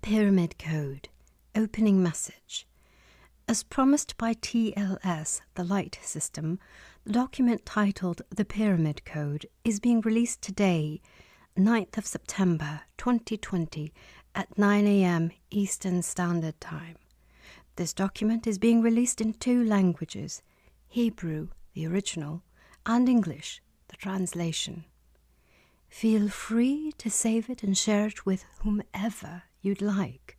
Pyramid Code. Opening message. As promised by TLS, the light system, the document titled The Pyramid Code is being released today, 9th of September 2020 at 9 a.m. Eastern Standard Time. This document is being released in 2 languages, Hebrew, the original, and English, the translation. Feel free to save it and share it with whomever you'd like.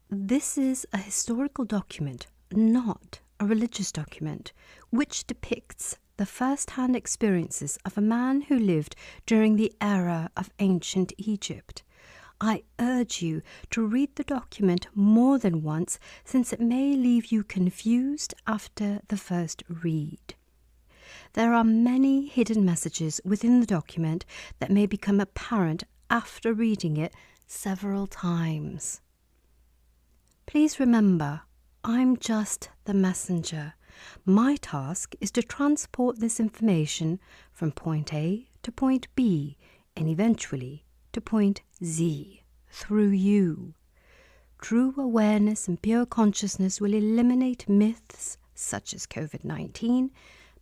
This is a historical document, not a religious document, which depicts the first-hand experiences of a man who lived during the era of ancient Egypt. I urge you to read the document more than once, since it may leave you confused after the first read. There are many hidden messages within the document that may become apparent after reading it several times. Please remember, I'm just the messenger. My task is to transport this information from point A to point B and eventually to point Z through you. True awareness and pure consciousness will eliminate myths such as COVID-19,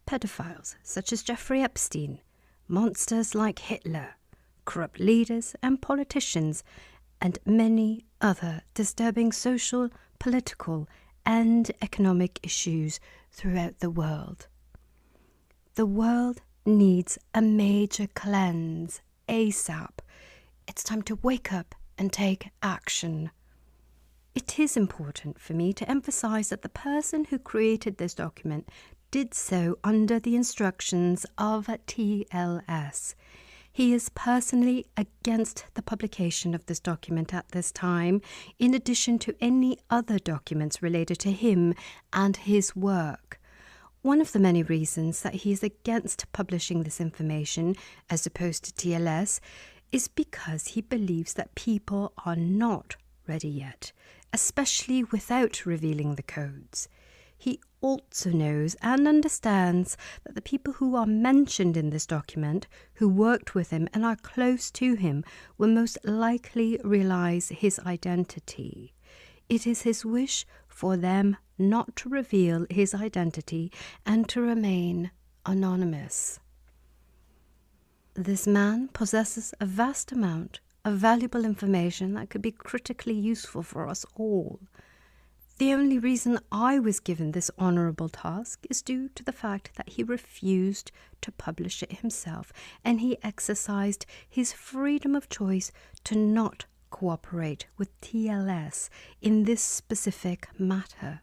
pedophiles such as Jeffrey Epstein, monsters like Hitler, corrupt leaders and politicians, and many other disturbing social, political, and economic issues throughout the world. The world needs a major cleanse ASAP. It's time to wake up and take action. It is important for me to emphasize that the person who created this document did so under the instructions of TLS. He is personally against the publication of this document at this time, in addition to any other documents related to him and his work. One of the many reasons that he is against publishing this information, as opposed to TLS, is because he believes that people are not ready yet, especially without revealing the codes. He also knows and understands that the people who are mentioned in this document, who worked with him and are close to him, will most likely realize his identity. It is his wish for them not to reveal his identity and to remain anonymous. This man possesses a vast amount of valuable information that could be critically useful for us all. The only reason I was given this honourable task is due to the fact that he refused to publish it himself, and he exercised his freedom of choice to not cooperate with TLS in this specific matter.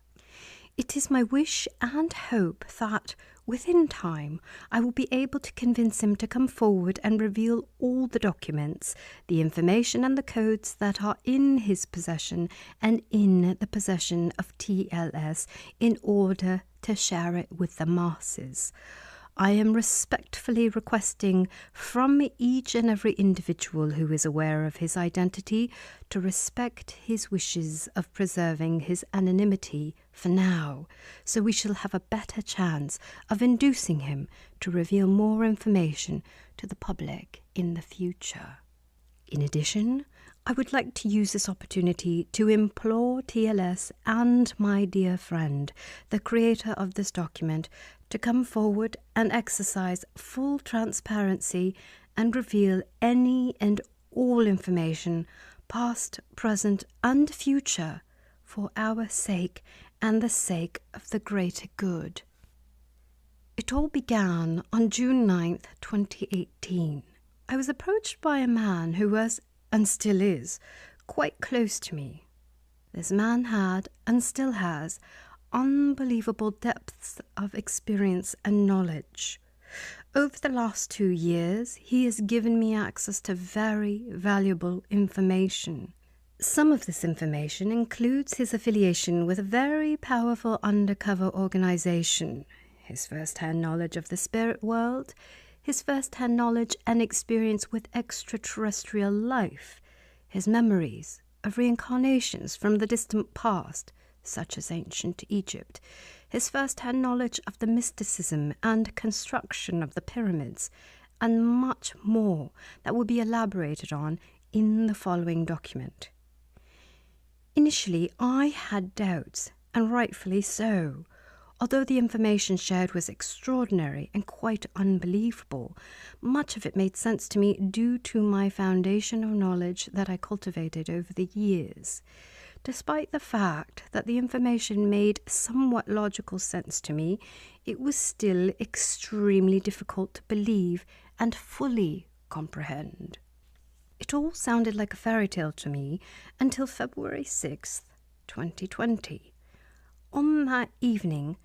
It is my wish and hope that, within time, I will be able to convince him to come forward and reveal all the documents, the information and the codes that are in his possession and in the possession of TLS in order to share it with the masses. I am respectfully requesting from each and every individual who is aware of his identity to respect his wishes of preserving his anonymity for now, so we shall have a better chance of inducing him to reveal more information to the public in the future. In addition, I would like to use this opportunity to implore TLS and my dear friend, the creator of this document, to come forward and exercise full transparency and reveal any and all information, past, present, and future, for our sake and the sake of the greater good. It all began on June 9th, 2018. I was approached by a man who was, and still is, quite close to me. This man had, and still has, unbelievable depths of experience and knowledge. Over the last 2 years, he has given me access to very valuable information. Some of this information includes his affiliation with a very powerful undercover organization, his first-hand knowledge of the spirit world, his first-hand knowledge and experience with extraterrestrial life, his memories of reincarnations from the distant past, such as ancient Egypt, his first-hand knowledge of the mysticism and construction of the pyramids, and much more that will be elaborated on in the following document. Initially, I had doubts, and rightfully so. Although the information shared was extraordinary and quite unbelievable, much of it made sense to me due to my foundation of knowledge that I cultivated over the years. Despite the fact that the information made somewhat logical sense to me, it was still extremely difficult to believe and fully comprehend. It all sounded like a fairy tale to me until February 6th, 2020. On that evening,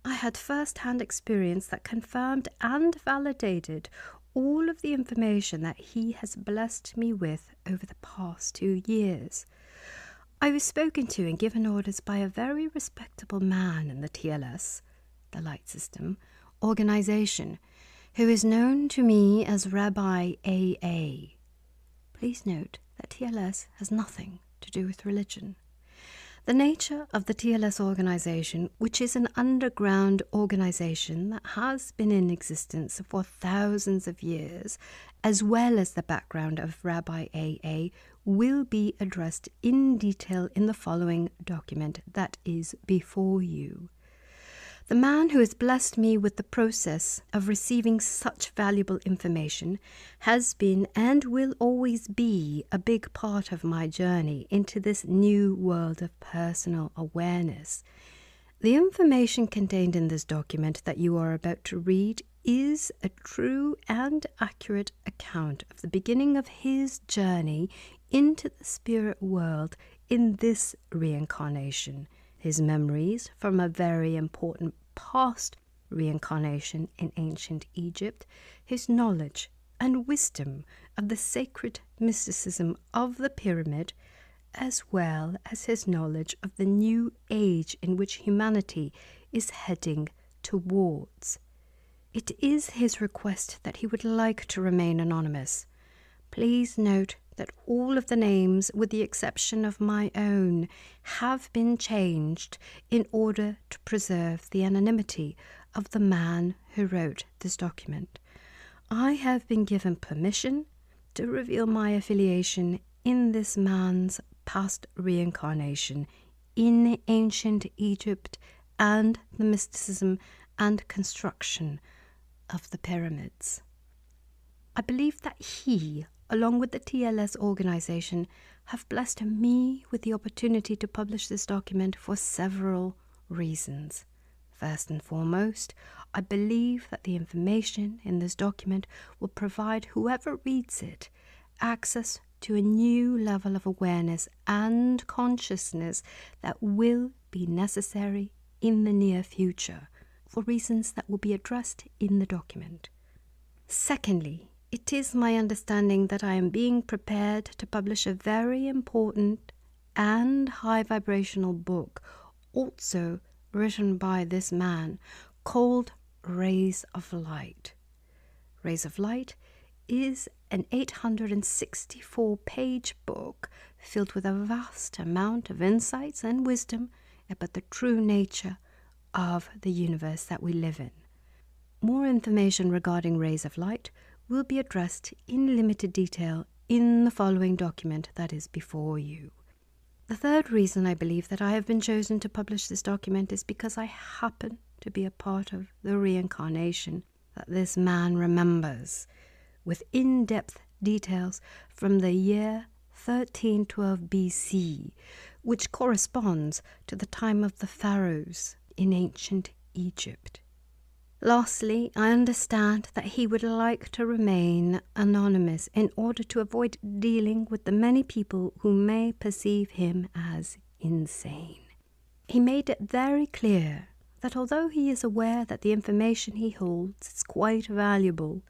I had first-hand experience that confirmed and validated all of the information that he has blessed me with over the past 2 years. I was spoken to and given orders by a very respectable man in the TLS, the light system, organization, who is known to me as Rabbi AA. Please note that TLS has nothing to do with religion. The nature of the TLS organization, which is an underground organization that has been in existence for thousands of years, as well as the background of Rabbi AA, will be addressed in detail in the following document that is before you. The man who has blessed me with the process of receiving such valuable information has been and will always be a big part of my journey into this new world of personal awareness. The information contained in this document that you are about to read is a true and accurate account of the beginning of his journey into the spirit world in this reincarnation, his memories from a very important past reincarnation in ancient Egypt, his knowledge and wisdom of the sacred mysticism of the pyramid, as well as his knowledge of the new age in which humanity is heading towards. It is his request that he would like to remain anonymous. Please note that all of the names, with the exception of my own, have been changed in order to preserve the anonymity of the man who wrote this document. I have been given permission to reveal my affiliation in this man's past reincarnation in ancient Egypt and the mysticism and construction of the pyramids. I believe that he, along with the TLS organization, have blessed me with the opportunity to publish this document for several reasons. First and foremost, I believe that the information in this document will provide whoever reads it access to a new level of awareness and consciousness that will be necessary in the near future, for reasons that will be addressed in the document. Secondly, it is my understanding that I am being prepared to publish a very important and high vibrational book, also written by this man, called Rays of Light. Rays of Light is an 864-page book filled with a vast amount of insights and wisdom about the true nature of the universe that we live in. More information regarding Rays of Light will be addressed in limited detail in the following document that is before you. The third reason I believe that I have been chosen to publish this document is because I happen to be a part of the reincarnation that this man remembers, with in-depth details from the year 1312 BC, which corresponds to the time of the pharaohs in ancient Egypt. Lastly, I understand that he would like to remain anonymous in order to avoid dealing with the many people who may perceive him as insane. He made it very clear that although he is aware that the information he holds is quite valuable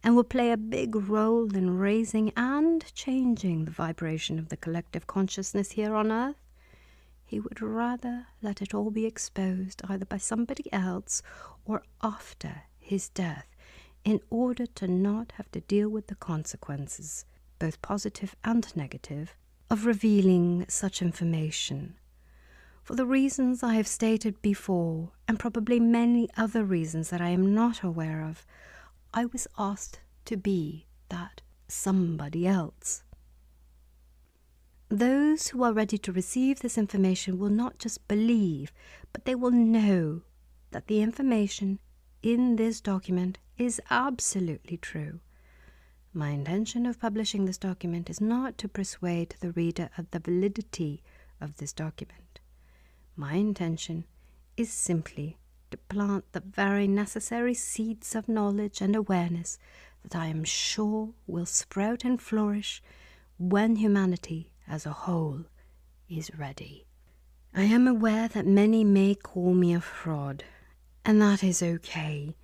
and will play a big role in raising and changing the vibration of the collective consciousness here on Earth, he would rather let it all be exposed either by somebody else or after his death in order to not have to deal with the consequences, both positive and negative, of revealing such information. For the reasons I have stated before, and probably many other reasons that I am not aware of, I was asked to be that somebody else. Those who are ready to receive this information will not just believe, but they will know that the information in this document is absolutely true. My intention of publishing this document is not to persuade the reader of the validity of this document. My intention is simply to plant the very necessary seeds of knowledge and awareness that I am sure will sprout and flourish when humanity as a whole is ready. I am aware that many may call me a fraud, and that is okay.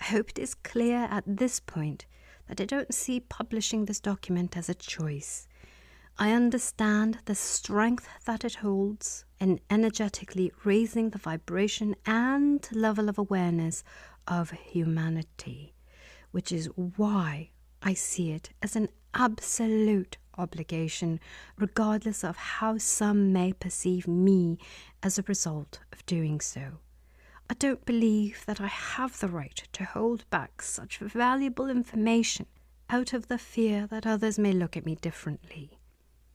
I hope it is clear at this point that I don't see publishing this document as a choice. I understand the strength that it holds in energetically raising the vibration and level of awareness of humanity, which is why I see it as an absolute obligation, regardless of how some may perceive me as a result of doing so. I don't believe that I have the right to hold back such valuable information out of the fear that others may look at me differently.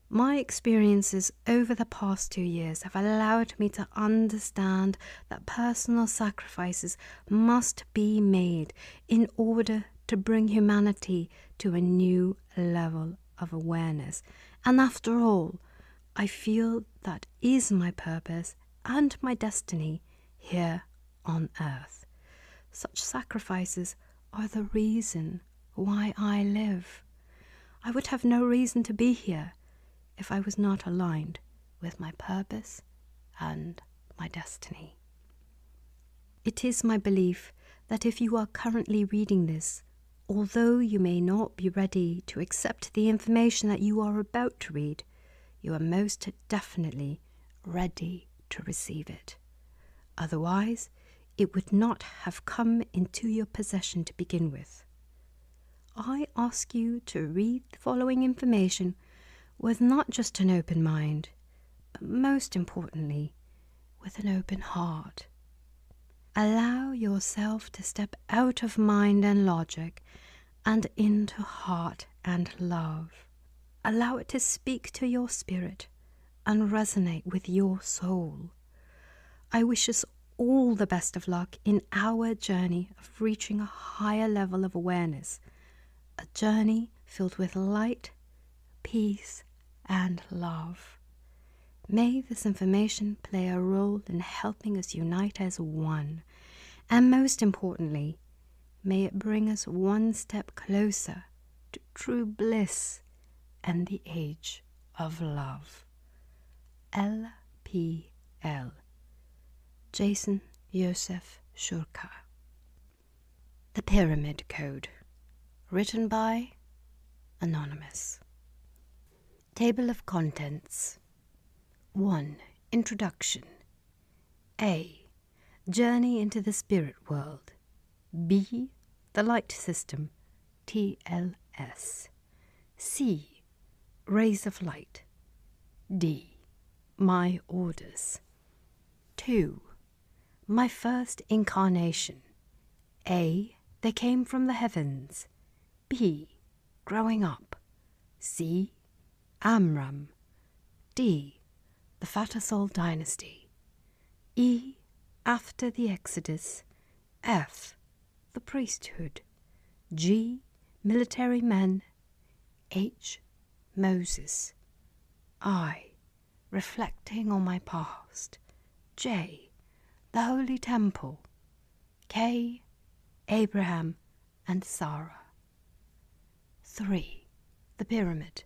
My experiences over the past 2 years have allowed me to understand that personal sacrifices must be made in order to bring humanity to a new level of awareness. And after all, I feel that is my purpose and my destiny here on earth. Such sacrifices are the reason why I live. I would have no reason to be here if I was not aligned with my purpose and my destiny. It is my belief that if you are currently reading this, although you may not be ready to accept the information that you are about to read, you are most definitely ready to receive it. Otherwise, it would not have come into your possession to begin with. I ask you to read the following information with not just an open mind, but most importantly, with an open heart. Allow yourself to step out of mind and logic and into heart and love. Allow it to speak to your spirit and resonate with your soul. I wish us all the best of luck in our journey of reaching a higher level of awareness, a journey filled with light, peace, and love. May this information play a role in helping us unite as one, and most importantly, may it bring us one step closer to true bliss and the age of love. LPL. Jason Joseph Shurka. The Pyramid Code. Written by Anonymous. Table of Contents. 1. Introduction. A. Journey into the Spirit World. B. The Light System, TLS. C. Rays of Light. D. My Orders. 2. My First Incarnation. A. They Came from the Heavens. B. Growing Up. C. Amram. D. The Fatasol Dynasty. E. After the Exodus. F. The Priesthood. G. Military Men. H. Moses. I. Reflecting on my past. J. The Holy Temple. K. Abraham and Sarah. 3. The Pyramid.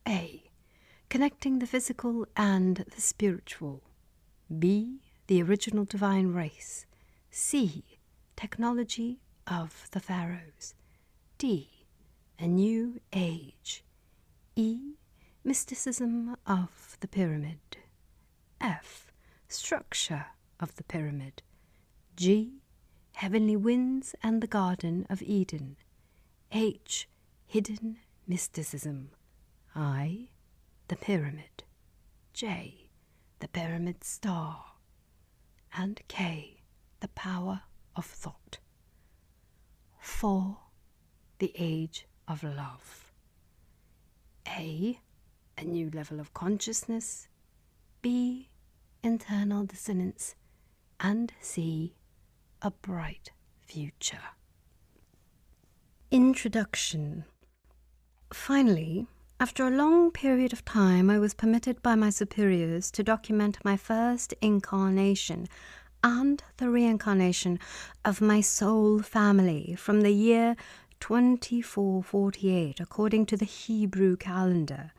A. Connecting the physical and the spiritual. B. The original divine race. C. Technology of the pharaohs. D. A new age. E. Mysticism of the pyramid. F. Structure of the pyramid. G. Heavenly winds and the Garden of Eden. H. Hidden mysticism. I. The pyramid. J. The pyramid star. And K. The power of thought. 4. The age of love. A. a new level of consciousness, B, internal dissonance, and C, a bright future. Introduction. Finally, after a long period of time, I was permitted by my superiors to document my first incarnation and the reincarnation of my soul family from the year 2448 according to the Hebrew calendar,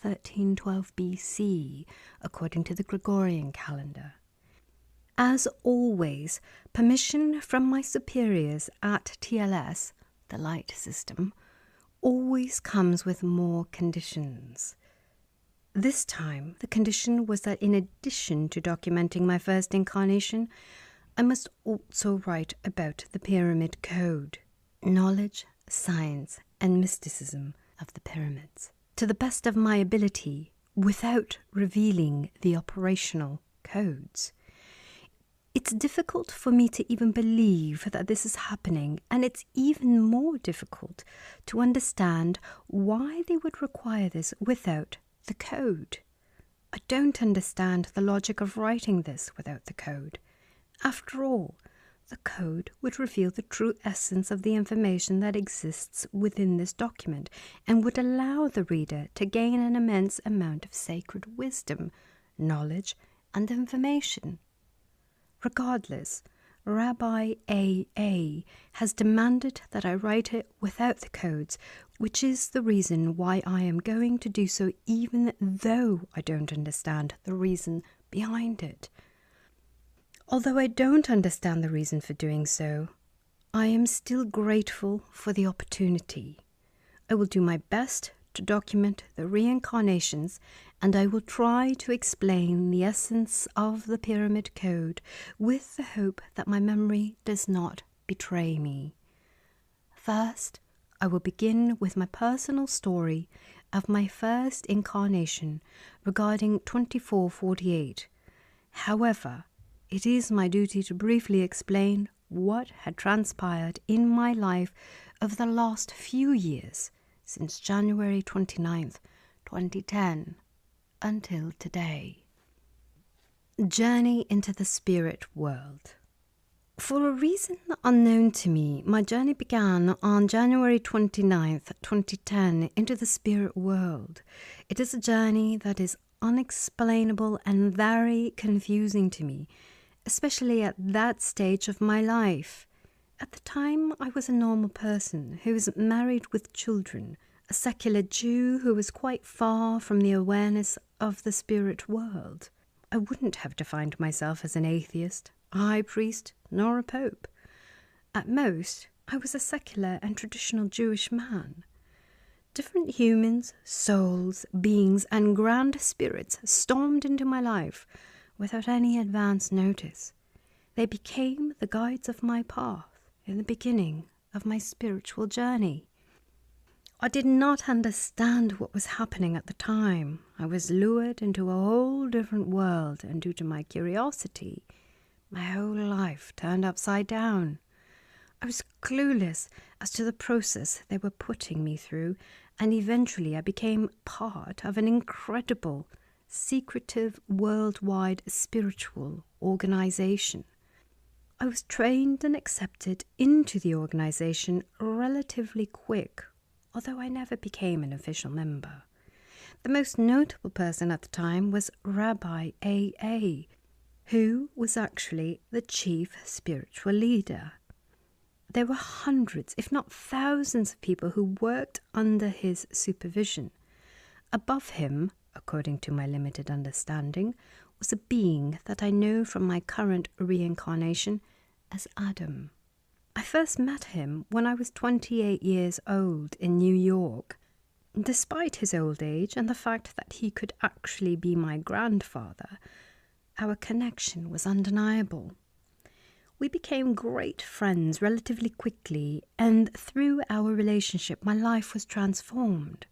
1312 BC according to the Gregorian calendar. As always, permission from my superiors at TLS, the light system, always comes with more conditions. This time, the condition was that in addition to documenting my first incarnation, I must also write about the Pyramid Code, knowledge, science, and mysticism of the pyramids, to the best of my ability, without revealing the operational codes. It's difficult for me to even believe that this is happening, and it's even more difficult to understand why they would require this without the code. I don't understand the logic of writing this without the code. After all, the code would reveal the true essence of the information that exists within this document and would allow the reader to gain an immense amount of sacred wisdom, knowledge, and information. Regardless, Rabbi A.A. has demanded that I write it without the codes, which is the reason why I am going to do so even though I don't understand the reason behind it. Although I don't understand the reason for doing so, I am still grateful for the opportunity. I will do my best to document the reincarnations, and I will try to explain the essence of the Pyramid Code with the hope that my memory does not betray me. First, I will begin with my personal story of my first incarnation regarding 2448. However, it is my duty to briefly explain what had transpired in my life over the last few years, since January 29th, 2010, until today. Journey into the spirit world. For a reason unknown to me, my journey began on January 29th, 2010, into the spirit world. It is a journey that is unexplainable and very confusing to me, especially at that stage of my life. At the time, I was a normal person who was married with children, a secular Jew who was quite far from the awareness of the spirit world. I wouldn't have defined myself as an atheist, a high priest, nor a pope. At most, I was a secular and traditional Jewish man. Different humans, souls, beings, and grand spirits stormed into my life without any advance notice. They became the guides of my path in the beginning of my spiritual journey. I did not understand what was happening at the time. I was lured into a whole different world, and due to my curiosity, my whole life turned upside down. I was clueless as to the process they were putting me through, and eventually I became part of an incredible, secretive, worldwide spiritual organization. I was trained and accepted into the organization relatively quick, although I never became an official member. The most notable person at the time was Rabbi A.A., who was actually the chief spiritual leader. There were hundreds, if not thousands, of people who worked under his supervision. Above him, according to my limited understanding, was a being that I know from my current reincarnation as Adam. I first met him when I was 28 years old in New York. Despite his old age and the fact that he could actually be my grandfather, our connection was undeniable. We became great friends relatively quickly, and through our relationship my life was transformed.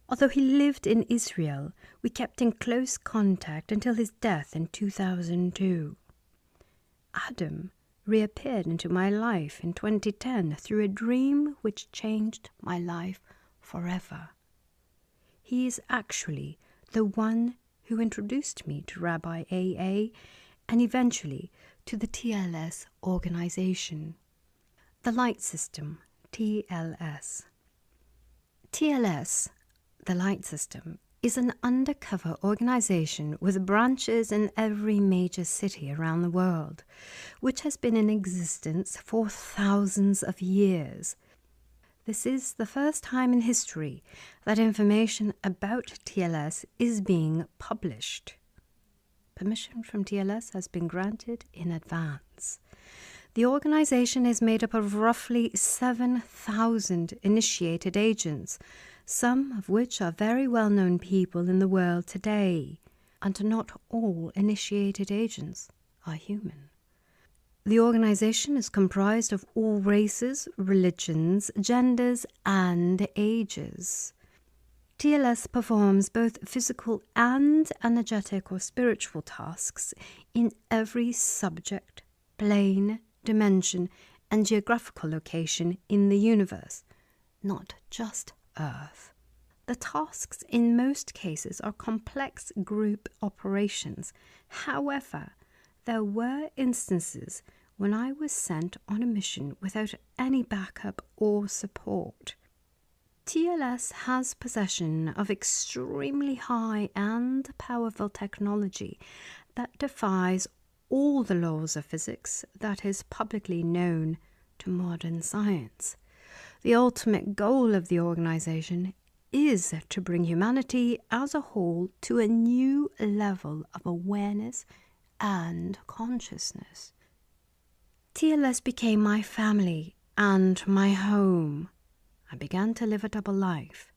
Although he lived in Israel, we kept in close contact until his death in 2002. Adam reappeared into my life in 2010 through a dream which changed my life forever. he is actually the one who introduced me to Rabbi AA and eventually to the TLS organization. The Light System, TLS. TLS, the Light System, is an undercover organization with branches in every major city around the world, which has been in existence for thousands of years. This is the first time in history that information about TLS is being published. Permission from TLS has been granted in advance. The organization is made up of roughly 7,000 initiated agents, some of which are very well-known people in the world today, and not all initiated agents are human. The organization is comprised of all races, religions, genders, and ages. TLS performs both physical and energetic or spiritual tasks in every subject, plane, dimension, and geographical location in the universe, not just Earth. The tasks in most cases are complex group operations. However, there were instances when I was sent on a mission without any backup or support. TLS has possession of extremely high and powerful technology that defies all the laws of physics that is publicly known to modern science. The ultimate goal of the organization is to bring humanity as a whole to a new level of awareness and consciousness. TLS became my family and my home. I began to live a double life,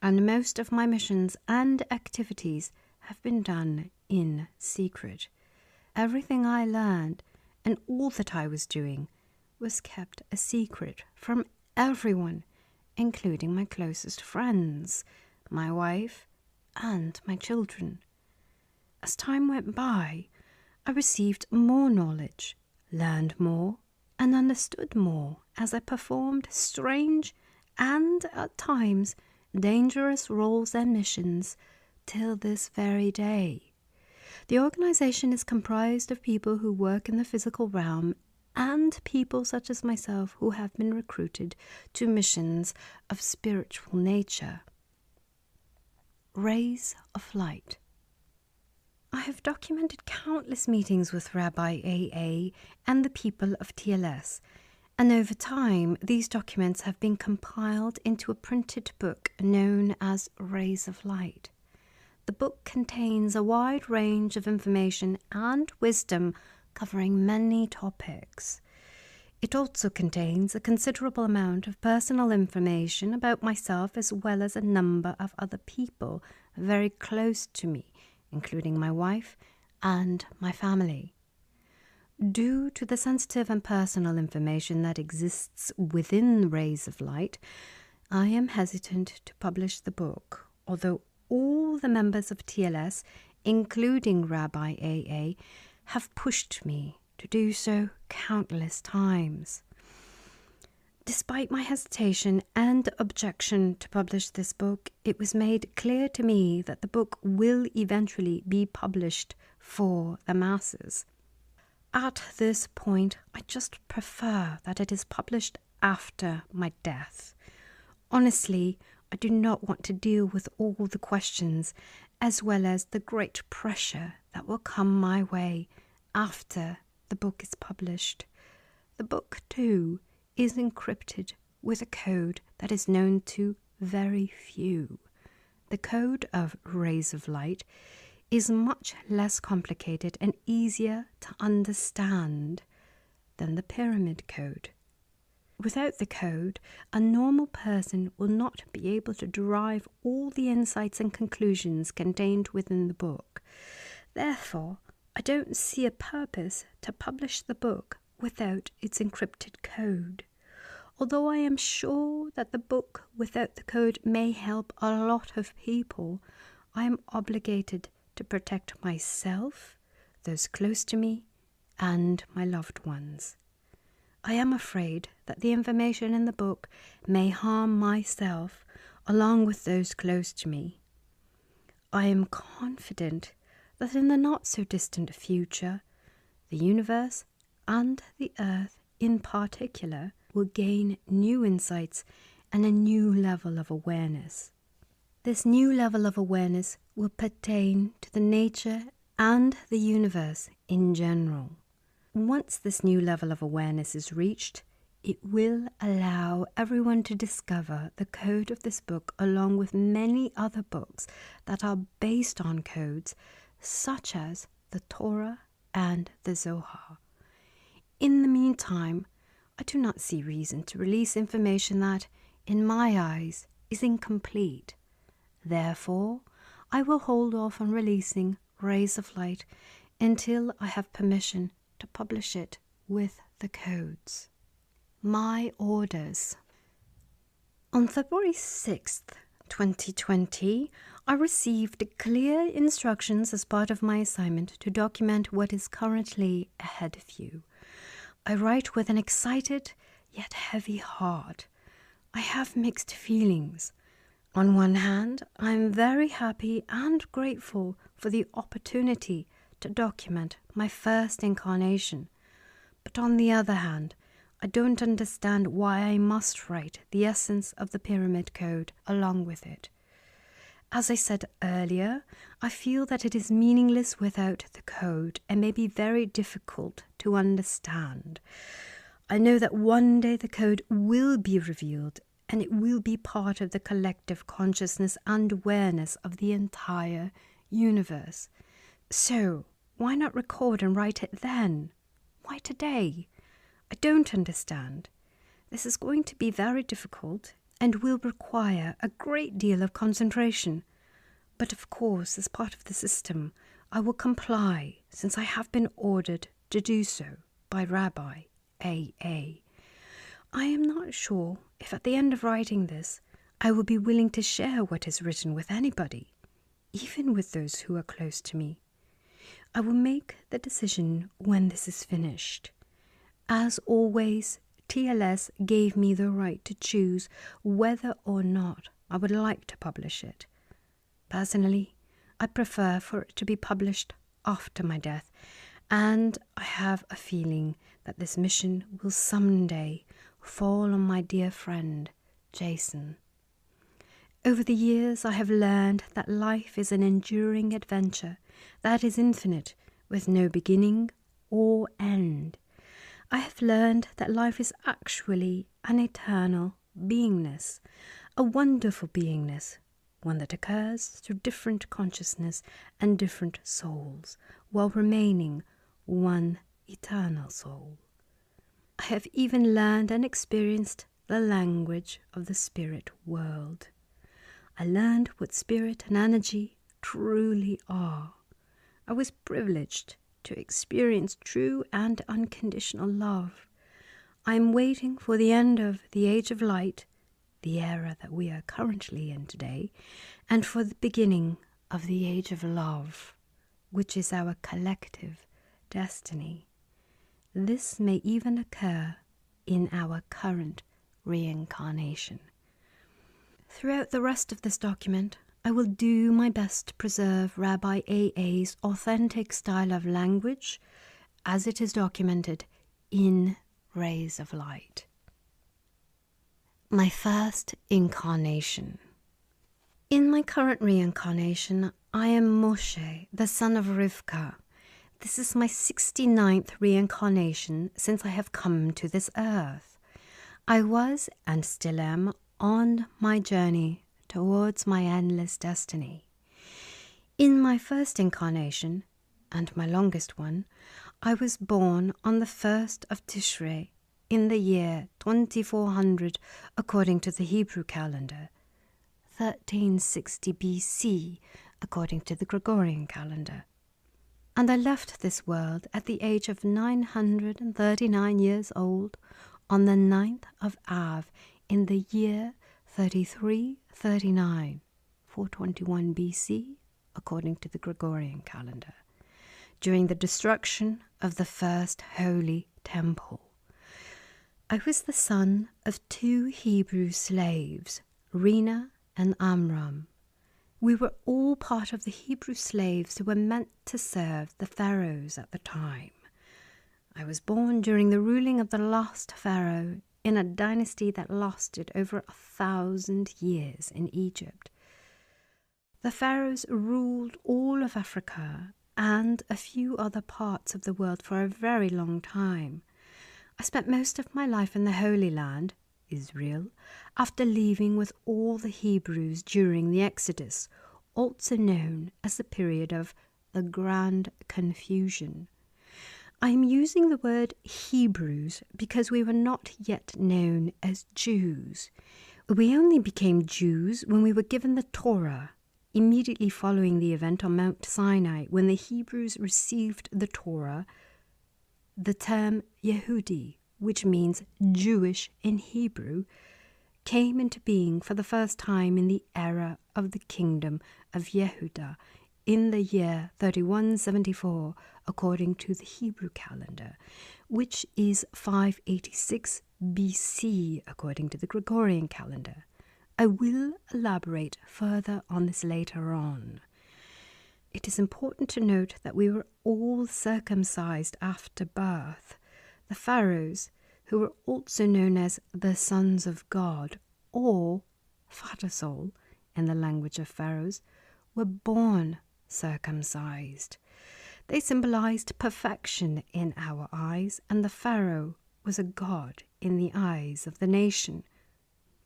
and most of my missions and activities have been done in secret. Everything I learned and all that I was doing was kept a secret from everyone, including my closest friends, my wife, and my children. As time went by, I received more knowledge, learned more, and understood more as I performed strange and, at times, dangerous roles and missions till this very day. The organization is comprised of people who work in the physical realm and people such as myself who have been recruited to missions of spiritual nature. Rays of light. I have documented countless meetings with Rabbi AA and the people of TLS, and over time these documents have been compiled into a printed book known as Rays of Light. The book contains a wide range of information and wisdom covering many topics. It also contains a considerable amount of personal information about myself as well as a number of other people very close to me, including my wife and my family. Due to the sensitive and personal information that exists within Rays of Light, I am hesitant to publish the book, although all the members of TLS, including Rabbi AA, have pushed me to do so countless times. Despite my hesitation and objection to publish this book, it was made clear to me that the book will eventually be published for the masses. At this point, I just prefer that it is published after my death. Honestly, I do not want to deal with all the questions as well as the great pressure that will come my way after the book is published. The book, too, is encrypted with a code that is known to very few. The code of Rays of Light is much less complicated and easier to understand than the pyramid code. Without the code, a normal person will not be able to derive all the insights and conclusions contained within the book. Therefore, I don't see a purpose to publish the book without its encrypted code. Although I am sure that the book without the code may help a lot of people, I am obligated to protect myself, those close to me, and my loved ones. I am afraid that the information in the book may harm myself along with those close to me. I am confident that in the not-so-distant future, the universe and the Earth in particular will gain new insights and a new level of awareness. This new level of awareness will pertain to the nature and the universe in general. Once this new level of awareness is reached, it will allow everyone to discover the code of this book along with many other books that are based on codes, such as the Torah and the Zohar. In the meantime, I do not see reason to release information that, in my eyes, is incomplete. Therefore, I will hold off on releasing Rays of Light until I have permission to publish it with the codes. My orders. On February 6th, 2020, I received clear instructions as part of my assignment to document what is currently ahead of you. I write with an excited yet heavy heart. I have mixed feelings. On one hand, I am very happy and grateful for the opportunity to document my first incarnation. But on the other hand, I don't understand why I must write the essence of the Pyramid Code along with it. As I said earlier, I feel that it is meaningless without the code and may be very difficult to understand. I know that one day the code will be revealed and it will be part of the collective consciousness and awareness of the entire universe. So, why not record and write it then? Why today? I don't understand. This is going to be very difficult and will require a great deal of concentration. But of course, as part of the system, I will comply since I have been ordered to do so by Rabbi A.A. I am not sure if at the end of writing this, I will be willing to share what is written with anybody, even with those who are close to me. I will make the decision when this is finished. As always, TLS gave me the right to choose whether or not I would like to publish it. Personally, I prefer for it to be published after my death, and I have a feeling that this mission will someday fall on my dear friend, Jason. Over the years, I have learned that life is an enduring adventure that is infinite, with no beginning or end. I have learned that life is actually an eternal beingness, a wonderful beingness, one that occurs through different consciousness and different souls, while remaining one eternal soul. I have even learned and experienced the language of the spirit world. I learned what spirit and energy truly are. I was privileged to experience true and unconditional love. I am waiting for the end of the Age of Light, the era that we are currently in today, and for the beginning of the Age of Love, which is our collective destiny. This may even occur in our current reincarnation. Throughout the rest of this document, I will do my best to preserve Rabbi A.A.'s authentic style of language as it is documented in Rays of Light. My first incarnation. In my current reincarnation, I am Moshe, the son of Rivka. This is my 69th reincarnation since I have come to this earth. I was and still am on my journey towards my endless destiny. In my first incarnation, and my longest one, I was born on the 1st of Tishrei in the year 2400 according to the Hebrew calendar, 1360 BC according to the Gregorian calendar. And I left this world at the age of 939 years old on the 9th of Av in the year 3339, 421 BC, according to the Gregorian calendar, during the destruction of the first holy temple. I was the son of two Hebrew slaves, Rina and Amram. We were all part of the Hebrew slaves who were meant to serve the pharaohs at the time. I was born during the ruling of the last pharaoh in a dynasty that lasted over 1,000 years in Egypt. The pharaohs ruled all of Africa and a few other parts of the world for a very long time. I spent most of my life in the Holy Land, Israel, after leaving with all the Hebrews during the Exodus, also known as the period of the Grand Confusion. I am using the word Hebrews because we were not yet known as Jews. We only became Jews when we were given the Torah, immediately following the event on Mount Sinai when the Hebrews received the Torah. The term Yehudi, which means Jewish in Hebrew, came into being for the first time in the era of the kingdom of Yehuda in the year 3174 according to the Hebrew calendar, which is 586 BC according to the Gregorian calendar. I will elaborate further on this later on. It is important to note that we were all circumcised after birth. The pharaohs, who were also known as the sons of God, or Vatersol in the language of pharaohs, were born circumcised. They symbolized perfection in our eyes, and the pharaoh was a god in the eyes of the nation.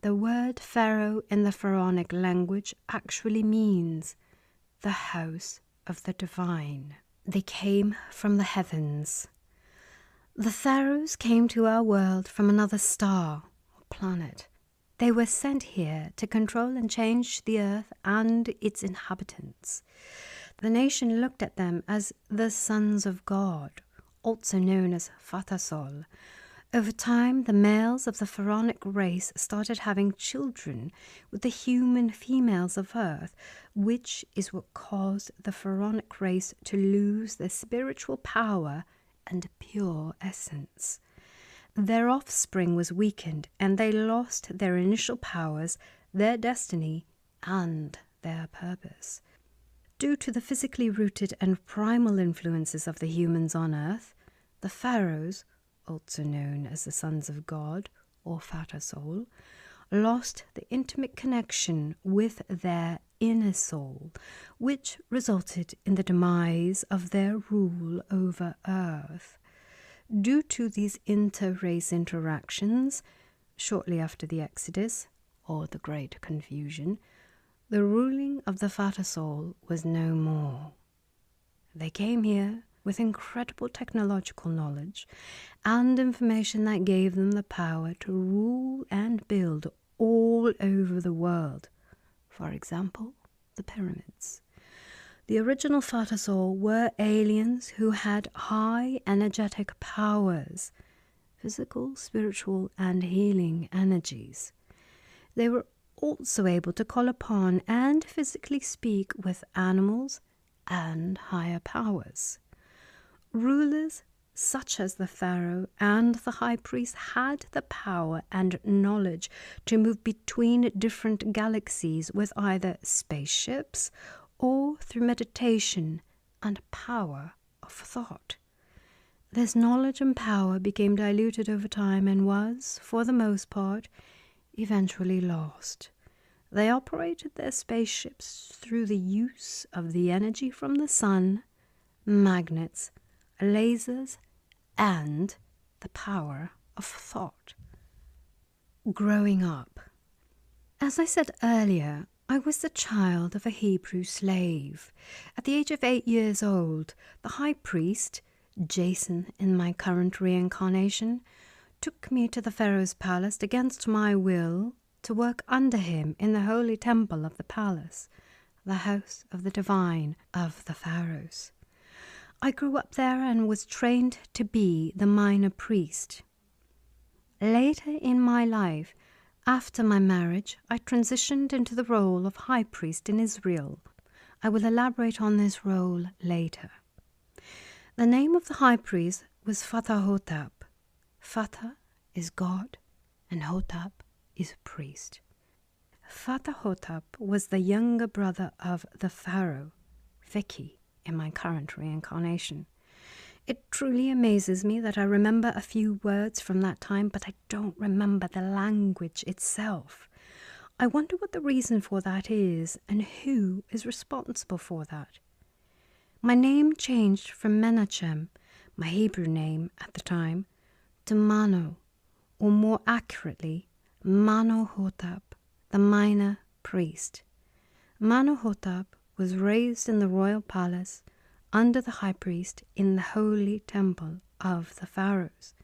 The word pharaoh in the pharaonic language actually means the house of the divine. They came from the heavens. The pharaohs came to our world from another star or planet. They were sent here to control and change the earth and its inhabitants. The nation looked at them as the sons of God, also known as Vatersol. Over time, the males of the pharaonic race started having children with the human females of Earth, which is what caused the pharaonic race to lose their spiritual power and pure essence. Their offspring was weakened, and they lost their initial powers, their destiny, and their purpose. Due to the physically rooted and primal influences of the humans on Earth, the pharaohs, also known as the sons of God or Vatersol, lost the intimate connection with their inner soul, which resulted in the demise of their rule over Earth. Due to these inter-race interactions, shortly after the Exodus, or the Great Confusion, the ruling of the Vatersol was no more. They came here with incredible technological knowledge and information that gave them the power to rule and build all over the world. For example, the pyramids. The original Vatersol were aliens who had high energetic powers, physical, spiritual, and healing energies. They were also able to call upon and physically speak with animals and higher powers. Rulers such as the pharaoh and the high priest had the power and knowledge to move between different galaxies with either spaceships or through meditation and power of thought. This knowledge and power became diluted over time and was, for the most part, eventually lost. They operated their spaceships through the use of the energy from the sun, magnets, lasers, and the power of thought. Growing up. As I said earlier, I was the child of a Hebrew slave. At the age of 8 years old, the high priest, Jason in my current reincarnation, took me to the Pharaoh's palace against my will to work under him in the holy temple of the palace, the house of the divine of the pharaohs. I grew up there and was trained to be the minor priest. Later in my life, after my marriage, I transitioned into the role of high priest in Israel. I will elaborate on this role later. The name of the high priest was Fatah-Hotep. Fatah is God and Hotep is priest. Fatahotep was the younger brother of the pharaoh, Vicky, in my current reincarnation. It truly amazes me that I remember a few words from that time, but I don't remember the language itself. I wonder what the reason for that is and who is responsible for that. My name changed from Menachem, my Hebrew name at the time, to Mano, or more accurately, Manohotep, the minor priest. Manohotep was raised in the royal palace under the high priest in the holy temple of the pharaohs.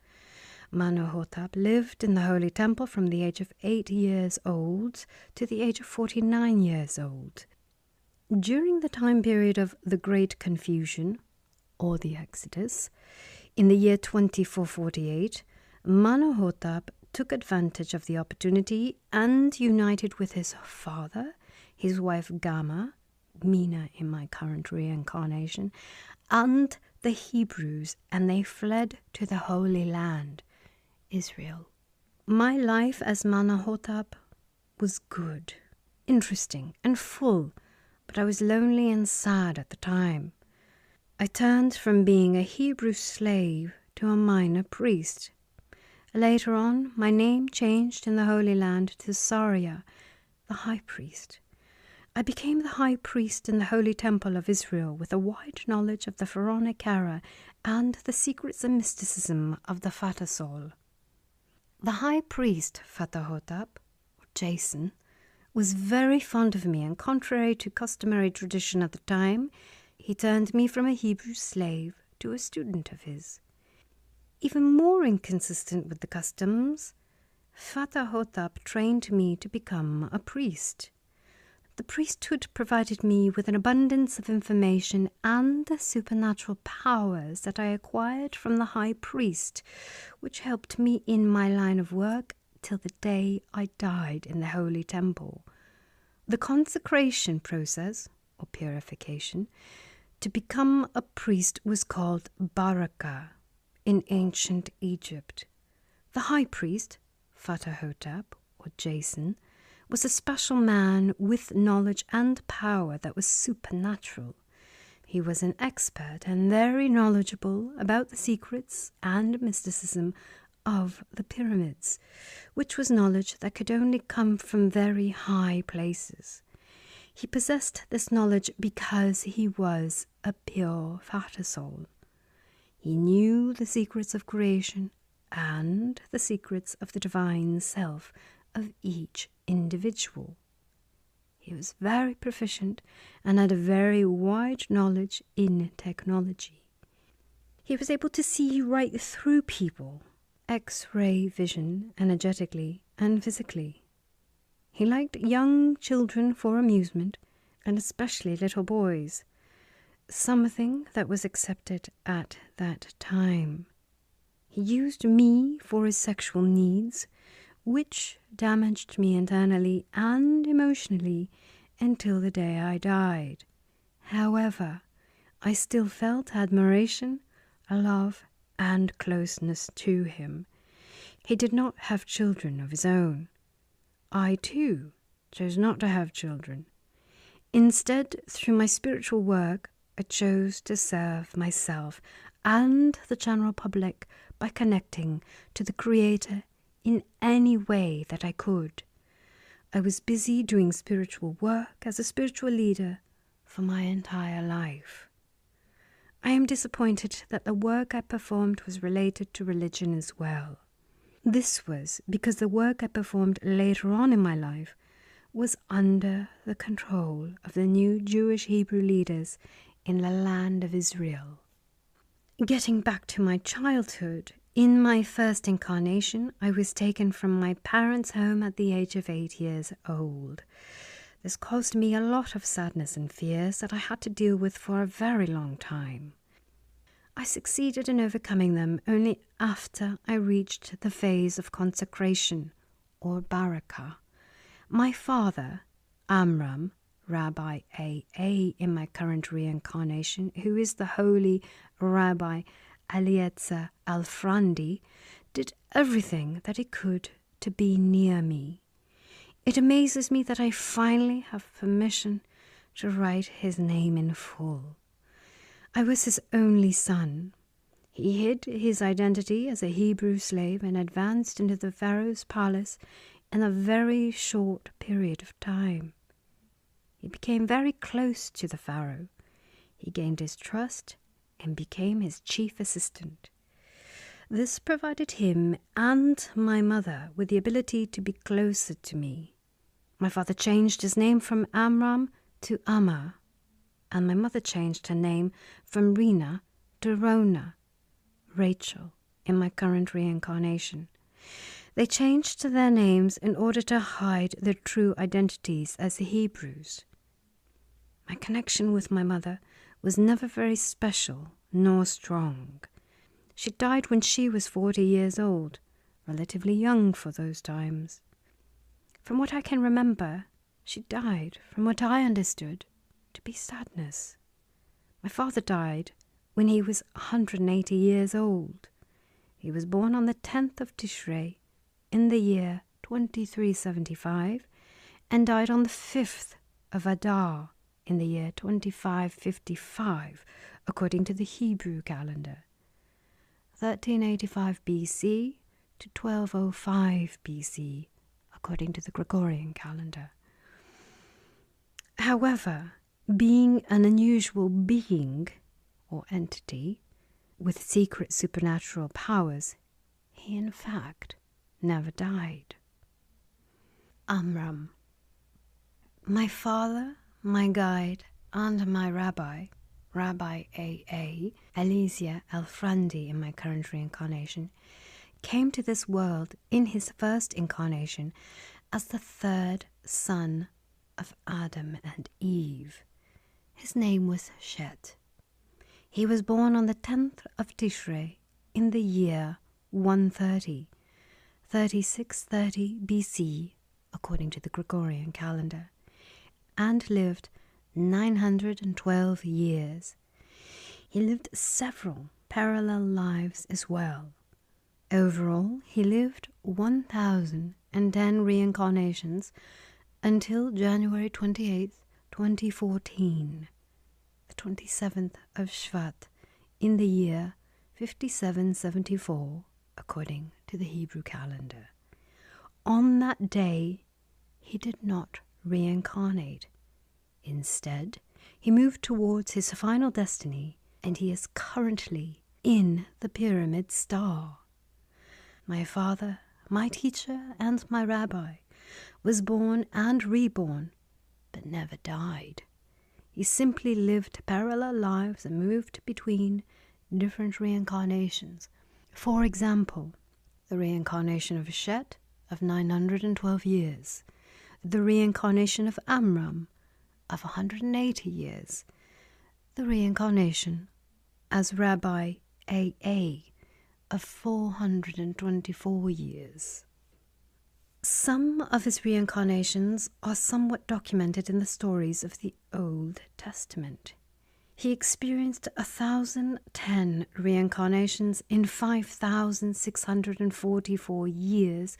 Manohotep lived in the holy temple from the age of 8 years old to the age of 49 years old. During the time period of the Great Confusion, or the Exodus, in the year 2448, Manohotep took advantage of the opportunity and united with his father, his wife Gama, Mina in my current reincarnation, and the Hebrews, and they fled to the Holy Land, Israel. My life as Manohotep was good, interesting, and full, but I was lonely and sad at the time. I turned from being a Hebrew slave to a minor priest. Later on, my name changed in the Holy Land to Saroka, the high priest. I became the high priest in the Holy Temple of Israel with a wide knowledge of the pharaonic era and the secrets and mysticism of the Fatah soul. The high priest, Fatahotep, or Jason, was very fond of me, and contrary to customary tradition at the time, he turned me from a Hebrew slave to a student of his. Even more inconsistent with the customs, Fatahotep trained me to become a priest. The priesthood provided me with an abundance of information and the supernatural powers that I acquired from the high priest, which helped me in my line of work till the day I died in the holy temple. The consecration process, or purification, to become a priest was called baraka in ancient Egypt. The high priest, Fatahotep, or Jason, was a special man with knowledge and power that was supernatural. He was an expert and very knowledgeable about the secrets and mysticism of the pyramids, which was knowledge that could only come from very high places. He possessed this knowledge because he was a pure Fatah soul. He knew the secrets of creation and the secrets of the divine self of each individual. He was very proficient and had a very wide knowledge in technology. He was able to see right through people, X-ray vision, energetically and physically. He liked young children for amusement, and especially little boys, something that was accepted at that time. He used me for his sexual needs, which damaged me internally and emotionally until the day I died. However, I still felt admiration, love, and closeness to him. He did not have children of his own. I, too, chose not to have children. Instead, through my spiritual work, I chose to serve myself and the general public by connecting to the Creator in any way that I could. I was busy doing spiritual work as a spiritual leader for my entire life. I am disappointed that the work I performed was related to religion as well. This was because the work I performed later on in my life was under the control of the new Jewish Hebrew leaders in the land of Israel. Getting back to my childhood, in my first incarnation, I was taken from my parents' home at the age of 8 years old. This caused me a lot of sadness and fears that I had to deal with for a very long time. I succeeded in overcoming them only after I reached the phase of consecration, or baraka. My father, Amram, Rabbi A.A. in my current reincarnation, who is the holy Rabbi Eliezer Alfrandi, did everything that he could to be near me. It amazes me that I finally have permission to write his name in full. I was his only son. He hid his identity as a Hebrew slave and advanced into the Pharaoh's palace in a very short period of time. He became very close to the Pharaoh. He gained his trust and became his chief assistant. This provided him and my mother with the ability to be closer to me. My father changed his name from Amram to Amma, and my mother changed her name from Rina to Rona, Rachel, in my current reincarnation. They changed their names in order to hide their true identities as Hebrews. My connection with my mother was never very special nor strong. She died when she was 40 years old, relatively young for those times. From what I can remember, she died, from what I understood, to be sadness. My father died when he was 180 years old. He was born on the 10th of Tishrei in the year 2375 and died on the 5th of Adar in the year 2555, according to the Hebrew calendar. 1385 BC to 1205 BC, according to the Gregorian calendar. However, being an unusual being or entity with secret supernatural powers, he in fact never died. Amram. My father, my guide, and my rabbi, Rabbi A.A., Eliezer Elfrandi in my current reincarnation, came to this world in his first incarnation as the third son of Adam and Eve. His name was Shet. He was born on the 10th of Tishrei in the year 130, 3630 BC, according to the Gregorian calendar, and lived 912 years. He lived several parallel lives as well. Overall, he lived 1,010 reincarnations until January 28th, 2014, the 27th of Shvat, in the year 5774, according to the Hebrew calendar. On that day, he did not reincarnate. Instead, he moved towards his final destiny, and he is currently in the pyramid star. My father, my teacher, and my rabbi was born and reborn, but never died. He simply lived parallel lives and moved between different reincarnations. For example, the reincarnation of Shet of 912 years, the reincarnation of Amram of 180 years, the reincarnation as Rabbi A.A. of 424 years. Some of his reincarnations are somewhat documented in the stories of the Old Testament. He experienced 1,010 reincarnations in 5,644 years,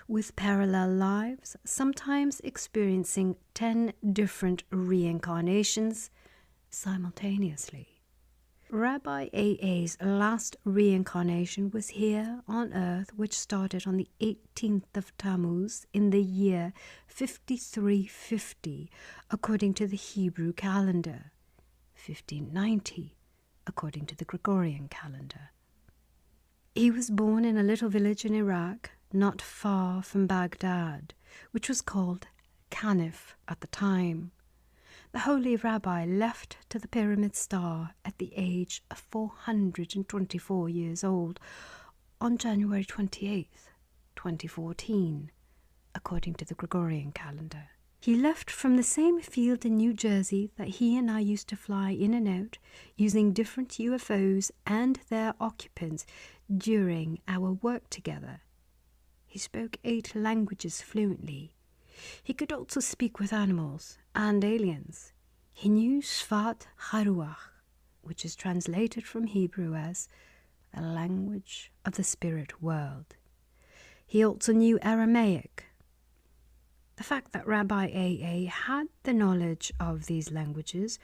with parallel lives, sometimes experiencing 10 different reincarnations simultaneously. Rabbi A.A.'s last reincarnation was here on earth, which started on the 18th of Tammuz in the year 5350, according to the Hebrew calendar, 1590, according to the Gregorian calendar. He was born in a little village in Iraq, not far from Baghdad, which was called Canif at the time. The holy rabbi left to the pyramid star at the age of 424 years old on January 28th, 2014, according to the Gregorian calendar. He left from the same field in New Jersey that he and I used to fly in and out using different UFOs and their occupants during our work together. He spoke 8 languages fluently. He could also speak with animals and aliens. He knew Sfat Haruach, which is translated from Hebrew as the language of the spirit world. He also knew Aramaic, The fact that Rabbi A.A. had the knowledge of these languages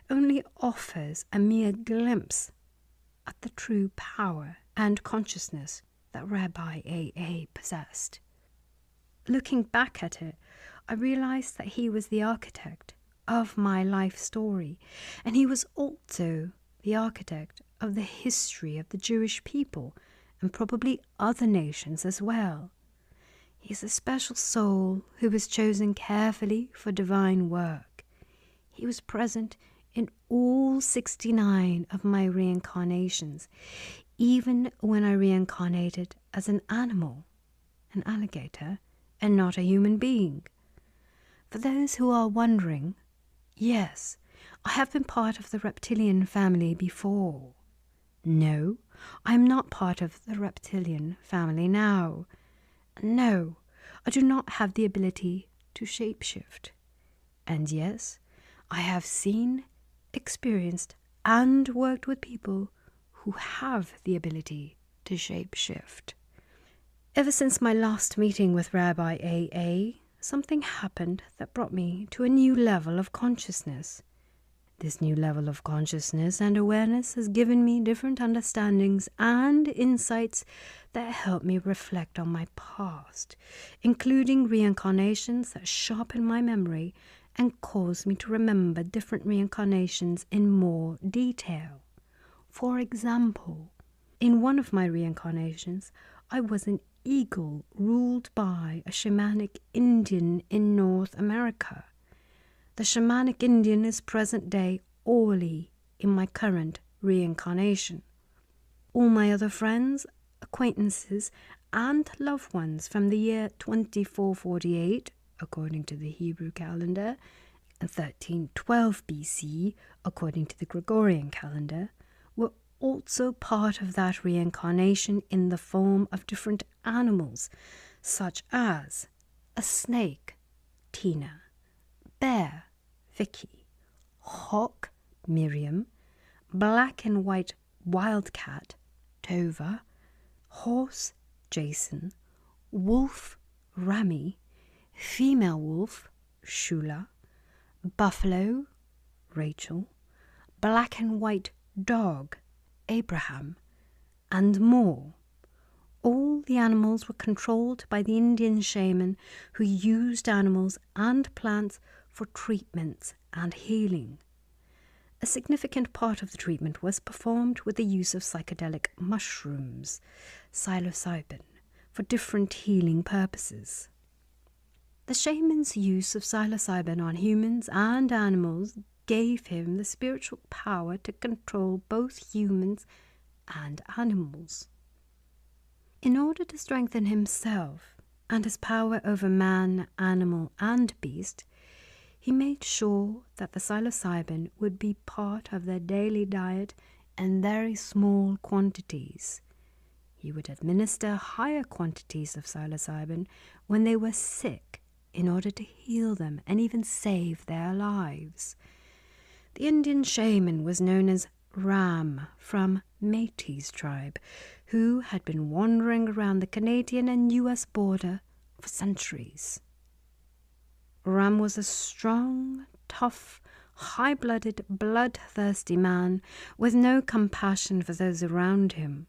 only offers a mere glimpse at the true power and consciousness that Rabbi A.A. possessed. Looking back at it, I realized that he was the architect of my life story, and he was also the architect of the history of the Jewish people and probably other nations as well. He is a special soul who was chosen carefully for divine work. He was present in all 69 of my reincarnations, even when I reincarnated as an animal, an alligator, and not a human being. For those who are wondering, yes, I have been part of the reptilian family before. No, I am not part of the reptilian family now. No, I do not have the ability to shapeshift. And yes, I have seen, experienced, and worked with people who have the ability to shapeshift. Ever since my last meeting with Rabbi A.A., something happened that brought me to a new level of consciousness. This new level of consciousness and awareness has given me different understandings and insights that help me reflect on my past, including reincarnations that sharpen my memory and cause me to remember different reincarnations in more detail. For example, in one of my reincarnations, I was an eagle ruled by a shamanic Indian in North America. The shamanic Indian is present-day Orly in my current reincarnation. All my other friends, acquaintances, and loved ones from the year 2448, according to the Hebrew calendar, and 1312 BC, according to the Gregorian calendar, were also part of that reincarnation in the form of different animals, such as a snake, Tina, bear, Vicky, hawk, Miriam, black and white wildcat, Tova, horse, Jason, wolf, Rami, female wolf, Shula, buffalo, Rachel, black and white dog, Abraham, and more. All the animals were controlled by the Indian shaman who used animals and plants for treatments and healing. A significant part of the treatment was performed with the use of psychedelic mushrooms, psilocybin, for different healing purposes. The shaman's use of psilocybin on humans and animals gave him the spiritual power to control both humans and animals. In order to strengthen himself and his power over man, animal, and beast, he made sure that the psilocybin would be part of their daily diet in very small quantities. He would administer higher quantities of psilocybin when they were sick in order to heal them and even save their lives. The Indian shaman was known as Ram from Métis tribe, who had been wandering around the Canadian and US border for centuries. Ram was a strong, tough, high-blooded, bloodthirsty man with no compassion for those around him.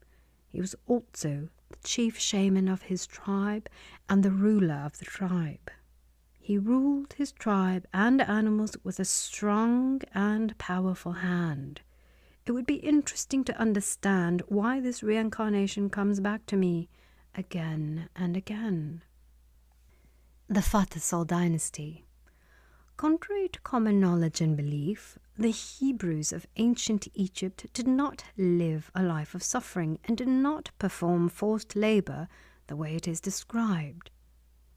He was also the chief shaman of his tribe and the ruler of the tribe. He ruled his tribe and animals with a strong and powerful hand. It would be interesting to understand why this reincarnation comes back to me again and again. The Fatasol dynasty. Contrary to common knowledge and belief, the Hebrews of ancient Egypt did not live a life of suffering and did not perform forced labor the way it is described.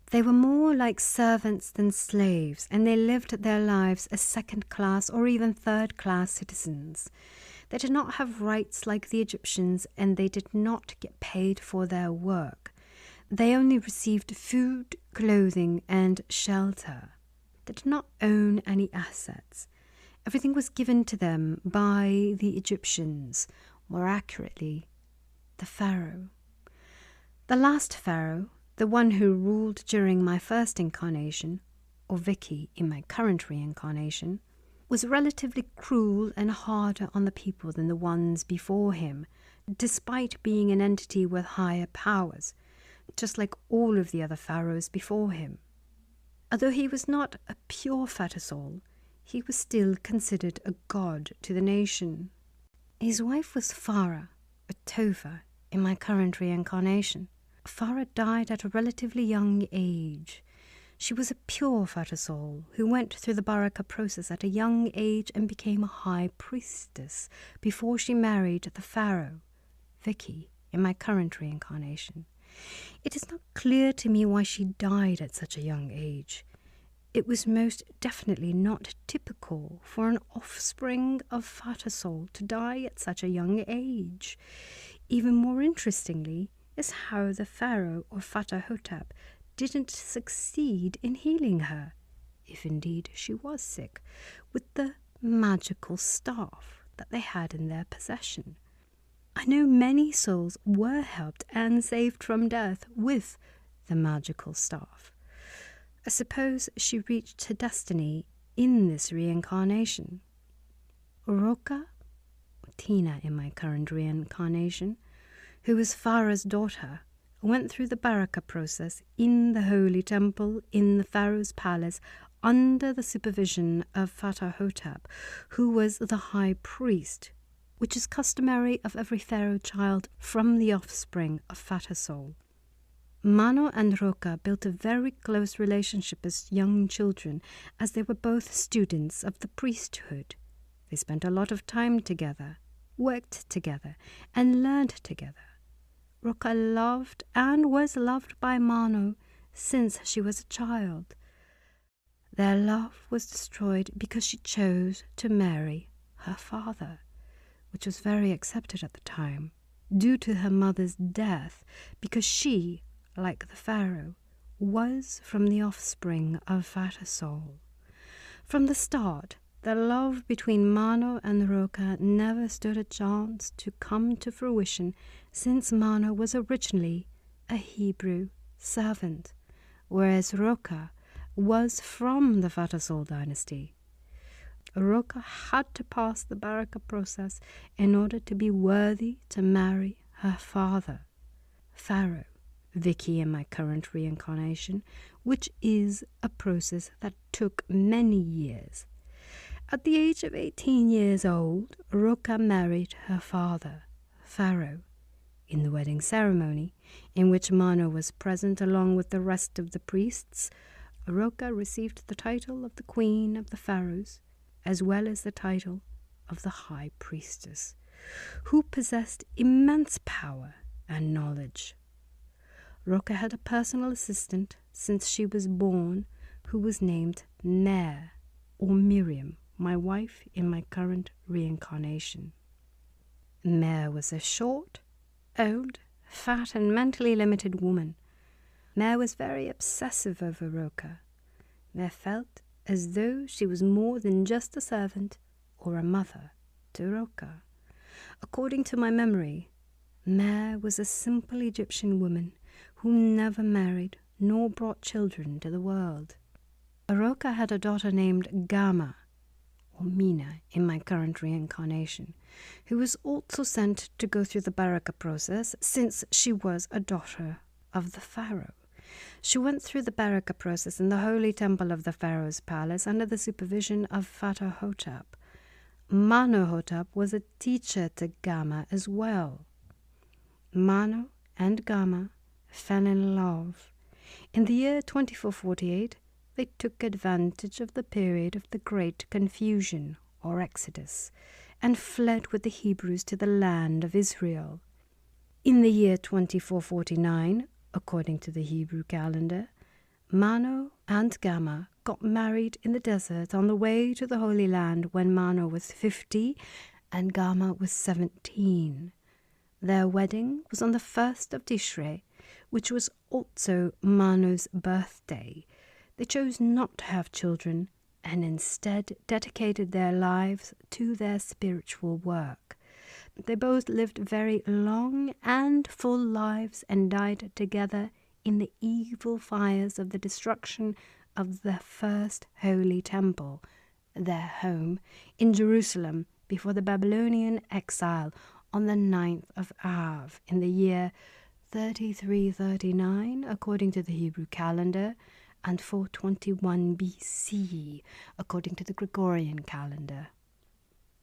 They were more like servants than slaves, and they lived their lives as second-class or even third-class citizens. They did not have rights like the Egyptians, and they did not get paid for their work. They only received food, clothing, and shelter. They did not own any assets. Everything was given to them by the Egyptians, more accurately, the pharaoh. The last pharaoh, The one who ruled during my first incarnation, or Vicky in my current reincarnation, was relatively cruel and harder on the people than the ones before him, despite being an entity with higher powers, just like all of the other pharaohs before him. Although he was not a pure fata soul, he was still considered a god to the nation. His wife was Farah, or Tova, in my current reincarnation. Farah died at a relatively young age. She was a pure fata soul who went through the Baraka process at a young age and became a high priestess before she married the pharaoh, Vicky, in my current reincarnation. It is not clear to me why she died at such a young age. It was most definitely not typical for an offspring of fata soul to die at such a young age. Even more interestingly is how the pharaoh or Fata Hotep didn't succeed in healing her, if indeed she was sick, with the magical staff that they had in their possession. I know many souls were helped and saved from death with the magical staff. I suppose she reached her destiny in this reincarnation. Saroka, Tina in my current reincarnation, who was Farah's daughter, went through the Baraka process in the holy temple in the pharaoh's palace under the supervision of Fata Hotep, who was the high priest, which is customary of every pharaoh child from the offspring of Fata soul. Mano and Roka built a very close relationship as young children, as they were both students of the priesthood. They spent a lot of time together, worked together, and learned together. Roka loved and was loved by Mano since she was a child. Their love was destroyed because she chose to marry her father, which was very accepted at the time, due to her mother's death, because she, like the pharaoh, was from the offspring of Fata soul. From the start, the love between Mano and Roka never stood a chance to come to fruition, since Mano was originally a Hebrew servant, whereas Roka was from the Fata soul dynasty. Roka had to pass the Baraka process in order to be worthy to marry her father, Pharaoh, Vicky in my current reincarnation, which is a process that took many years. At the age of 18 years old, Roka married her father, Pharaoh. In the wedding ceremony, in which Mano was present along with the rest of the priests, Roka received the title of the Queen of the Pharaohs, as well as the title of the High Priestess, who possessed immense power and knowledge. Roka had a personal assistant since she was born, who was named Mer, or Miriam, my wife in my current reincarnation. Mer was a short, old, fat and mentally limited woman. Mer was very obsessive over Roka. Mer felt as though she was more than just a servant or a mother to Roka. According to my memory, Mer was a simple Egyptian woman who never married nor brought children to the world. Roka had a daughter named Gama, or Mina in my current reincarnation, who was also sent to go through the Baraka process since she was a daughter of the pharaoh. She went through the Baraka process in the holy temple of the pharaoh's palace under the supervision of Fata Hotep. Mano Hotep was a teacher to Gama as well. Mano and Gama fell in love. In the year 2448, they took advantage of the period of the Great Confusion, or Exodus, and fled with the Hebrews to the land of Israel. In the year 2449, according to the Hebrew calendar, Mano and Gama got married in the desert on the way to the Holy Land when Mano was 50 and Gama was 17. Their wedding was on the 1st of Tishrei, which was also Mano's birthday. They chose not to have children and instead dedicated their lives to their spiritual work. They both lived very long and full lives and died together in the evil fires of the destruction of the first holy temple, their home, in Jerusalem before the Babylonian exile on the 9th of Av in the year 3339 according to the Hebrew calendar and 421 BC according to the Gregorian calendar.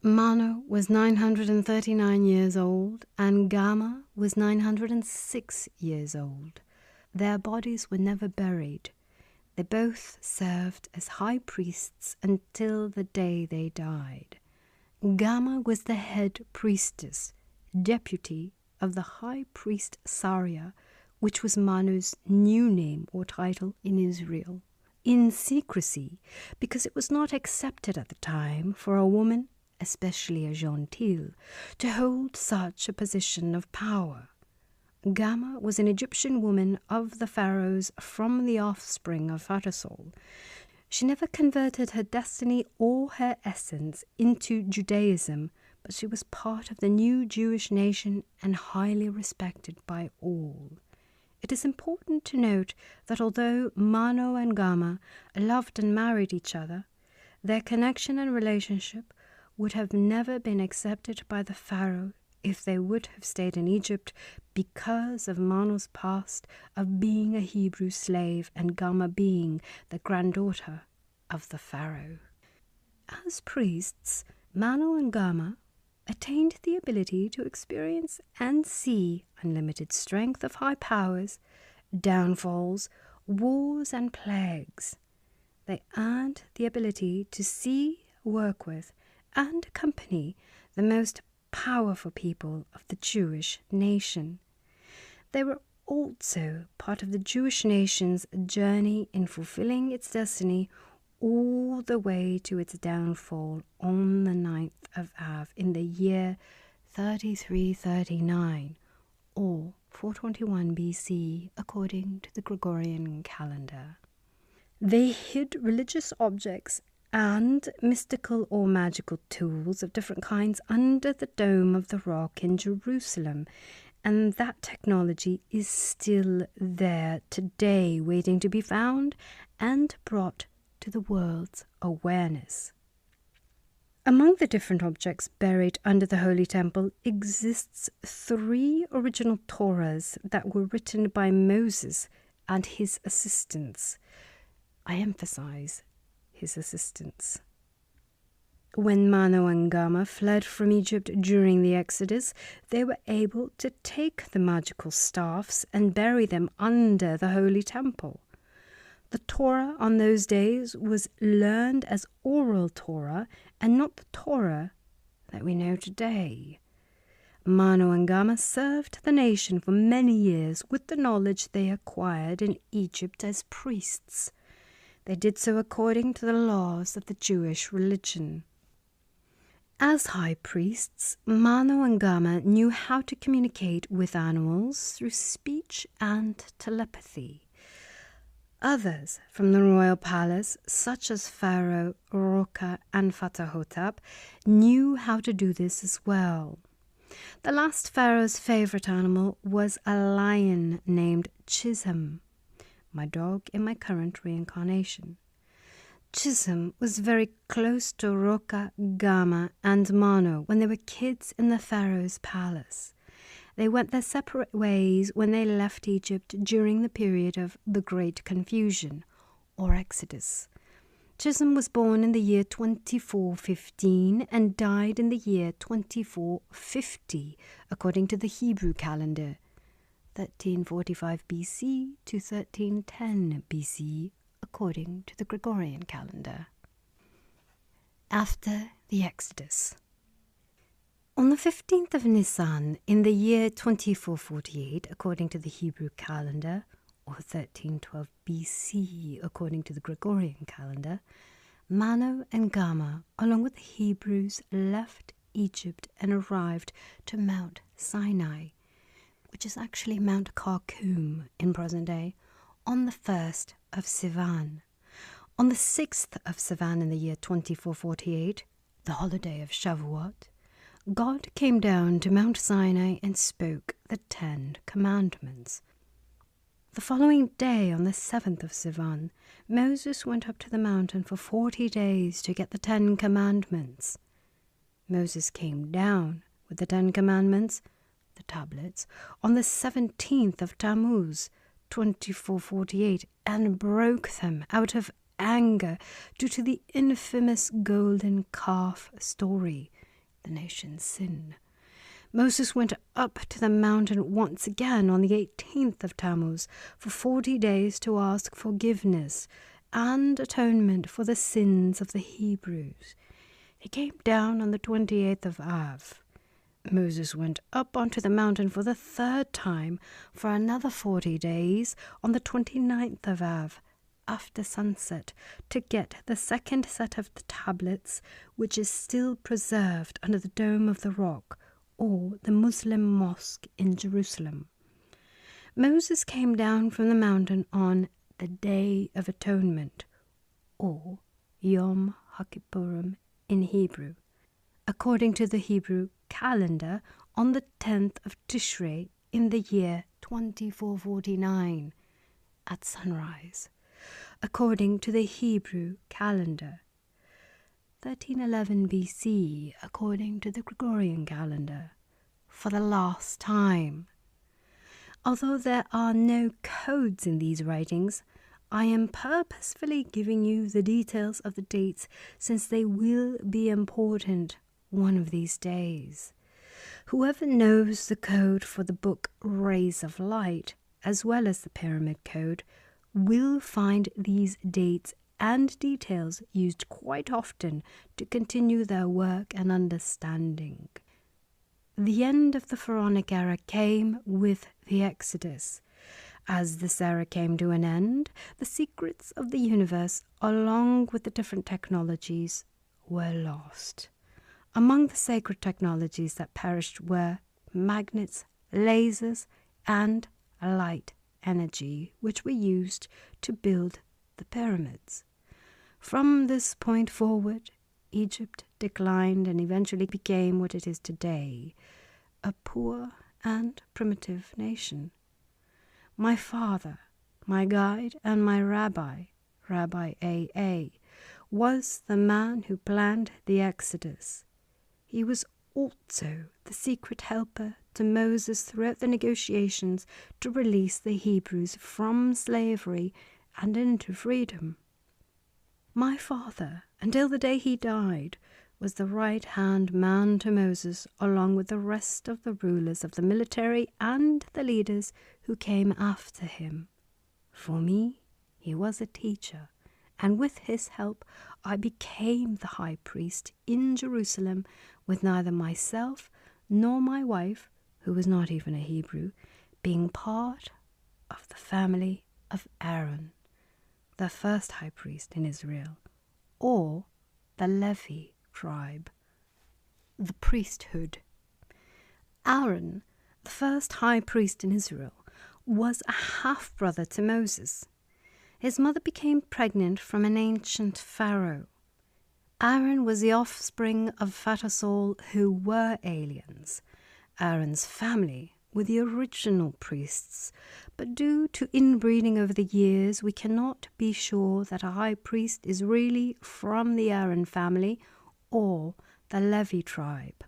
Mano was 939 years old and Gama was 906 years old. Their bodies were never buried. They both served as high priests until the day they died. Gama was the head priestess, deputy of the high priest Saroka, which was Mano's new name or title in Israel, in secrecy, because it was not accepted at the time for a woman, especially a gentile, to hold such a position of power. Gama was an Egyptian woman of the pharaohs from the offspring of Pharaoh. She never converted her destiny or her essence into Judaism, but she was part of the new Jewish nation and highly respected by all. It is important to note that although Mano and Gama loved and married each other, their connection and relationship would have never been accepted by the pharaoh if they would have stayed in Egypt because of Mano's past of being a Hebrew slave and Gama being the granddaughter of the pharaoh. As priests, Mano and Gama attained the ability to experience and see unlimited strength of high powers, downfalls, wars and plagues. They earned the ability to see, work with, and accompany the most powerful people of the Jewish nation. They were also part of the Jewish nation's journey in fulfilling its destiny all the way to its downfall on the 9th of Av in the year 3339 or 421 BC according to the Gregorian calendar. They hid religious objects and mystical or magical tools of different kinds under the dome of the rock in Jerusalem, and that technology is still there today, waiting to be found and brought to the world's awareness. Among the different objects buried under the Holy Temple exists 3 original Torahs that were written by Moses and his assistants. I emphasize his assistants. When Mano and Gama fled from Egypt during the Exodus, they were able to take the magical staffs and bury them under the Holy Temple. The Torah on those days was learned as oral Torah and not the Torah that we know today. Mano and Gama served the nation for many years with the knowledge they acquired in Egypt as priests. They did so according to the laws of the Jewish religion. As high priests, Mano and Gama knew how to communicate with animals through speech and telepathy. Others from the royal palace, such as Pharaoh, Saroka, and Ptahhotep, knew how to do this as well. The last pharaoh's favorite animal was a lion named Chisholm, my dog in my current reincarnation. Chisholm was very close to Saroka, Gama, and Mano when they were kids in the pharaoh's palace. They went their separate ways when they left Egypt during the period of the Great Confusion, or Exodus. Chisholm was born in the year 2415 and died in the year 2450, according to the Hebrew calendar, 1345 BC to 1310 BC, according to the Gregorian calendar. After the Exodus. On the 15th of Nisan, in the year 2448, according to the Hebrew calendar, or 1312 BC, according to the Gregorian calendar, Mano and Gama, along with the Hebrews, left Egypt and arrived to Mount Sinai, which is actually Mount Kharkoum in present day, on the 1st of Sivan. On the 6th of Sivan in the year 2448, the holiday of Shavuot, God came down to Mount Sinai and spoke the 10 Commandments. The following day, on the 7th of Sivan, Moses went up to the mountain for 40 days to get the 10 Commandments. Moses came down with the 10 Commandments, the tablets, on the 17th of Tammuz, 2448, and broke them out of anger due to the infamous golden calf story, the nation's sin. Moses went up to the mountain once again on the 18th of Tammuz for 40 days to ask forgiveness and atonement for the sins of the Hebrews. He came down on the 28th of Av. Moses went up onto the mountain for the 3rd time for another 40 days on the 29th of Av, after sunset, to get the 2nd set of the tablets, which is still preserved under the Dome of the Rock, or the Muslim mosque in Jerusalem. Moses came down from the mountain on the Day of Atonement, or Yom HaKippurim in Hebrew, according to the Hebrew calendar, on the 10th of Tishrei in the year 2449, at sunrise, according to the Hebrew calendar, 1311 BC, according to the Gregorian calendar, for the last time. Although there are no codes in these writings, I am purposefully giving you the details of the dates since they will be important one of these days. Whoever knows the code for the book Rays of Light, as well as the Pyramid Code, will find these dates and details used quite often to continue their work and understanding. The end of the Pharaonic era came with the Exodus. As this era came to an end, the secrets of the universe, along with the different technologies, were lost. Among the sacred technologies that perished were magnets, lasers, and light energy, which were used to build the pyramids. From this point forward, Egypt declined and eventually became what it is today, a poor and primitive nation. My father, my guide, and my rabbi, Rabbi A.A., was the man who planned the Exodus. He was also the secret helper to Moses throughout the negotiations to release the Hebrews from slavery and into freedom. My father, until the day he died, was the right-hand man to Moses, along with the rest of the rulers of the military and the leaders who came after him. For me, he was a teacher, and with his help I became the high priest in Jerusalem, with neither myself nor my wife, who was not even a Hebrew, being part of the family of Aaron, the first high priest in Israel, or the Levi tribe. The priesthood. Aaron, the first high priest in Israel, was a half-brother to Moses. His mother became pregnant from an ancient pharaoh. Aaron was the offspring of Pharaoh, who were aliens. Aaron's family were the original priests, but due to inbreeding over the years, we cannot be sure that a high priest is really from the Aaron family or the Levi tribe.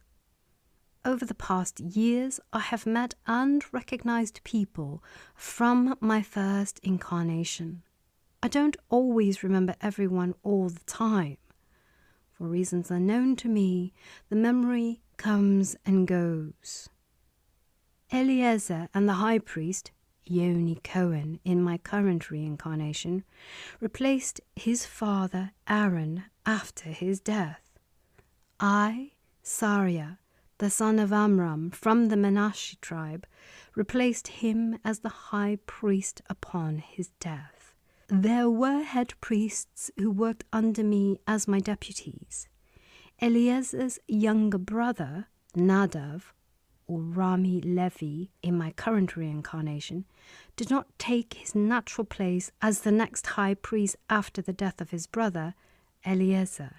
Over the past years, I have met and recognized people from my first incarnation. I don't always remember everyone all the time. For reasons unknown to me, the memory comes and goes. Eliezer and the high priest, Yoni Cohen, in my current reincarnation, replaced his father Aaron after his death. I, Saria, the son of Amram from the Menashe tribe, replaced him as the high priest upon his death. There were head priests who worked under me as my deputies. Eliezer's younger brother, Nadav, or Rami Levi, in my current reincarnation, did not take his natural place as the next high priest after the death of his brother, Eliezer.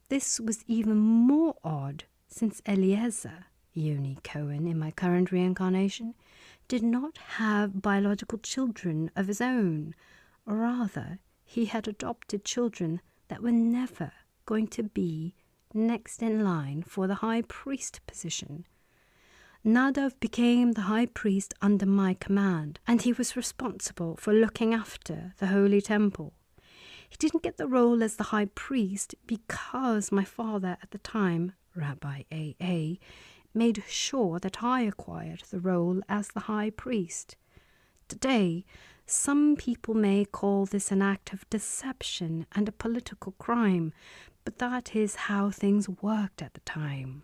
This was even more odd, since Eliezer, Yoni Cohen in my current reincarnation, did not have biological children of his own. Rather, he had adopted children that were never going to be next in line for the high priest position. Nadav became the high priest under my command, and he was responsible for looking after the holy temple. He didn't get the role as the high priest because my father at the time, Rabbi A.A., made sure that I acquired the role as the high priest. Today, some people may call this an act of deception and a political crime, but that is how things worked at the time.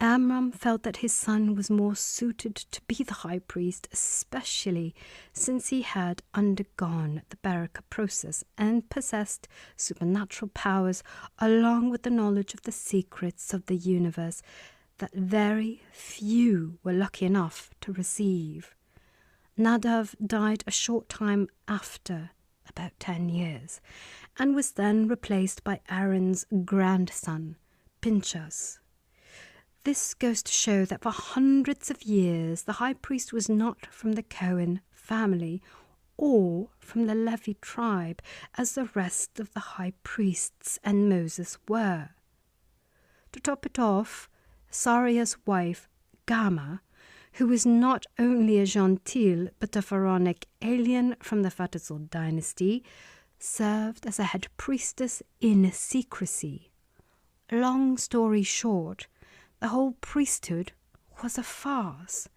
Amram felt that his son was more suited to be the high priest, especially since he had undergone the Baraka process and possessed supernatural powers along with the knowledge of the secrets of the universe that very few were lucky enough to receive. Nadav died a short time after, about 10 years, and was then replaced by Aaron's grandson, Pinchas. This goes to show that for hundreds of years the high priest was not from the Cohen family or from the Levi tribe as the rest of the high priests and Moses were. To top it off, Saria's wife, Gama, who was not only a gentile but a pharaonic alien from the Fatazul dynasty, served as a head priestess in secrecy. Long story short, the whole priesthood was a farce.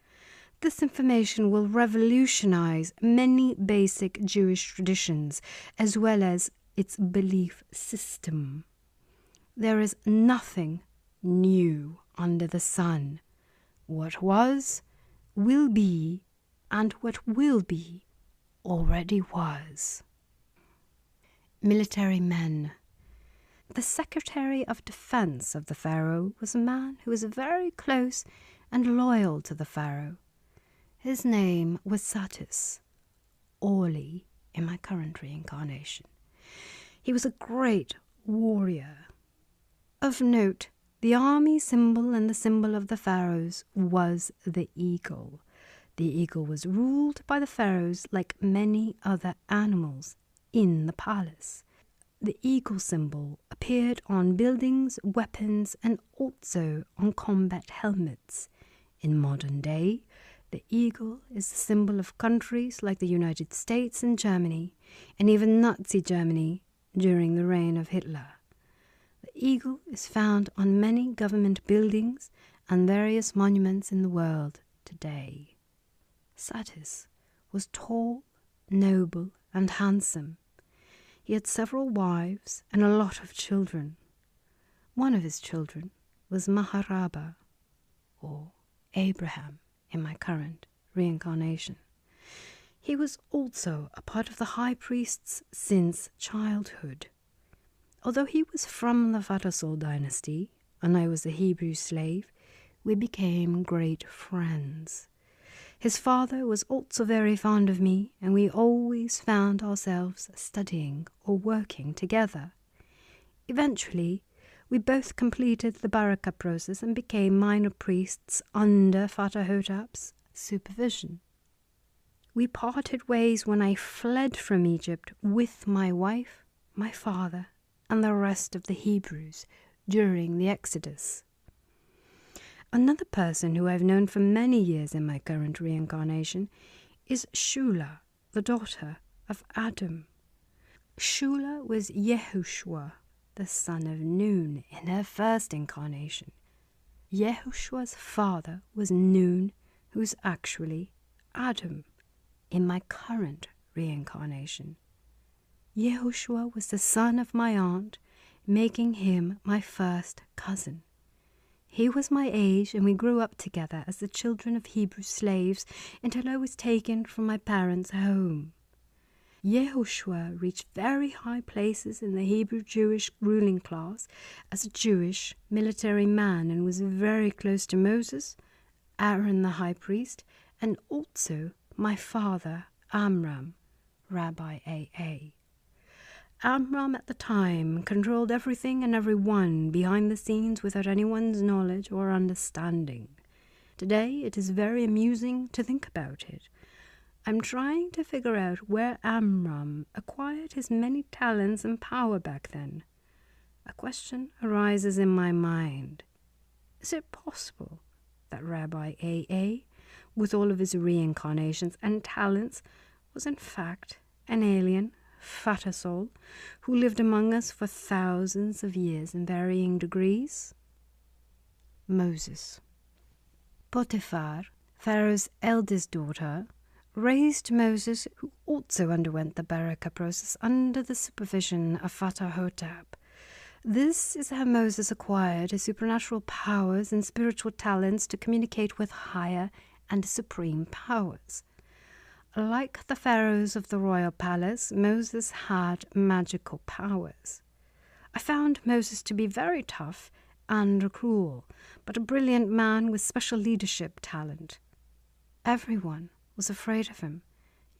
This information will revolutionize many basic Jewish traditions as well as its belief system. There is nothing new under the sun. What was, will be, and what will be already was. Military men. The Secretary of Defense of the Pharaoh was a man who was very close and loyal to the Pharaoh. His name was Satis, Orly in my current reincarnation. He was a great warrior. Of note, the army symbol and the symbol of the pharaohs was the eagle. The eagle was ruled by the pharaohs like many other animals in the palace. The eagle symbol appeared on buildings, weapons, and also on combat helmets. In modern day, the eagle is the symbol of countries like the United States and Germany, and even Nazi Germany during the reign of Hitler. The eagle is found on many government buildings and various monuments in the world today. Satis was tall, noble, and handsome. He had several wives and a lot of children. One of his children was Maharaba, or Abraham in my current reincarnation. He was also a part of the high priests since childhood. Although he was from the Fatazul dynasty and I was a Hebrew slave, we became great friends. His father was also very fond of me, and we always found ourselves studying or working together. Eventually, we both completed the Baraka process and became minor priests under Fatahotap's supervision. We parted ways when I fled from Egypt with my wife, my father, and the rest of the Hebrews during the Exodus. Another person who I've known for many years in my current reincarnation is Shula, the daughter of Adam. Shula was Yehoshua, the son of Nun, in her first incarnation. Yehoshua's father was Nun, who's actually Adam, in my current reincarnation. Yehoshua was the son of my aunt, making him my first cousin. He was my age, and we grew up together as the children of Hebrew slaves until I was taken from my parents' home. Yehoshua reached very high places in the Hebrew Jewish ruling class as a Jewish military man and was very close to Moses, Aaron the high priest, and also my father, Amram, Rabbi A.A. Amram at the time controlled everything and everyone behind the scenes without anyone's knowledge or understanding. Today it is very amusing to think about it. I'm trying to figure out where Amram acquired his many talents and power back then. A question arises in my mind. Is it possible that Rabbi A.A., with all of his reincarnations and talents, was in fact an alien, fatter soul, who lived among us for thousands of years in varying degrees? Moses. Potiphar, Pharaoh's eldest daughter, raised Moses, who also underwent the Baraka process under the supervision of Fatah-Hotep. This is how Moses acquired his supernatural powers and spiritual talents to communicate with higher and supreme powers. Like the pharaohs of the royal palace, Moses had magical powers. I found Moses to be very tough and cruel, but a brilliant man with special leadership talent. Everyone was afraid of him,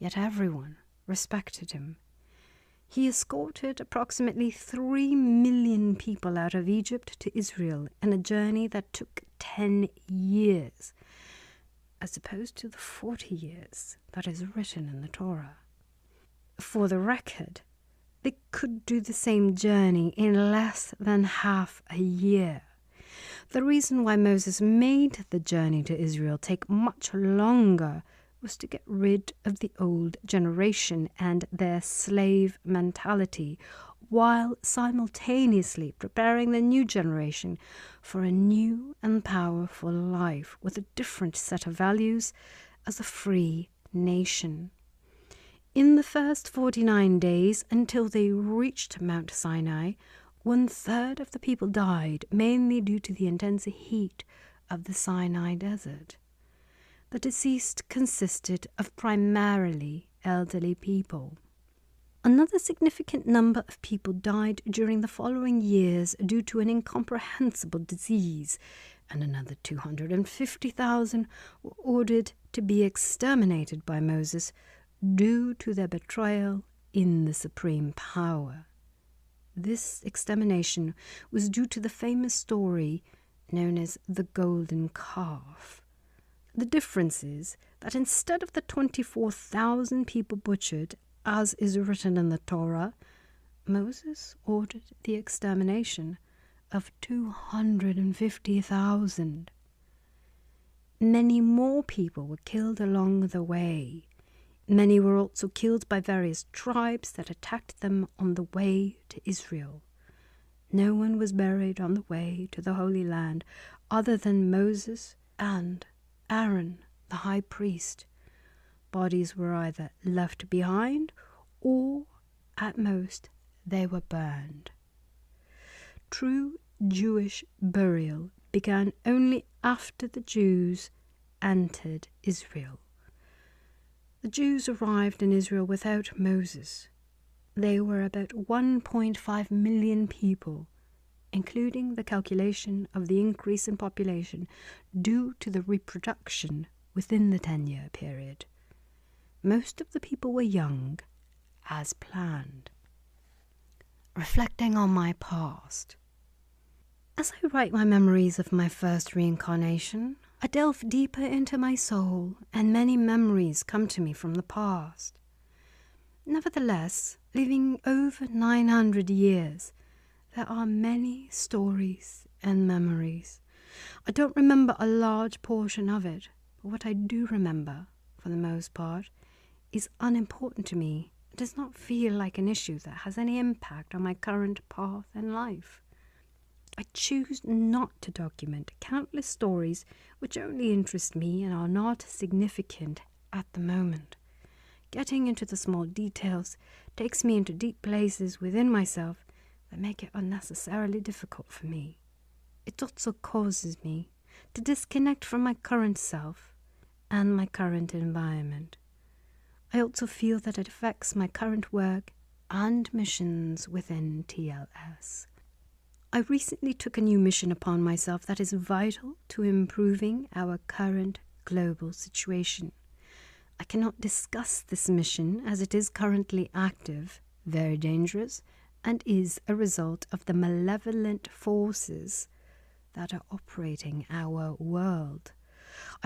yet everyone respected him. He escorted approximately 3 million people out of Egypt to Israel in a journey that took 10 years, as opposed to the 40 years that is written in the Torah. For the record, they could do the same journey in less than half a year. The reason why Moses made the journey to Israel take much longer was to get rid of the old generation and their slave mentality, while simultaneously preparing the new generation for a new and powerful life with a different set of values as a free nation. In the first 49 days until they reached Mount Sinai, 1/3 of the people died, mainly due to the intense heat of the Sinai desert. The deceased consisted of primarily elderly people. Another significant number of people died during the following years due to an incomprehensible disease, and another 250,000 were ordered to be exterminated by Moses due to their betrayal in the supreme power. This extermination was due to the famous story known as the Golden Calf. The difference is that instead of the 24,000 people butchered, as is written in the Torah, Moses ordered the extermination of 250,000. Many more people were killed along the way. Many were also killed by various tribes that attacked them on the way to Israel. No one was buried on the way to the Holy Land other than Moses and Aaron, the high priest. Bodies were either left behind or, at most, they were burned. True Jewish burial began only after the Jews entered Israel. The Jews arrived in Israel without Moses. They were about 1.5 million people, including the calculation of the increase in population due to the reproduction within the 10-year period. Most of the people were young, as planned. Reflecting on my past. As I write my memories of my first reincarnation, I delve deeper into my soul, and many memories come to me from the past. Nevertheless, living over 900 years, there are many stories and memories. I don't remember a large portion of it, but what I do remember, for the most part, is unimportant to me. It does not feel like an issue that has any impact on my current path in life. I choose not to document countless stories which only interest me and are not significant at the moment. Getting into the small details takes me into deep places within myself that make it unnecessarily difficult for me. It also causes me to disconnect from my current self and my current environment. I also feel that it affects my current work and missions within TLS. I recently took a new mission upon myself that is vital to improving our current global situation. I cannot discuss this mission as it is currently active, very dangerous, and is a result of the malevolent forces that are operating our world.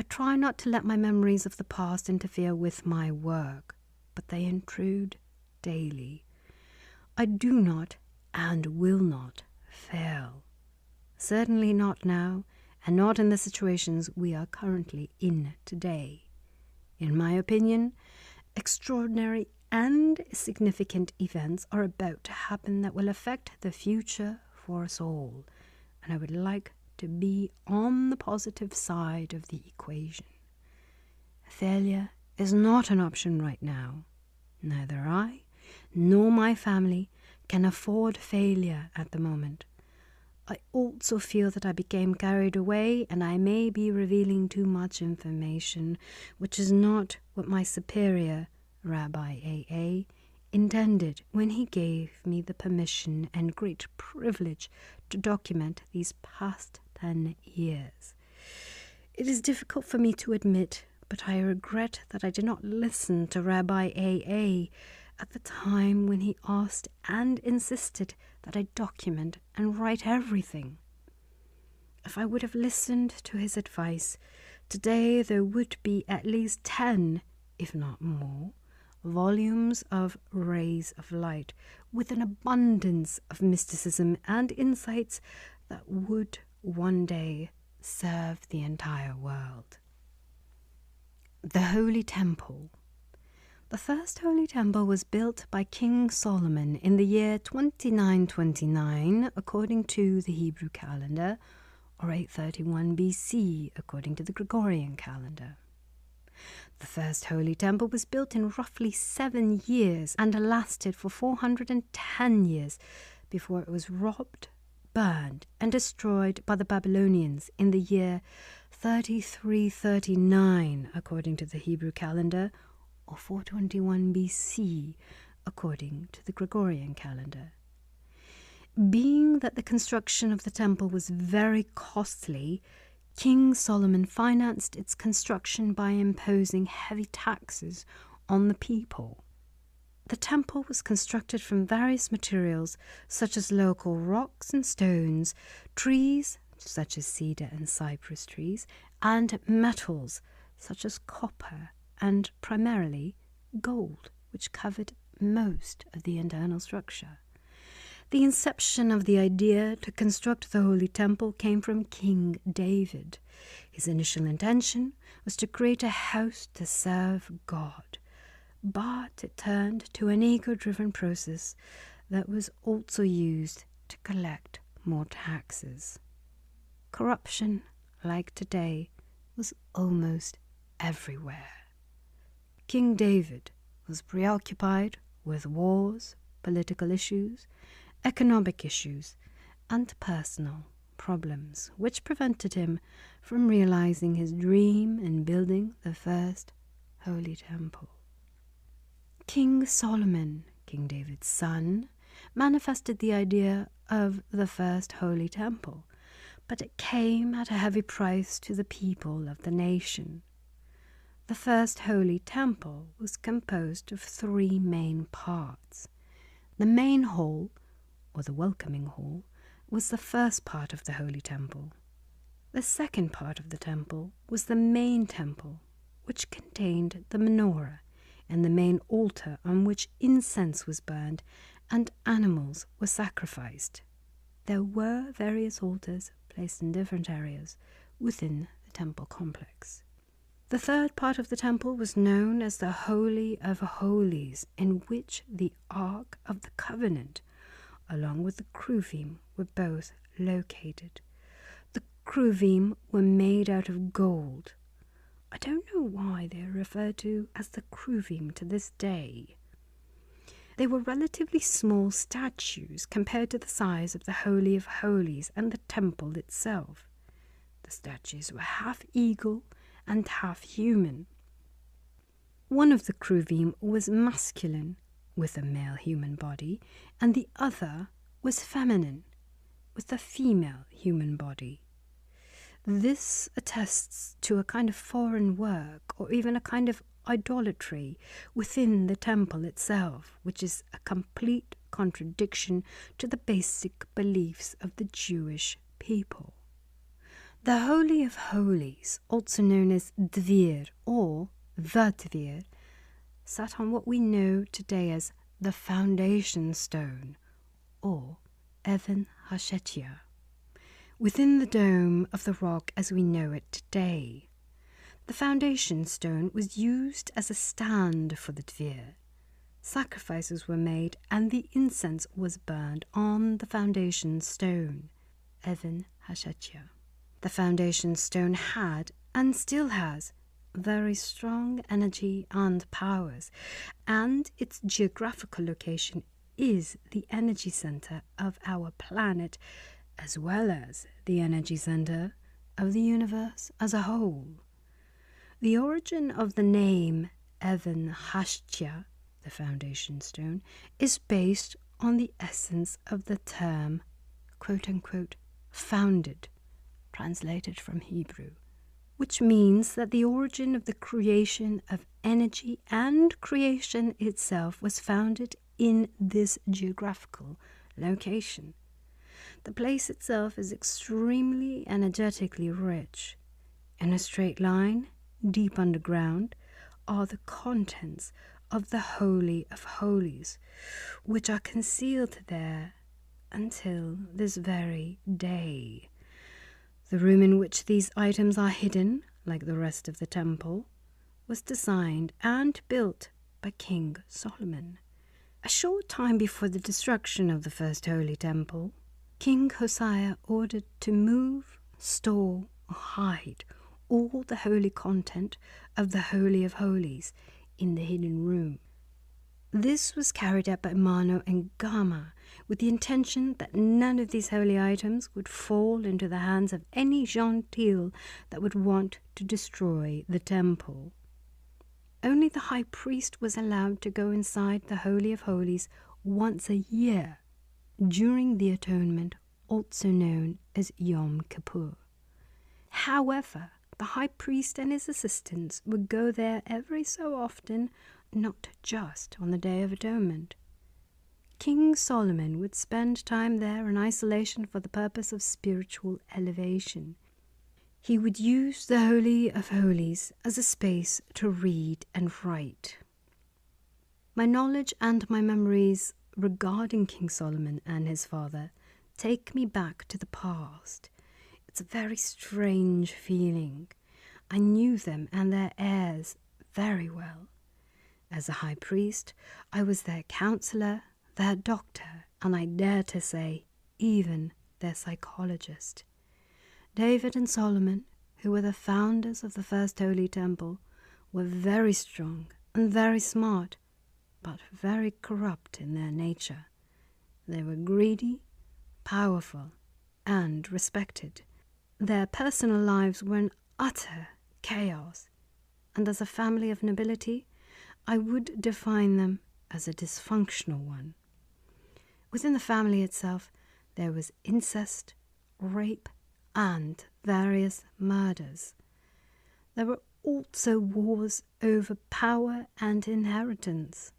I try not to let my memories of the past interfere with my work, but they intrude daily. I do not and will not fail. Certainly not now, and not in the situations we are currently in today. In my opinion, extraordinary and significant events are about to happen that will affect the future for us all, and I would like to be on the positive side of the equation. Failure is not an option right now. Neither I nor my family can afford failure at the moment. I also feel that I became carried away and I may be revealing too much information, which is not what my superior, Rabbi A.A., intended when he gave me the permission and great privilege to document these past 10 years. It is difficult for me to admit, but I regret that I did not listen to Rabbi A.A. at the time when he asked and insisted that I document and write everything. If I would have listened to his advice, today there would be at least 10, if not more, volumes of Rays of Light with an abundance of mysticism and insights that would one day serve the entire world. The Holy Temple. The first Holy Temple was built by King Solomon in the year 2929 according to the Hebrew calendar, or 831 BC according to the Gregorian calendar. The first Holy Temple was built in roughly 7 years and lasted for 410 years before it was robbed, burned, and destroyed by the Babylonians in the year 3339 according to the Hebrew calendar, or 421 BC according to the Gregorian calendar. Being that the construction of the temple was very costly, King Solomon financed its construction by imposing heavy taxes on the people. The temple was constructed from various materials such as local rocks and stones, trees such as cedar and cypress trees, and metals such as copper and primarily gold, which covered most of the internal structure. The inception of the idea to construct the Holy Temple came from King David. His initial intention was to create a house to serve God, but it turned to an ego-driven process that was also used to collect more taxes. Corruption, like today, was almost everywhere. King David was preoccupied with wars, political issues, economic issues, and personal problems, which prevented him from realizing his dream and building the first Holy Temple. King Solomon, King David's son, manifested the idea of the first Holy Temple, but it came at a heavy price to the people of the nation. The first Holy Temple was composed of 3 main parts. The main hall, or the welcoming hall, was the first part of the Holy Temple. The second part of the temple was the main temple, which contained the menorah and the main altar on which incense was burned and animals were sacrificed. There were various altars placed in different areas within the temple complex. The third part of the temple was known as the Holy of Holies, in which the Ark of the Covenant, along with the Cruvim, were both located. The Cruvim were made out of gold. I don't know why they are referred to as the Cruvim to this day. They were relatively small statues compared to the size of the Holy of Holies and the temple itself. The statues were half eagle and half human. One of the Cruvim was masculine, with a male human body, and the other was feminine, with a female human body. This attests to a kind of foreign work, or even a kind of idolatry within the temple itself, which is a complete contradiction to the basic beliefs of the Jewish people. The Holy of Holies, also known as Dvir or the Dvir, sat on what we know today as the foundation stone, or Evan Hashetia, within the dome of the rock as we know it today. The foundation stone was used as a stand for the Dvir. Sacrifices were made and the incense was burned on the foundation stone, Evan Hashetia. The foundation stone had, and still has, very strong energy and powers, and its geographical location is the energy center of our planet, as well as the energy center of the universe as a whole. The origin of the name Evan Hashetia, the foundation stone, is based on the essence of the term, quote-unquote, founded, translated from Hebrew, which means that the origin of the creation of energy and creation itself was founded in this geographical location. The place itself is extremely energetically rich. In a straight line, deep underground, are the contents of the Holy of Holies, which are concealed there until this very day. The room in which these items are hidden, like the rest of the temple, was designed and built by King Solomon. A short time before the destruction of the first holy temple, King Hosea ordered to move, store, or hide all the holy content of the Holy of Holies in the hidden room. This was carried out by Mano and Gama with the intention that none of these holy items would fall into the hands of any gentil that would want to destroy the temple. Only the high priest was allowed to go inside the Holy of Holies once a year during the atonement, also known as Yom Kippur. However, the high priest and his assistants would go there every so often, not just on the Day of Atonement. King Solomon would spend time there in isolation for the purpose of spiritual elevation. He would use the Holy of Holies as a space to read and write. My knowledge and my memories regarding King Solomon and his father take me back to the past. It's a very strange feeling. I knew them and their heirs very well. As a high priest, I was their counselor, their doctor, and I dare to say, even their psychologist. David and Solomon, who were the founders of the first holy temple, were very strong and very smart, but very corrupt in their nature. They were greedy, powerful, and respected. Their personal lives were in utter chaos, and as a family of nobility, I would define them as a dysfunctional one. Within the family itself, there was incest, rape, and various murders. There were also wars over power and inheritance.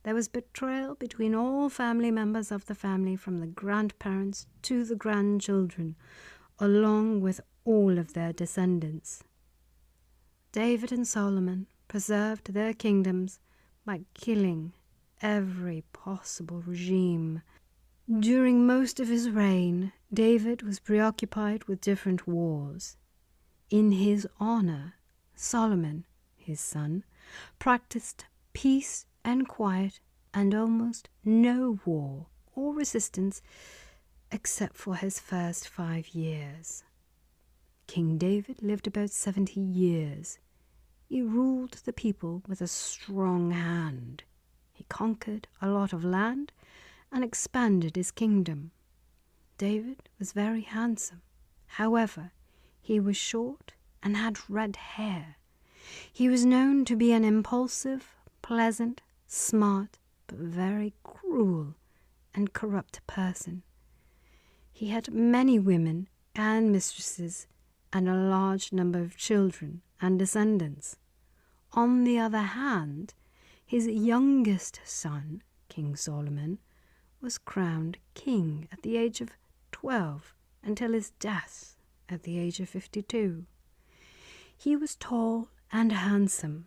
There was betrayal between all family members of the family, from the grandparents to the grandchildren, along with all of their descendants. David and Solomon preserved their kingdoms by killing every possible regime. During most of his reign, David was preoccupied with different wars. In his honor, Solomon, his son, practiced peace and quiet and almost no war or resistance except for his first 5 years. King David lived about 70 years. He ruled the people with a strong hand. He conquered a lot of land and expanded his kingdom. David was very handsome. However, he was short and had red hair. He was known to be an impulsive, pleasant, smart, but very cruel and corrupt person. He had many women and mistresses and a large number of children and descendants. On the other hand, his youngest son, King Solomon, was crowned king at the age of 12 until his death at the age of 52. He was tall and handsome.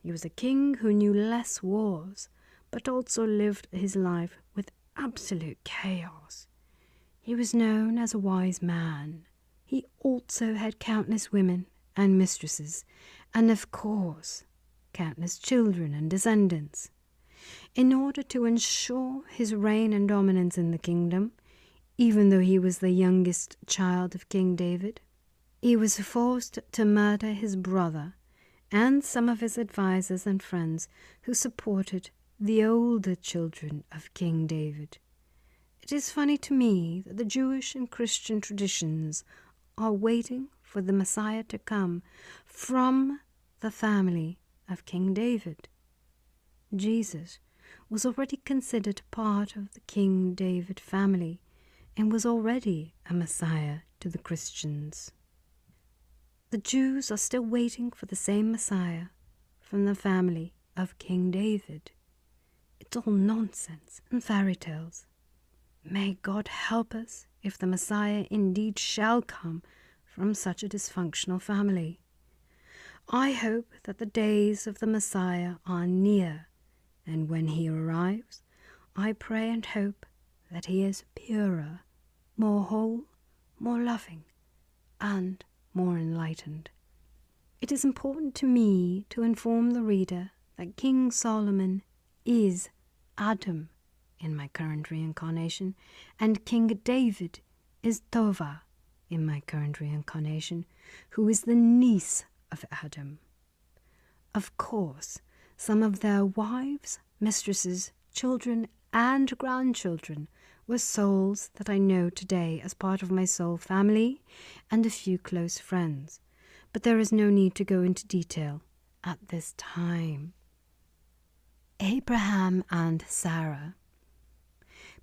He was a king who knew less wars, but also lived his life with absolute chaos. He was known as a wise man. He also had countless women and mistresses, and of course, countless children and descendants. In order to ensure his reign and dominance in the kingdom, even though he was the youngest child of King David, he was forced to murder his brother and some of his advisors and friends who supported the older children of King David. It is funny to me that the Jewish and Christian traditions are waiting for the Messiah to come from the family of King David. Jesus was already considered part of the King David family and was already a Messiah to the Christians. The Jews are still waiting for the same Messiah from the family of King David. It's all nonsense and fairy tales. May God help us if the Messiah indeed shall come from such a dysfunctional family. I hope that the days of the Messiah are near, and when he arrives, I pray and hope that he is purer, more whole, more loving, and more enlightened. It is important to me to inform the reader that King Solomon is Adam in my current reincarnation, and King David is Tova in my current reincarnation, who is the niece of Adam. Of course, some of their wives, mistresses, children, and grandchildren were souls that I know today as part of my soul family and a few close friends, but there is no need to go into detail at this time. Abraham and Sarah.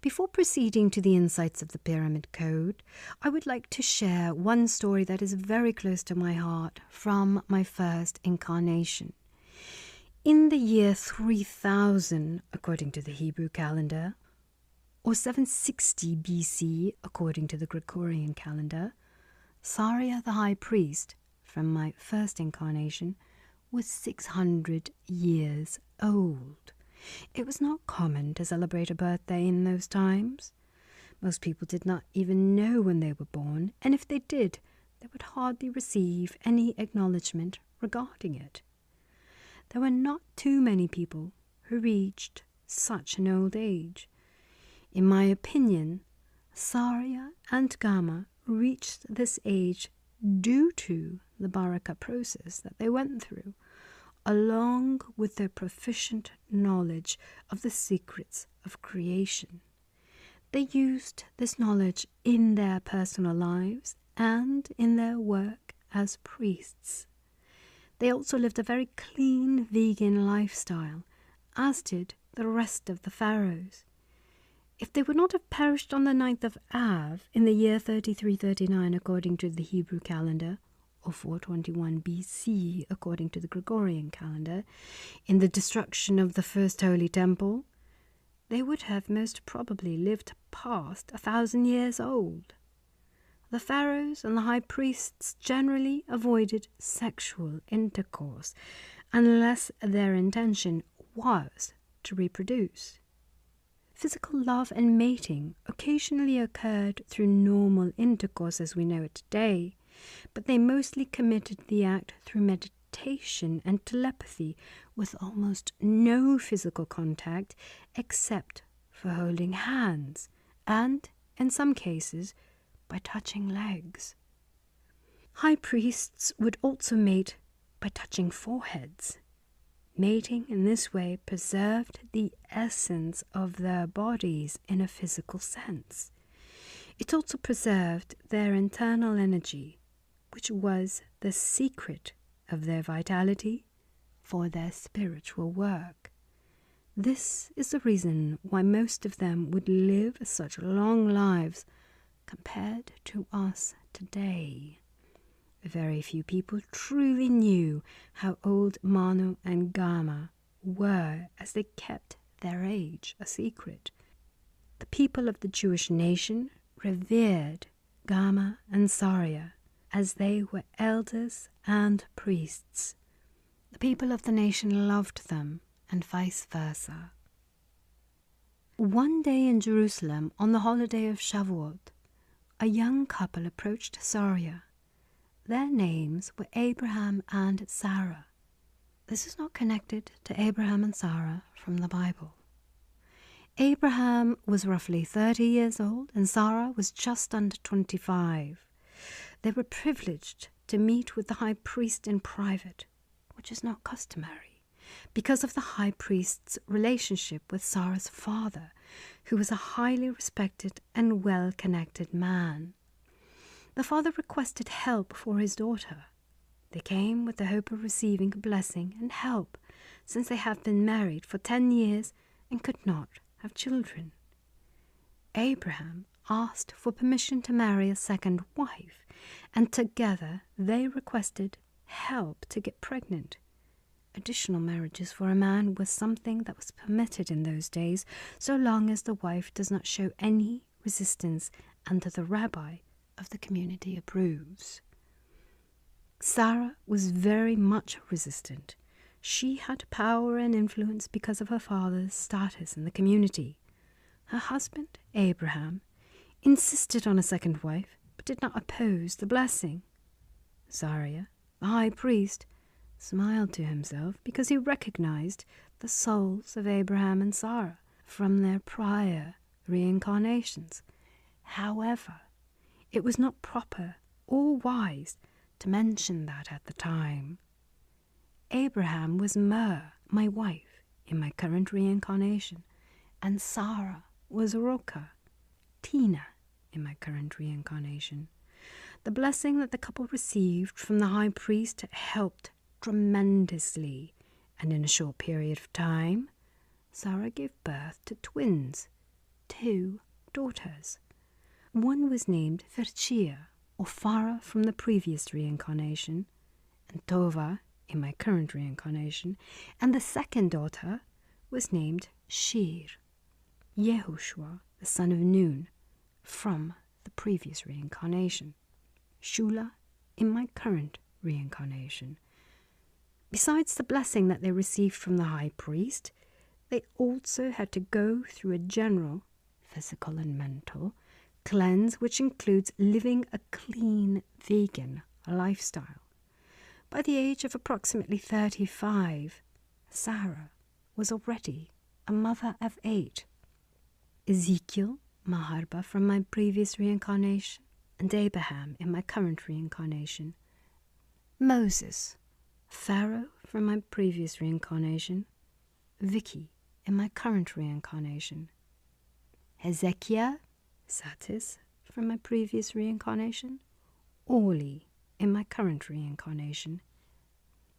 Before proceeding to the insights of the Pyramid Code, I would like to share one story that is very close to my heart from my first incarnation. In the year 3000, according to the Hebrew calendar, or 760 BC, according to the Gregorian calendar, Saria the high priest, from my first incarnation, was 600 years old. It was not common to celebrate a birthday in those times. Most people did not even know when they were born, and if they did, they would hardly receive any acknowledgement regarding it. There were not too many people who reached such an old age. In my opinion, Saria and Gamma reached this age due to the Baraka process that they went through, along with their proficient knowledge of the secrets of creation. They used this knowledge in their personal lives and in their work as priests. They also lived a very clean vegan lifestyle, as did the rest of the pharaohs. If they would not have perished on the 9th of Av in the year 3339 according to the Hebrew calendar, or 421 BC according to the Gregorian calendar, in the destruction of the first holy temple, they would have most probably lived past 1,000 years old. The pharaohs and the high priests generally avoided sexual intercourse unless their intention was to reproduce. Physical love and mating occasionally occurred through normal intercourse as we know it today, but they mostly committed the act through meditation and telepathy with almost no physical contact except for holding hands and, in some cases, by touching legs. High priests would also mate by touching foreheads. Mating in this way preserved the essence of their bodies in a physical sense. It also preserved their internal energy, which was the secret of their vitality for their spiritual work. This is the reason why most of them would live such long lives compared to us today. Very few people truly knew how old Manu and Gama were, as they kept their age a secret. The people of the Jewish nation revered Gama and Saria, as they were elders and priests. The people of the nation loved them, and vice versa. One day in Jerusalem, on the holiday of Shavuot, a young couple approached Saroka. Their names were Abraham and Sarah. This is not connected to Abraham and Sarah from the Bible. Abraham was roughly 30 years old and Sarah was just under 25. They were privileged to meet with the high priest in private, which is not customary, because of the high priest's relationship with Sarah's father, who was a highly respected and well-connected man. The father requested help for his daughter. They came with the hope of receiving a blessing and help, since they have been married for 10 years and could not have children. Abraham asked for permission to marry a second wife, and together they requested help to get pregnant. Additional marriages for a man was something that was permitted in those days, so long as the wife does not show any resistance and the rabbi of the community approves. Sarah was very much resistant. She had power and influence because of her father's status in the community. Her husband, Abraham, insisted on a second wife, but did not oppose the blessing. Saroka, the high priest, smiled to himself because he recognized the souls of Abraham and Sarah from their prior reincarnations. However, it was not proper or wise to mention that at the time. Abraham was my wife, in my current reincarnation, and Sarah was Saroka, Tina, in my current reincarnation. The blessing that the couple received from the high priest helped tremendously, and in a short period of time, Sarah gave birth to twins, 2 daughters. One was named Ferchia, or Farah from the previous reincarnation, and Tova in my current reincarnation, and the second daughter was named Shir, Yehoshua, the son of Nun, from the previous reincarnation, Shula in my current reincarnation. Besides the blessing that they received from the high priest, they also had to go through a general, physical and mental, cleanse which includes living a clean vegan lifestyle. By the age of approximately 35, Sarah was already a mother of 8. Ezekiel, Maharba from my previous reincarnation, and Abraham in my current reincarnation. Moses, Pharaoh from my previous reincarnation. Vicky in my current reincarnation. Hezekiah, Satis from my previous reincarnation. Orly in my current reincarnation.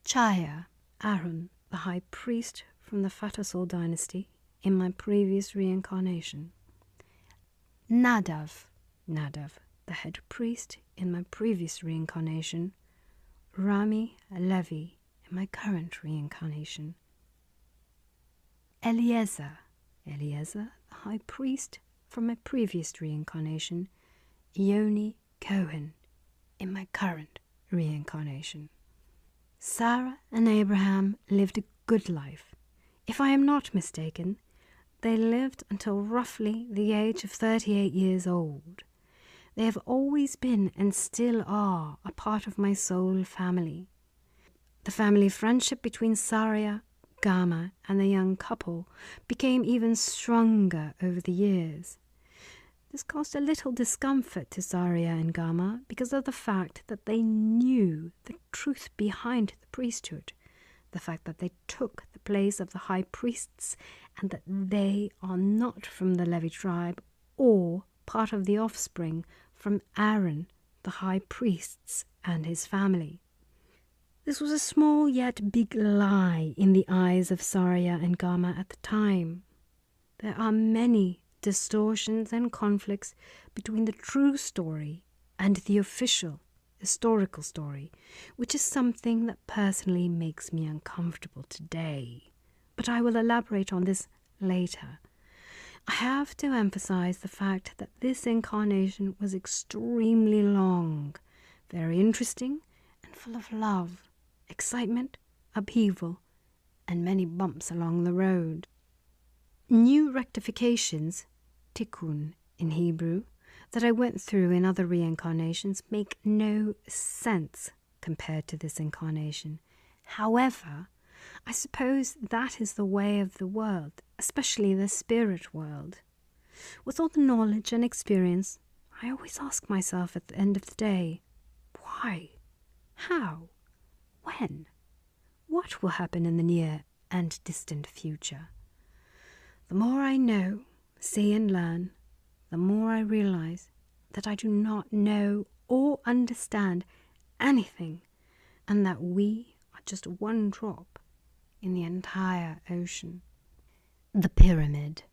Chaya, Aaron, the high priest from the Fatasol dynasty in my previous reincarnation. Nadav, the head priest in my previous reincarnation. Rami Levi in my current reincarnation. Eliezer, the high priest from my previous reincarnation. Yoni Cohen in my current reincarnation. Sarah and Abraham lived a good life. If I am not mistaken, they lived until roughly the age of 38 years old. They have always been and still are a part of my soul family. The family friendship between Saroka, Gama, and the young couple became even stronger over the years. This caused a little discomfort to Saroka and Gama because of the fact that they knew the truth behind the priesthood, the fact that they took the place of the high priests and that they are not from the Levi tribe or part of the offspring from Aaron, the high priests, and his family. This was a small yet big lie in the eyes of Saroka and Gama at the time. There are many distortions and conflicts between the true story and the official historical story, which is something that personally makes me uncomfortable today. But I will elaborate on this later. I have to emphasize the fact that this incarnation was extremely long, very interesting and full of love, excitement, upheaval, and many bumps along the road. New rectifications, tikkun in Hebrew, that I went through in other reincarnations make no sense compared to this incarnation. However, I suppose that is the way of the world, especially the spirit world. With all the knowledge and experience, I always ask myself at the end of the day, why? How? When? What will happen in the near and distant future? The more I know, see and learn, the more I realize that I do not know or understand anything, and that we are just one drop in the entire ocean. The pyramid.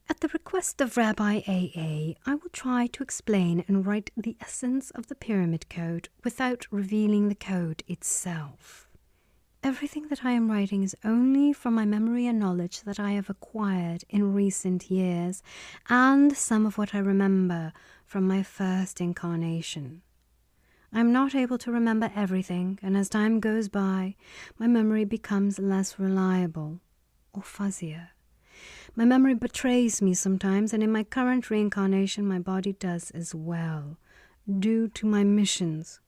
At the request of Rabbi A.A., I will try to explain and write the essence of the pyramid code without revealing the code itself. Everything that I am writing is only from my memory and knowledge that I have acquired in recent years, and some of what I remember from my first incarnation. I am not able to remember everything, and as time goes by, my memory becomes less reliable or fuzzier. My memory betrays me sometimes, and in my current reincarnation my body does as well, due to my missions.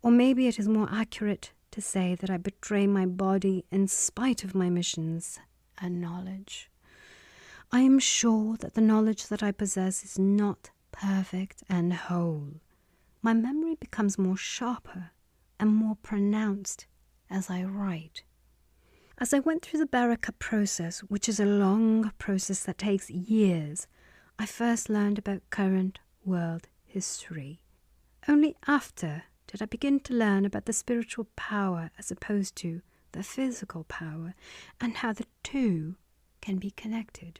Or maybe it is more accurate to say that I betray my body in spite of my missions and knowledge. I am sure that the knowledge that I possess is not perfect and whole. My memory becomes more sharper and more pronounced as I write. As I went through the Baraka process, which is a long process that takes years, I first learned about current world history. Only after did I begin to learn about the spiritual power as opposed to the physical power, and how the two can be connected.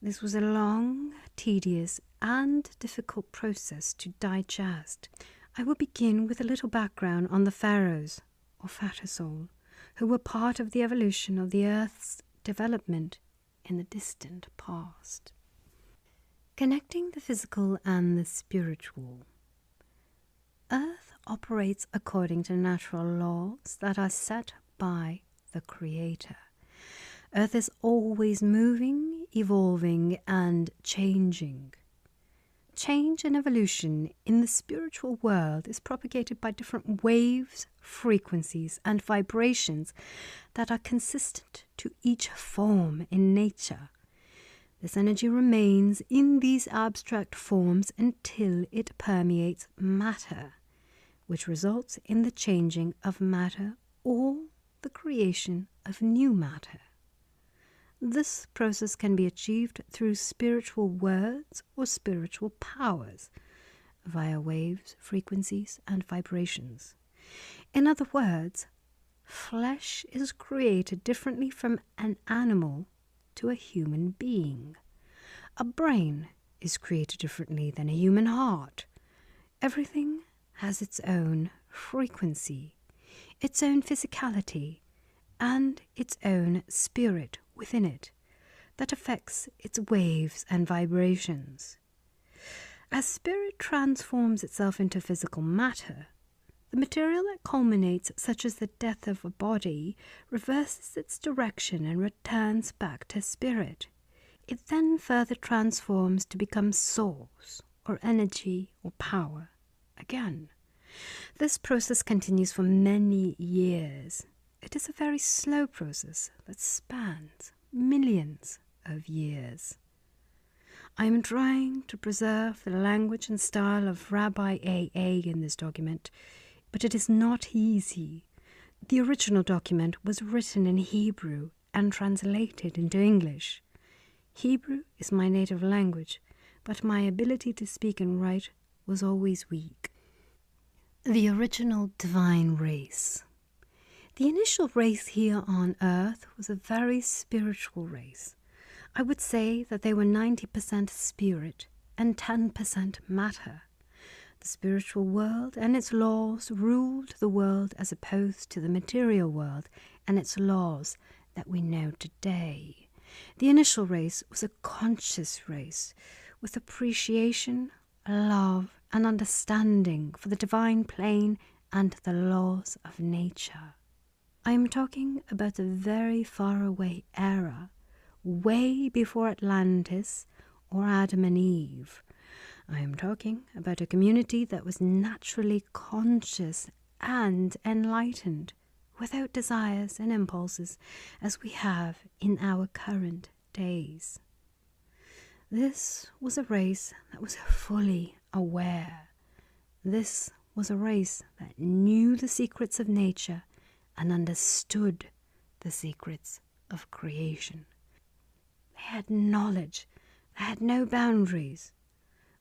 This was a long, tedious, and difficult process to digest. I will begin with a little background on the pharaohs, or Fatasol, who were part of the evolution of the Earth's development in the distant past. Connecting the physical and the spiritual. Earth operates according to natural laws that are set by the Creator. Earth is always moving, evolving, and changing. Change and evolution in the spiritual world is propagated by different waves, frequencies, and vibrations that are consistent to each form in nature. This energy remains in these abstract forms until it permeates matter, which results in the changing of matter or the creation of new matter. This process can be achieved through spiritual words or spiritual powers, via waves, frequencies, and vibrations. In other words, flesh is created differently from an animal to a human being. A brain is created differently than a human heart. Everything has its own frequency, its own physicality, and its own spirit within it that affects its waves and vibrations. As spirit transforms itself into physical matter, the material that culminates, such as the death of a body, reverses its direction and returns back to spirit. It then further transforms to become source, or energy, or power again. This process continues for many years. It is a very slow process that spans millions of years. I am trying to preserve the language and style of Rabbi A.A. in this document, but it is not easy. The original document was written in Hebrew and translated into English. Hebrew is my native language, but my ability to speak and write was always weak. The original divine race. The initial race here on Earth was a very spiritual race. I would say that they were 90% spirit and 10% matter. The spiritual world and its laws ruled the world as opposed to the material world and its laws that we know today. The initial race was a conscious race with appreciation, love, an understanding for the divine plane and the laws of nature. I am talking about a very faraway era, way before Atlantis or Adam and Eve. I am talking about a community that was naturally conscious and enlightened, without desires and impulses as we have in our current days. This was a race that was fully aware. This was a race that knew the secrets of nature and understood the secrets of creation. They had knowledge that had no boundaries,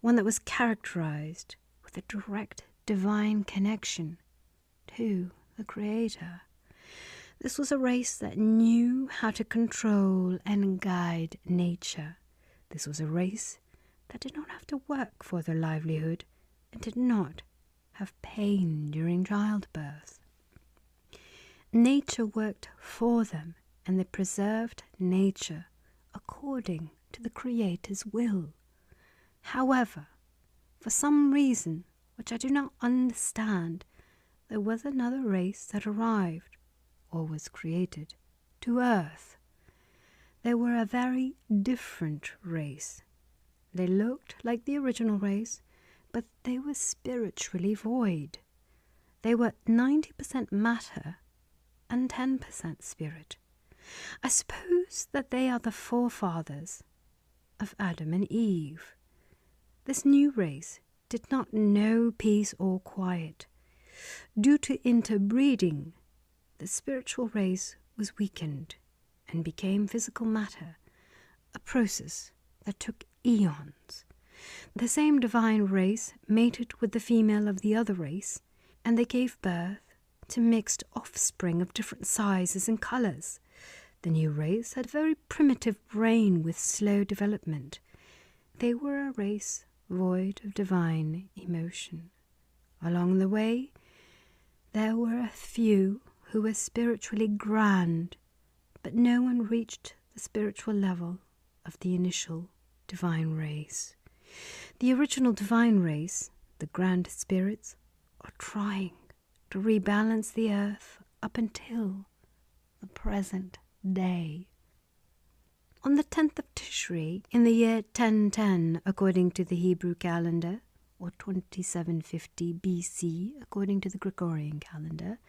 one that was characterized with a direct divine connection to the Creator. This was a race that knew how to control and guide nature. This was a race that did not have to work for their livelihood and did not have pain during childbirth. Nature worked for them, and they preserved nature according to the Creator's will. However, for some reason which I do not understand, there was another race that arrived, or was created, to Earth. They were a very different race. They looked like the original race, but they were spiritually void. They were 90% matter and 10% spirit. I suppose that they are the forefathers of Adam and Eve. This new race did not know peace or quiet. Due to interbreeding, the spiritual race was weakened and became physical matter, a process that took eons. The same divine race mated with the female of the other race, and they gave birth to mixed offspring of different sizes and colors. The new race had a very primitive brain with slow development. They were a race void of divine emotion. Along the way, there were a few who were spiritually grand, but no one reached the spiritual level of the initial divine race. The original divine race, the grand spirits, are trying to rebalance the earth up until the present day. On the 10th of Tishri, in the year 1010, according to the Hebrew calendar, or 2750 BC, according to the Gregorian calendar,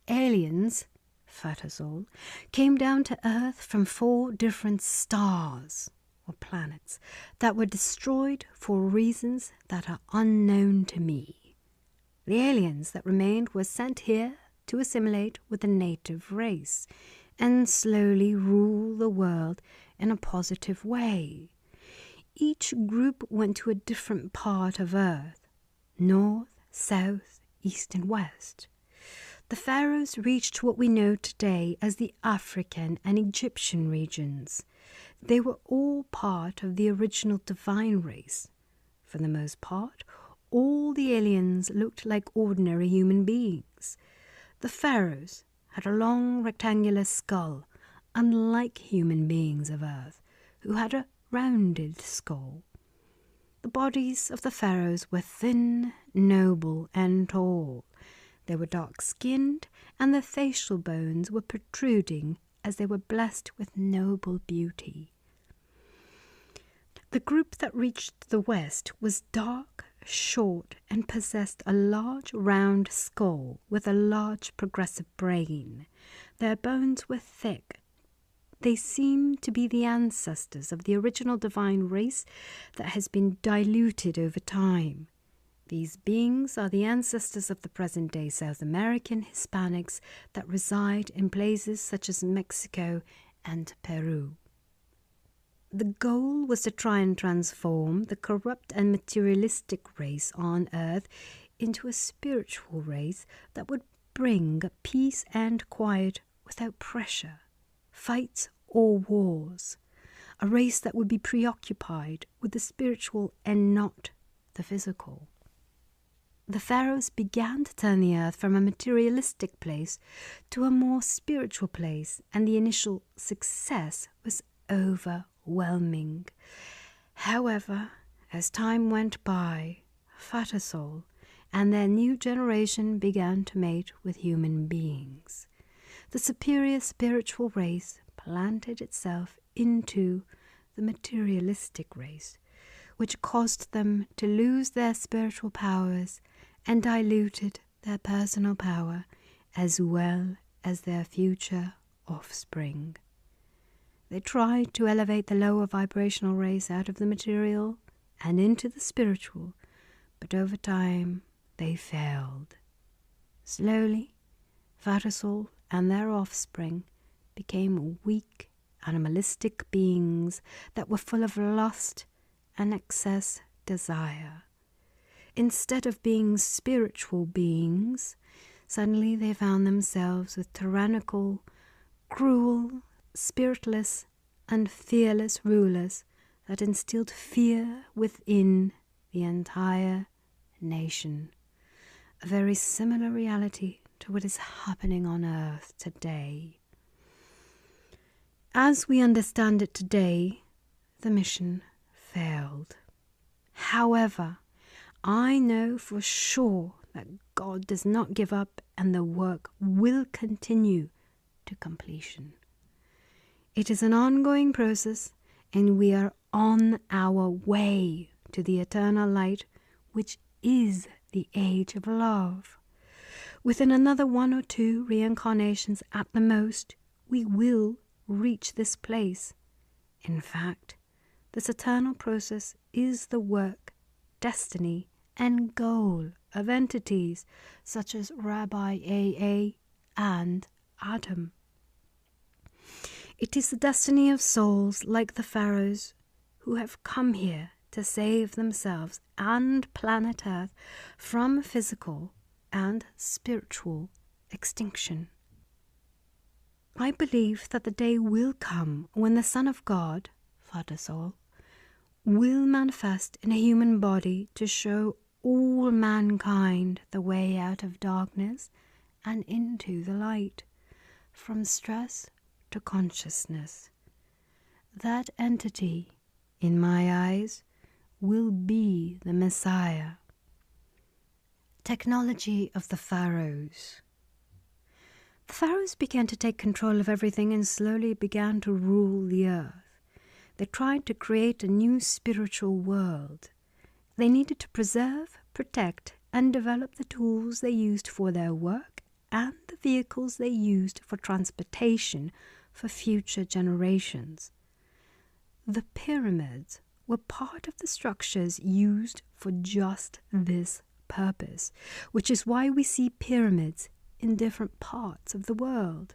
aliens, Fatasol, came down to Earth from 4 different stars, or planets, that were destroyed for reasons that are unknown to me. The aliens that remained were sent here to assimilate with the native race and slowly rule the world in a positive way. Each group went to a different part of Earth, north, south, east and west. The pharaohs reached what we know today as the African and Egyptian regions. They were all part of the original divine race. For the most part, all the aliens looked like ordinary human beings. The pharaohs had a long rectangular skull, unlike human beings of Earth, who had a rounded skull. The bodies of the pharaohs were thin, noble, and tall. They were dark-skinned, and their facial bones were protruding as they were blessed with noble beauty. The group that reached the west was dark, short, and possessed a large round skull with a large progressive brain. Their bones were thick. They seem to be the ancestors of the original divine race that has been diluted over time. These beings are the ancestors of the present-day South American Hispanics that reside in places such as Mexico and Peru. The goal was to try and transform the corrupt and materialistic race on Earth into a spiritual race that would bring peace and quiet without pressure, fights or wars. A race that would be preoccupied with the spiritual and not the physical. The pharaohs began to turn the earth from a materialistic place to a more spiritual place, and the initial success was overwhelming. However, as time went by, fatter soul, and their new generation began to mate with human beings. The superior spiritual race planted itself into the materialistic race, which caused them to lose their spiritual powers and diluted their personal power as well as their future offspring. They tried to elevate the lower vibrational race out of the material and into the spiritual, but over time they failed. Slowly, Vatersoul and their offspring became weak, animalistic beings that were full of lust and excess desire. Instead of being spiritual beings, suddenly they found themselves with tyrannical, cruel, spiritless, and fearless rulers that instilled fear within the entire nation. A very similar reality to what is happening on Earth today. As we understand it today, the mission failed. However, I know for sure that God does not give up and the work will continue to completion. It is an ongoing process, and we are on our way to the eternal light, which is the age of love. Within another 1 or 2 reincarnations at the most, we will reach this place. In fact, this eternal process is the work, destiny, and goal of entities such as Rabbi A.A. and Adam. It is the destiny of souls like the pharaohs who have come here to save themselves and planet Earth from physical and spiritual extinction. I believe that the day will come when the Son of God, Father Soul, will manifest in a human body to show all mankind the way out of darkness and into the light, from stress to consciousness. That entity, in my eyes, will be the Messiah. Technology of the pharaohs. The pharaohs began to take control of everything and slowly began to rule the earth. They tried to create a new spiritual world. They needed to preserve, protect, and develop the tools they used for their work and the vehicles they used for transportation for future generations. The pyramids were part of the structures used for just this purpose, which is why we see pyramids in different parts of the world.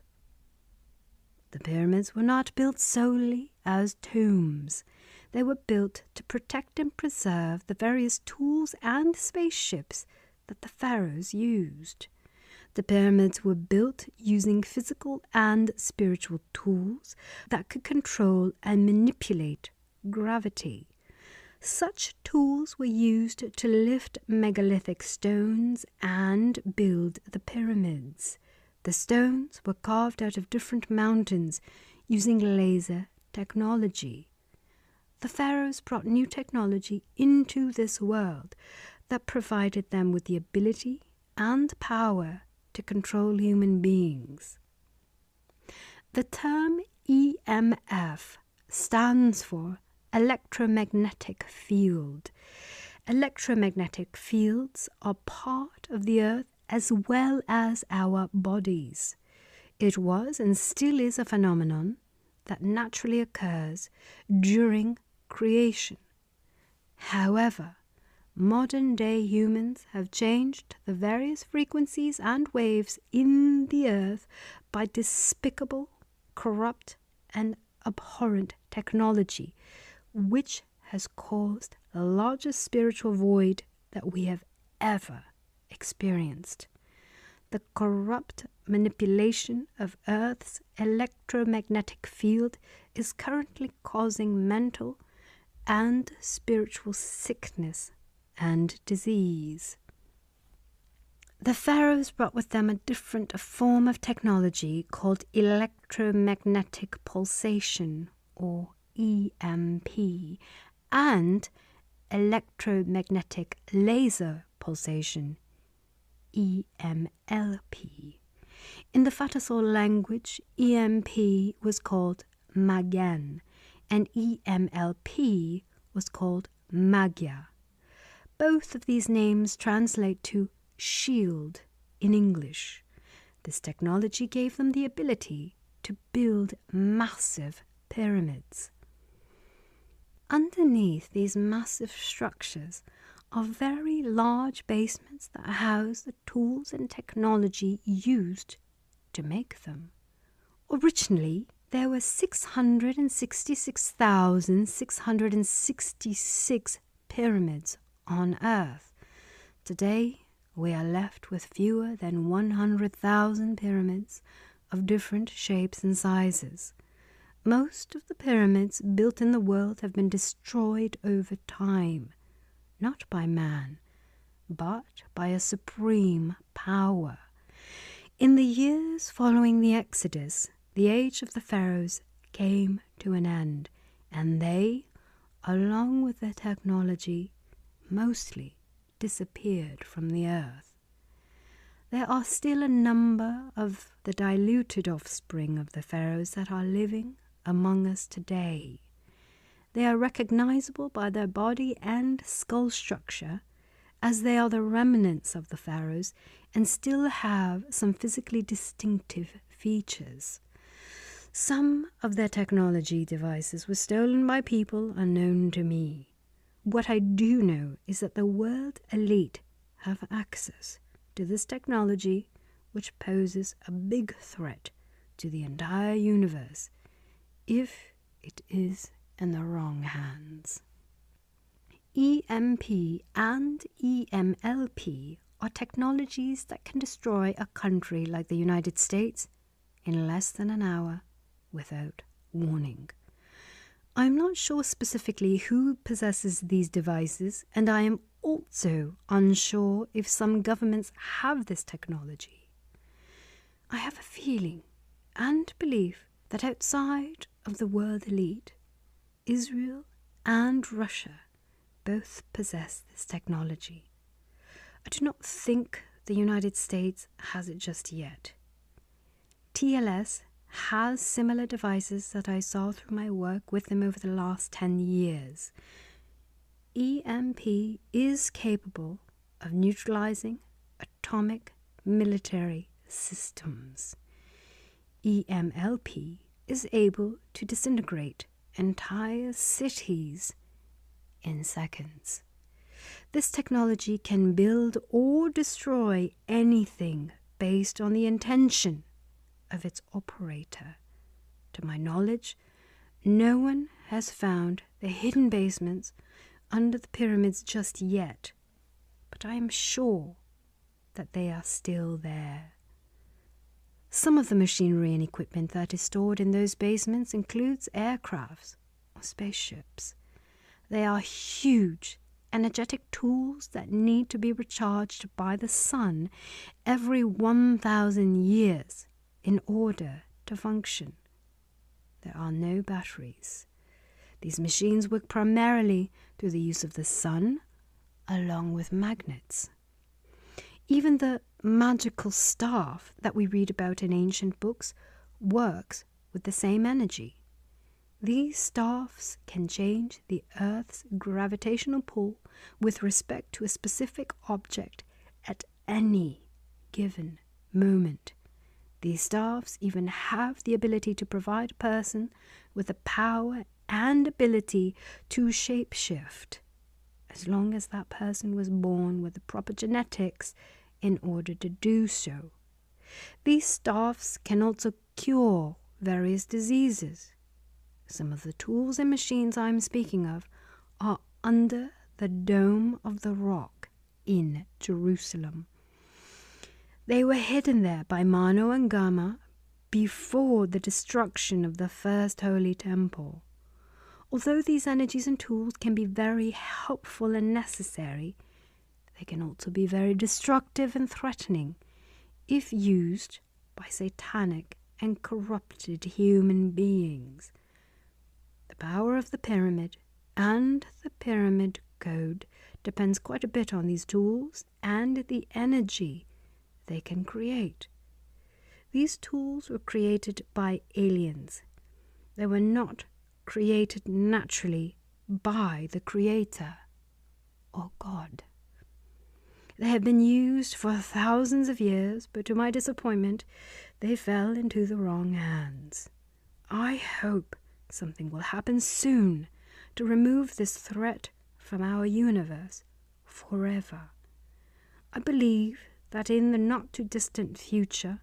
The pyramids were not built solely as tombs. They were built to protect and preserve the various tools and spaceships that the pharaohs used. The pyramids were built using physical and spiritual tools that could control and manipulate gravity. Such tools were used to lift megalithic stones and build the pyramids. The stones were carved out of different mountains using laser technology. The pharaohs brought new technology into this world that provided them with the ability and power to control human beings. The term EMF stands for electromagnetic field. Electromagnetic fields are part of the earth as well as our bodies. It was and still is a phenomenon that naturally occurs during creation. However, modern-day humans have changed the various frequencies and waves in the earth by despicable, corrupt, and abhorrent technology, which has caused the largest spiritual void that we have ever experienced. The corrupt manipulation of Earth's electromagnetic field is currently causing mental and spiritual sickness and disease. The pharaohs brought with them a different form of technology called electromagnetic pulsation, or EMP, and electromagnetic laser pulsation, EMLP. In the Fatasol language, EMP was called Magan, and EMLP was called Magya. Both of these names translate to shield in English. This technology gave them the ability to build massive pyramids. Underneath these massive structures are very large basements that house the tools and technology used to make them. Originally, there were 666,666 pyramids on Earth. Today, we are left with fewer than 100,000 pyramids of different shapes and sizes. Most of the pyramids built in the world have been destroyed over time, not by man, but by a supreme power. In the years following the Exodus, the age of the pharaohs came to an end, and they, along with their technology, mostly disappeared from the earth. There are still a number of the diluted offspring of the pharaohs that are living among us today. They are recognizable by their body and skull structure, as they are the remnants of the pharaohs and still have some physically distinctive features. Some of their technology devices were stolen by people unknown to me. What I do know is that the world elite have access to this technology, which poses a big threat to the entire universe if it is in the wrong hands. EMP and EMLP are technologies that can destroy a country like the United States in less than an hour without warning. I'm not sure specifically who possesses these devices, and I am also unsure if some governments have this technology. I have a feeling and belief that outside of the world elite, Israel and Russia both possess this technology. I do not think the United States has it just yet. TLS has similar devices that I saw through my work with them over the last 10 years. EMP is capable of neutralizing atomic military systems. EMLP is able to disintegrate entire cities in seconds. This technology can build or destroy anything based on the intention of its operator. To my knowledge, no one has found the hidden basements under the pyramids just yet, but I am sure that they are still there. Some of the machinery and equipment that is stored in those basements includes aircrafts or spaceships. They are huge, energetic tools that need to be recharged by the sun every 1,000 years in order to function. There are no batteries. These machines work primarily through the use of the sun, along with magnets. Even the magical staff that we read about in ancient books works with the same energy. These staffs can change the Earth's gravitational pull with respect to a specific object at any given moment. These staffs even have the ability to provide a person with the power and ability to shapeshift, as long as that person was born with the proper genetics in order to do so. These staffs can also cure various diseases. Some of the tools and machines I'm speaking of are under the Dome of the Rock in Jerusalem. They were hidden there by Mano and Gama before the destruction of the first holy temple. Although these energies and tools can be very helpful and necessary, they can also be very destructive and threatening if used by satanic and corrupted human beings. The power of the pyramid and the pyramid code depends quite a bit on these tools and the energy they can create. These tools were created by aliens. They were not created naturally by the Creator or God. They have been used for thousands of years, but to my disappointment, they fell into the wrong hands. I hope something will happen soon to remove this threat from our universe forever. I believe that in the not-too-distant future,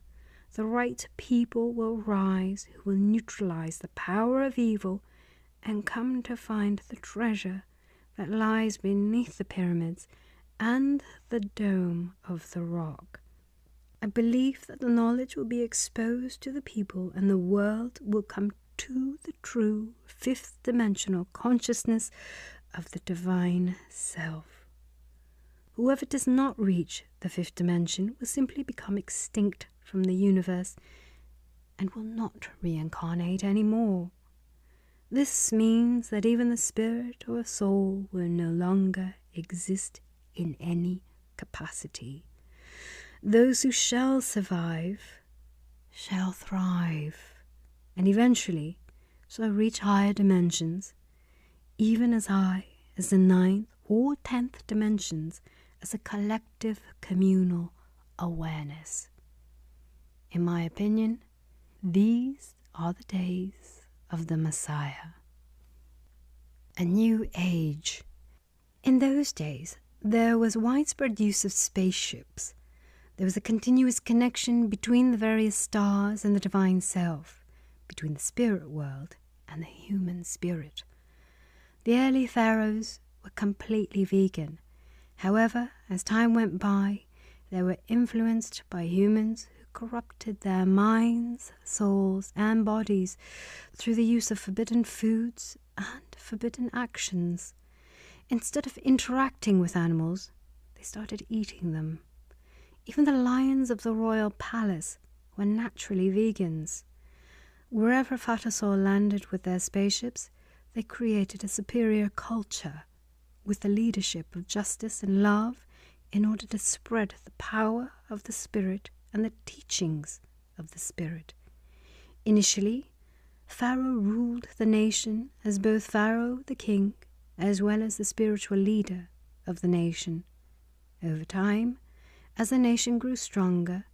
the right people will rise who will neutralize the power of evil and come to find the treasure that lies beneath the pyramids and the dome of the rock. I believe that the knowledge will be exposed to the people and the world will come to the true fifth-dimensional consciousness of the divine self. Whoever does not reach the fifth dimension will simply become extinct from the universe and will not reincarnate anymore. This means that even the spirit or soul will no longer exist in any capacity. Those who shall survive shall thrive, and eventually shall reach higher dimensions, even as high as the 9th or 10th dimensions as a collective communal awareness. In my opinion, these are the days of the Messiah. A new age. In those days, there was widespread use of spaceships. There was a continuous connection between the various stars and the divine self, between the spirit world and the human spirit. The early pharaohs were completely vegan. However, as time went by, they were influenced by humans who corrupted their minds, souls, and bodies through the use of forbidden foods and forbidden actions. Instead of interacting with animals, they started eating them. Even the lions of the royal palace were naturally vegans. Wherever Fatasol landed with their spaceships, they created a superior culture with the leadership of justice and love in order to spread the power of the spirit and the teachings of the spirit. Initially, Pharaoh ruled the nation as both Pharaoh, the king, as well as the spiritual leader of the nation. Over time, as the nation grew stronger,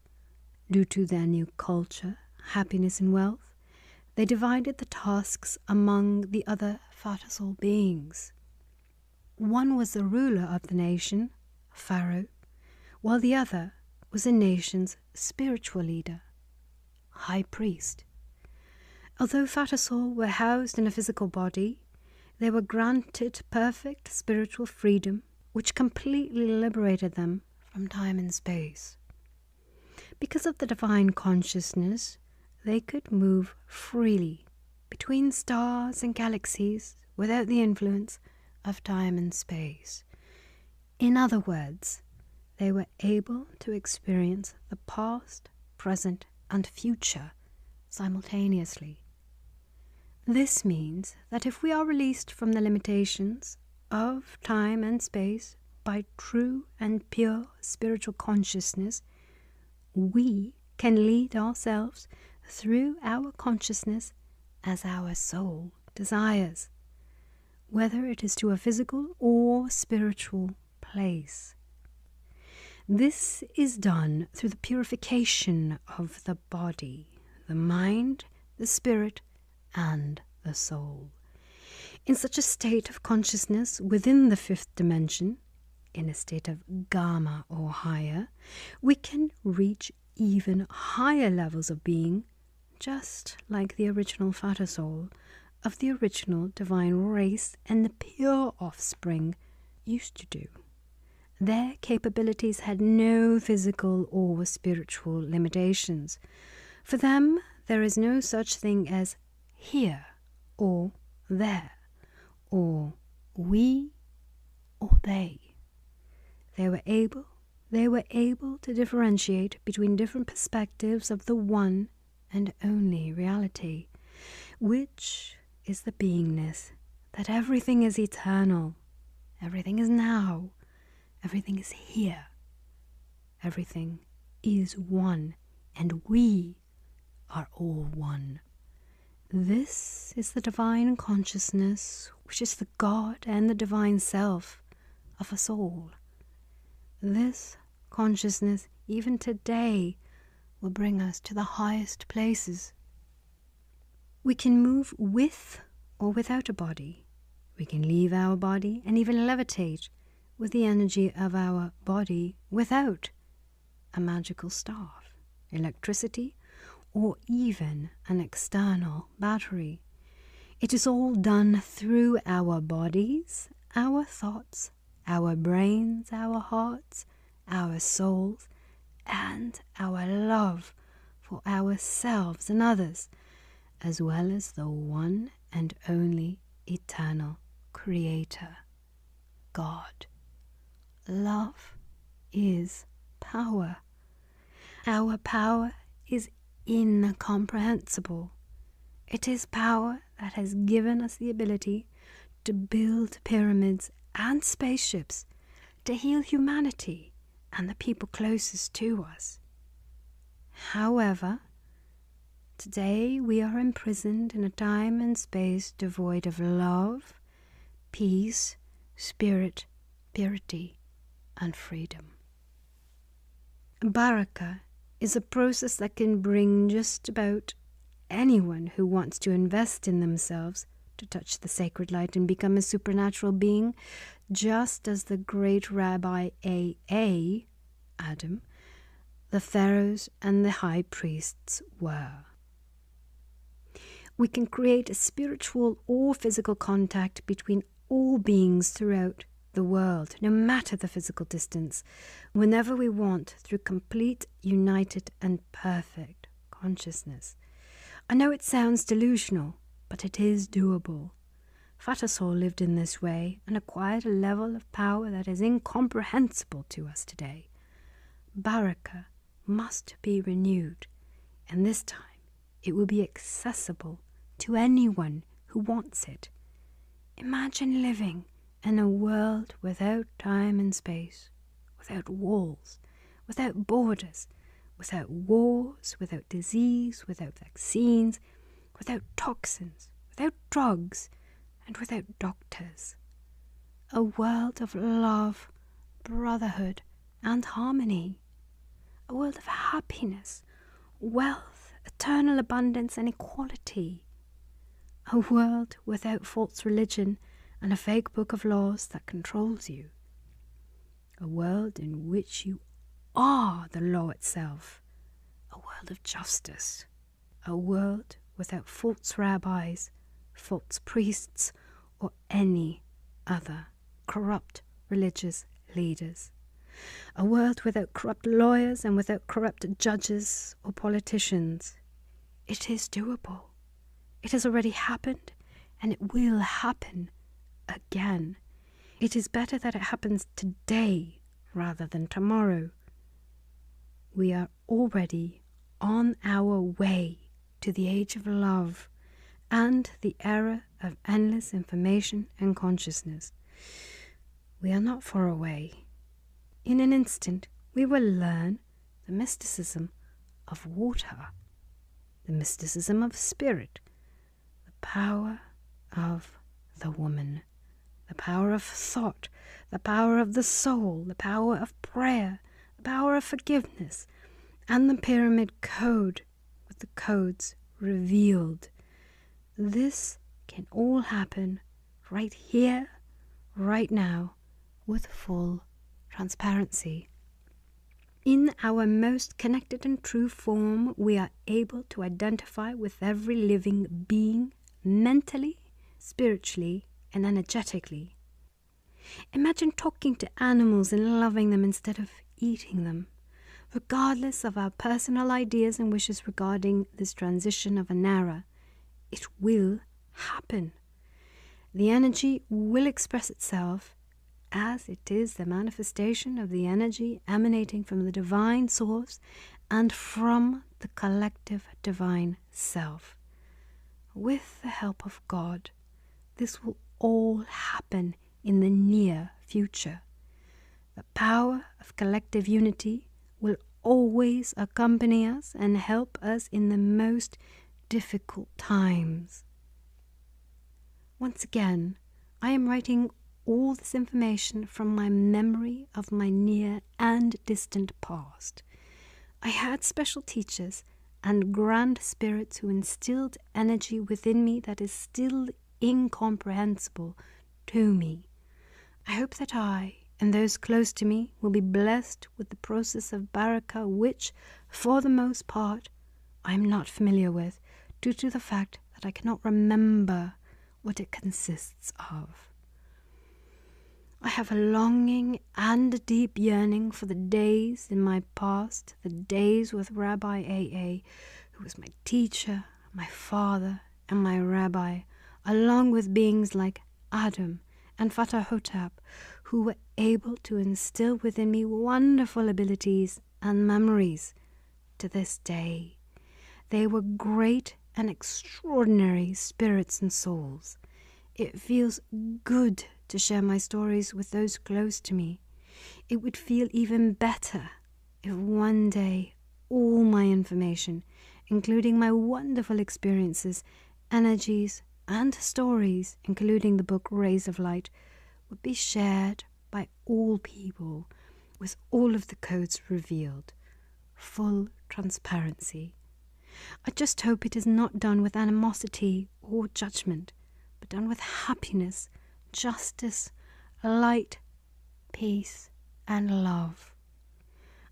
due to their new culture, happiness and wealth, they divided the tasks among the other Fatasol beings. One was the ruler of the nation, Pharaoh, while the other was the nation's spiritual leader, High Priest. Although Fatasol were housed in a physical body, they were granted perfect spiritual freedom, which completely liberated them from time and space. Because of the divine consciousness, they could move freely between stars and galaxies without the influence of time and space. In other words, they were able to experience the past, present, and future simultaneously. This means that if we are released from the limitations of time and space by true and pure spiritual consciousness, we can lead ourselves through our consciousness as our soul desires, whether it is to a physical or spiritual place. This is done through the purification of the body, the mind, the spirit, and the soul. In such a state of consciousness within the fifth dimension, in a state of gamma or higher, we can reach even higher levels of being, just like the original Fatasol of the original divine race and the pure offspring used to do. Their capabilities had no physical or spiritual limitations. For them, there is no such thing as here or there, or we or they. They were able to differentiate between different perspectives of the one and only reality, which is the beingness that everything is eternal Everything is now. Everything is here. Everything is one, and we are all one. This is the divine consciousness, which is the God and the divine self of us all. This consciousness, even today, will bring us to the highest places. We can move with or without a body. We can leave our body and even levitate with the energy of our body without a magical staff, electricity, or even an external battery. It is all done through our bodies, our thoughts, our brains, our hearts, our souls, and our love for ourselves and others, as well as the one and only eternal Creator, God. Love is power. Our power is incomprehensible. It is power that has given us the ability to build pyramids and spaceships, to heal humanity and the people closest to us. However, today we are imprisoned in a time and space devoid of love, peace, spirit, purity, and freedom. Baraka is a process that can bring just about anyone who wants to invest in themselves to touch the sacred light and become a supernatural being, just as the great Rabbi A.A., Adam, the pharaohs and the high priests were. We can create a spiritual or physical contact between all beings throughout the world, no matter the physical distance, whenever we want, through complete, united, and perfect consciousness. I know it sounds delusional, but it is doable. Fatasol lived in this way and acquired a level of power that is incomprehensible to us today. Baraka must be renewed, and this time it will be accessible to anyone who wants it. Imagine living in a world without time and space, without walls, without borders, without wars, without disease, without vaccines, without toxins, without drugs, and without doctors. A world of love, brotherhood, and harmony. A world of happiness, wealth, eternal abundance, and equality. A world without false religion and a fake book of laws that controls you. A world in which you are the law itself. A world of justice. A world without false rabbis, false priests, or any other corrupt religious leaders. A world without corrupt lawyers and without corrupt judges or politicians. It is doable. It has already happened, and it will happen again. It is better that it happens today rather than tomorrow. We are already on our way to the age of love and the era of endless information and consciousness. We are not far away. In an instant, we will learn the mysticism of water, the mysticism of spirit, the power of the woman, the power of thought, the power of the soul, the power of prayer, the power of forgiveness, and the pyramid code with the codes revealed. This can all happen right here, right now, with full transparency. In our most connected and true form, we are able to identify with every living being mentally, spiritually, and energetically. Imagine talking to animals and loving them instead of eating them. Regardless of our personal ideas and wishes regarding this transition of an era, it will happen. The energy will express itself as it is the manifestation of the energy emanating from the divine source and from the collective divine self. With the help of God, this will all happen in the near future. The power of collective unity will always accompany us and help us in the most difficult times. Once again, I am writing all this information from my memory of my near and distant past. I had special teachers and grand spirits who instilled energy within me that is still incomprehensible to me. I hope that I and those close to me will be blessed with the process of baraka, which, for the most part, I am not familiar with, due to the fact that I cannot remember what it consists of. I have a longing and a deep yearning for the days in my past, the days with Rabbi A.A., who was my teacher, my father, and my rabbi, along with beings like Adam and Fatah Hotep, who were able to instill within me wonderful abilities and memories to this day. They were great and extraordinary spirits and souls. It feels good to share my stories with those close to me. It would feel even better if one day all my information, including my wonderful experiences, energies, and stories, including the book Rays of Light, would be shared by all people with all of the codes revealed. Full transparency. I just hope it is not done with animosity or judgment, but done with happiness, justice, light, peace, and love.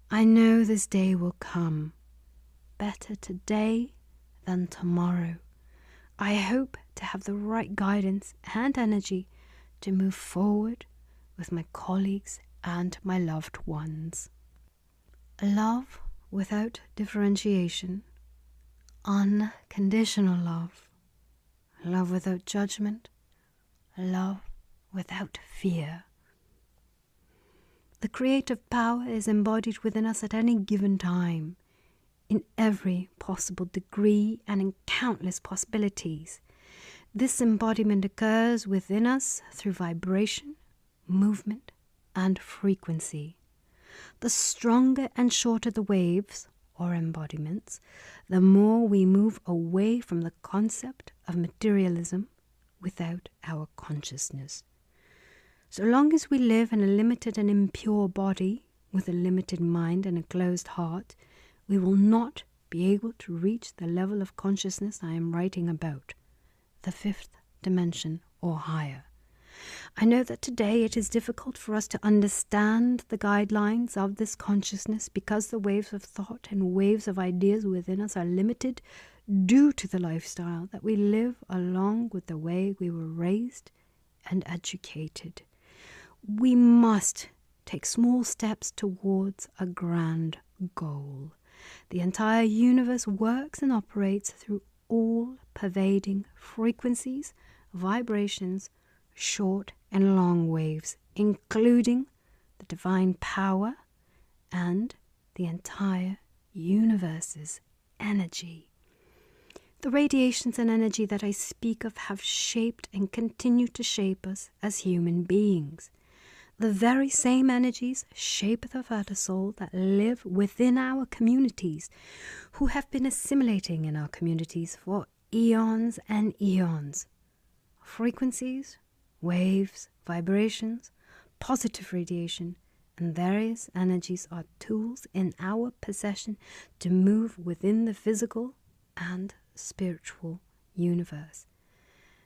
I know this day will come. Better today than tomorrow. I hope to have the right guidance and energy to move forward with my colleagues and my loved ones. Love without differentiation. Unconditional love. Love without judgment. Love without fear. The creative power is embodied within us at any given time, in every possible degree and in countless possibilities. This embodiment occurs within us through vibration, movement, and frequency. The stronger and shorter the waves, or embodiments, the more we move away from the concept of materialism without our consciousness. So long as we live in a limited and impure body, with a limited mind and a closed heart, we will not be able to reach the level of consciousness I am writing about, the fifth dimension or higher. I know that today it is difficult for us to understand the guidelines of this consciousness because the waves of thought and waves of ideas within us are limited due to the lifestyle that we live along with the way we were raised and educated. We must take small steps towards a grand goal. The entire universe works and operates through all-pervading frequencies, vibrations, short and long waves, including the divine power and the entire universe's energy. The radiations and energy that I speak of have shaped and continue to shape us as human beings. The very same energies shape the Vata soul that live within our communities, who have been assimilating in our communities for eons and eons. Frequencies, waves, vibrations, positive radiation, and various energies are tools in our possession to move within the physical and spiritual universe.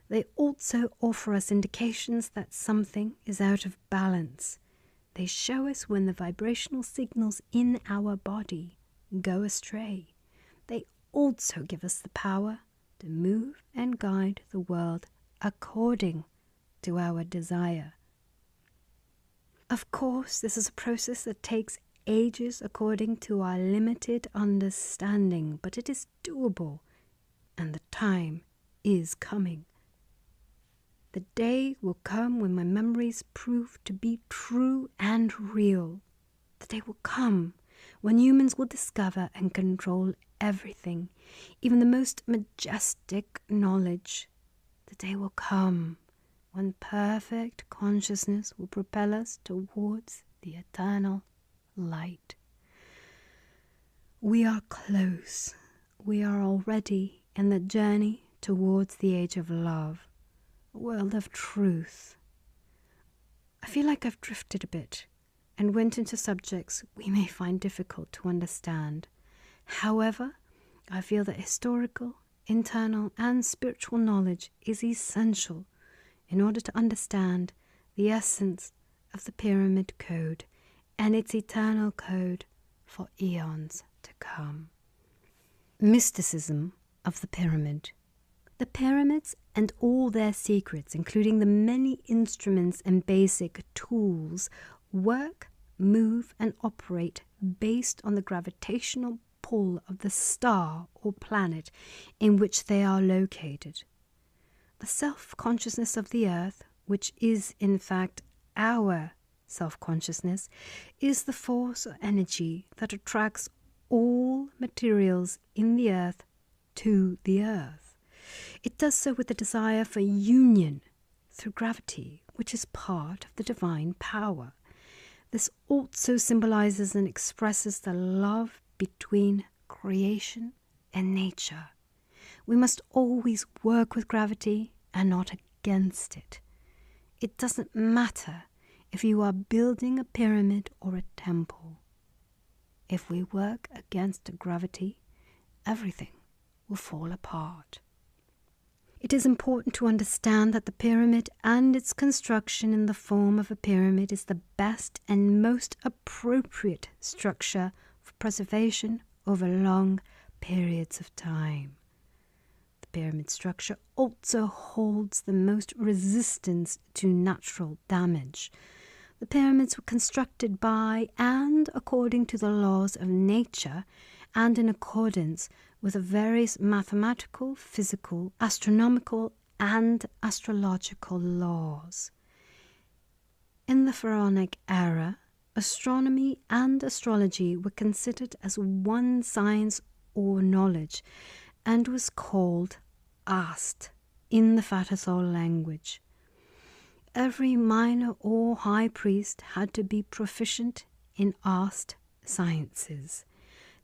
They also offer us indications that something is out of balance. They show us when the vibrational signals in our body go astray. They also give us the power to move and guide the world according to our desire. Of course, this is a process that takes ages according to our limited understanding, but it is doable, and the time is coming. The day will come when my memories prove to be true and real. The day will come when humans will discover and control everything, even the most majestic knowledge. The day will come when perfect consciousness will propel us towards the eternal light. We are close. We are already in the journey towards the age of love, a world of truth. I feel like I've drifted a bit and went into subjects we may find difficult to understand. However, I feel that historical, internal, and spiritual knowledge is essential in order to understand the essence of the Pyramid Code and its eternal code for eons to come. Mysticism of the Pyramid. The pyramids and all their secrets, including the many instruments and basic tools, work, move, and operate based on the gravitational pull of the star or planet in which they are located. The self-consciousness of the Earth, which is in fact our self-consciousness, is the force or energy that attracts all materials in the Earth to the Earth. It does so with a desire for union through gravity, which is part of the divine power. This also symbolizes and expresses the love between creation and nature. We must always work with gravity and not against it. It doesn't matter if you are building a pyramid or a temple. If we work against gravity, everything will fall apart. It is important to understand that the pyramid and its construction in the form of a pyramid is the best and most appropriate structure for preservation over long periods of time. The pyramid structure also holds the most resistance to natural damage. The pyramids were constructed by and according to the laws of nature and in accordance with the various mathematical, physical, astronomical, and astrological laws. In the Pharaonic era, astronomy and astrology were considered as one science or knowledge and was called Ast in the Fatasol language. Every minor or high priest had to be proficient in Ast sciences.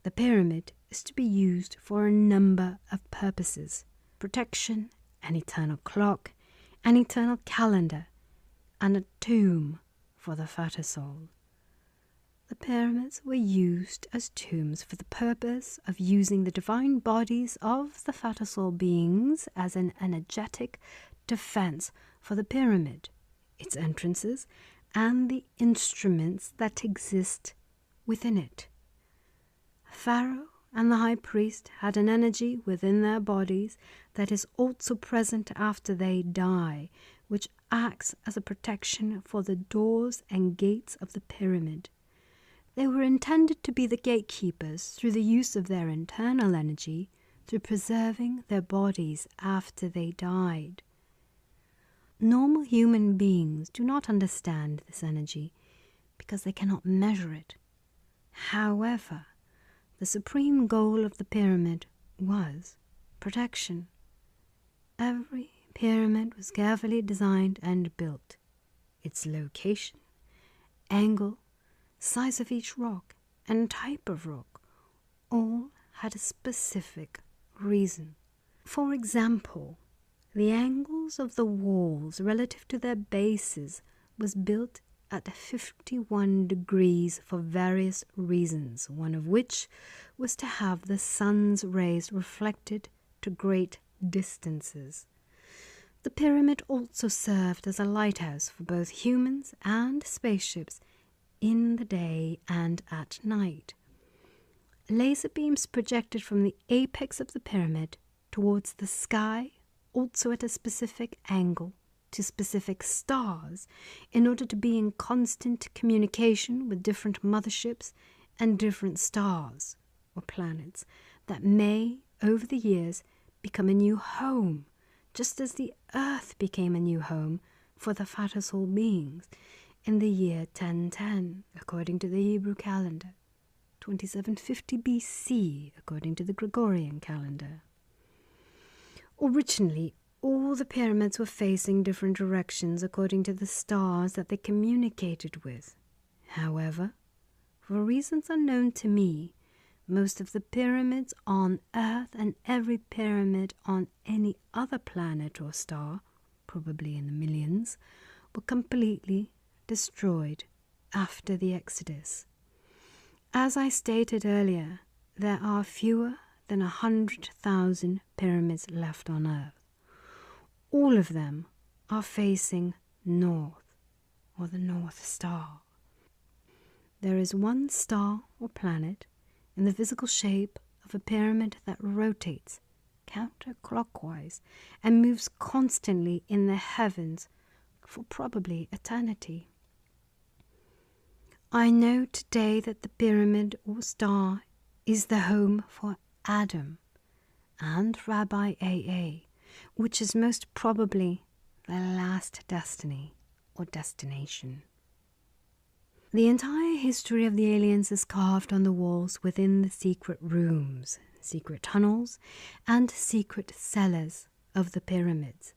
The pyramid is to be used for a number of purposes: protection, an eternal clock, an eternal calendar, and a tomb for the Fatasol. The pyramids were used as tombs for the purpose of using the divine bodies of the Fatasol beings as an energetic defense for the pyramid, its entrances, and the instruments that exist within it. Pharaoh and the high priest had an energy within their bodies that is also present after they die, which acts as a protection for the doors and gates of the pyramid. They were intended to be the gatekeepers through the use of their internal energy through preserving their bodies after they died. Normal human beings do not understand this energy because they cannot measure it. However, the supreme goal of the pyramid was protection. Every pyramid was carefully designed and built. Its location, angle, size of each rock, and type of rock all had a specific reason. For example, the angles of the walls relative to their bases was built at 51 degrees for various reasons, one of which was to have the sun's rays reflected to great distances. The pyramid also served as a lighthouse for both humans and spaceships in the day and at night. Laser beams projected from the apex of the pyramid towards the sky, also at a specific angle, to specific stars in order to be in constant communication with different motherships and different stars or planets that may, over the years, become a new home, just as the Earth became a new home for the Fatasol beings in the year 1010, according to the Hebrew calendar, 2750 BC, according to the Gregorian calendar. Originally, All the pyramids were facing different directions according to the stars that they communicated with. However, for reasons unknown to me, most of the pyramids on Earth and every pyramid on any other planet or star, probably in the millions, were completely destroyed after the Exodus. As I stated earlier, there are fewer than 100,000 pyramids left on Earth. All of them are facing north, or the North Star. There is one star or planet in the physical shape of a pyramid that rotates counterclockwise and moves constantly in the heavens for probably eternity. I know today that the pyramid or star is the home for Adam and Rabbi AA, which is most probably their last destiny or destination. The entire history of the aliens is carved on the walls within the secret rooms, secret tunnels, and secret cellars of the pyramids.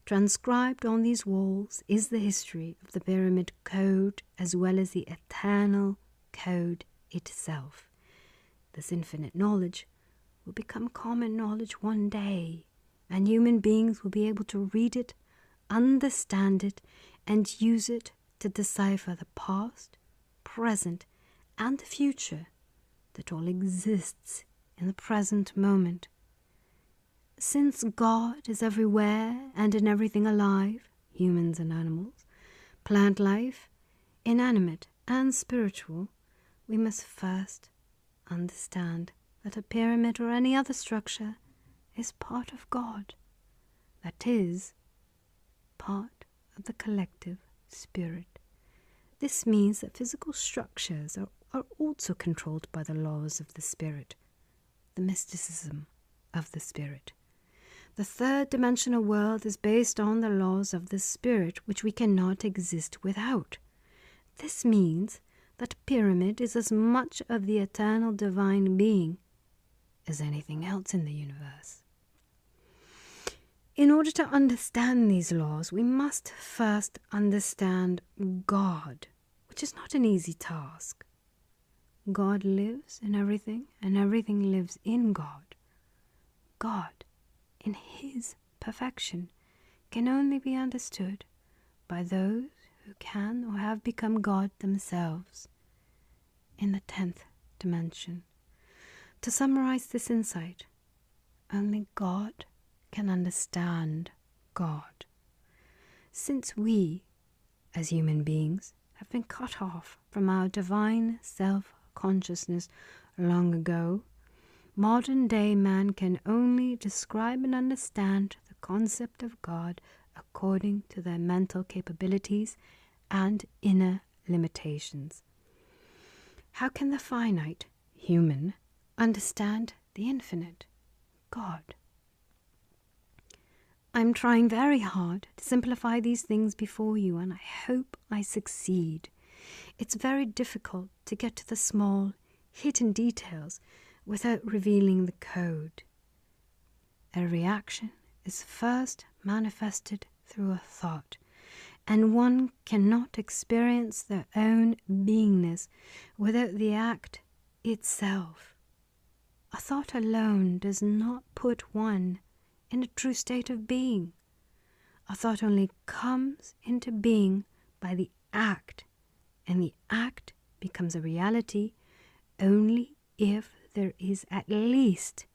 Transcribed on these walls is the history of the pyramid code as well as the eternal code itself. This infinite knowledge will become common knowledge one day, and human beings will be able to read it, understand it, and use it to decipher the past, present, and the future that all exists in the present moment. Since God is everywhere and in everything alive, humans and animals, plant life, inanimate and spiritual, we must first understand that a pyramid or any other structure is part of God, that is, part of the collective spirit. This means that physical structures are also controlled by the laws of the spirit, the mysticism of the spirit. The third dimensional world is based on the laws of the spirit, which we cannot exist without. This means that a pyramid is as much of the eternal divine being as anything else in the universe. In order to understand these laws, we must first understand God, which is not an easy task. God lives in everything, and everything lives in God. God, in His perfection, can only be understood by those who can or have become God themselves in the 10th dimension. To summarize this insight, only God can understand God. Since we, as human beings, have been cut off from our divine self-consciousness long ago, modern-day man can only describe and understand the concept of God according to their mental capabilities and inner limitations. How can the finite, human, understand the infinite, God? I'm trying very hard to simplify these things before you, and I hope I succeed. It's very difficult to get to the small, hidden details without revealing the code. A reaction is first manifested through a thought, and one cannot experience their own beingness without the act itself. A thought alone does not put one in a true state of being. A thought only comes into being by the act, and the act becomes a reality only if there is at least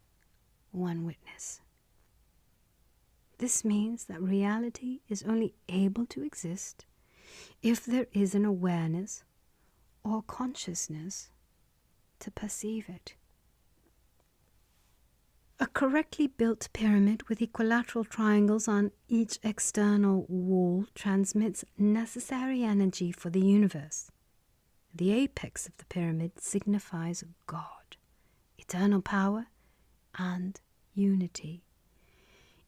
one witness. This means that reality is only able to exist if there is an awareness or consciousness to perceive it. A correctly built pyramid with equilateral triangles on each external wall transmits necessary energy for the universe. The apex of the pyramid signifies God, eternal power, and unity.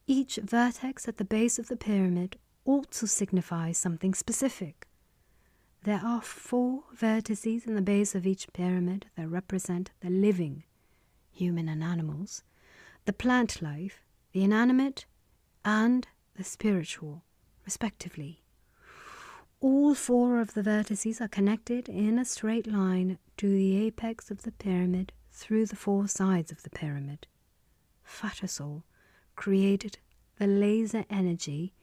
Each vertex at the base of the pyramid also signifies something specific. There are 4 vertices in the base of each pyramid that represent the living, human and animals, the plant life, the inanimate, and the spiritual, respectively. All 4 of the vertices are connected in a straight line to the apex of the pyramid through the 4 sides of the pyramid. Fatasol created the laser energy,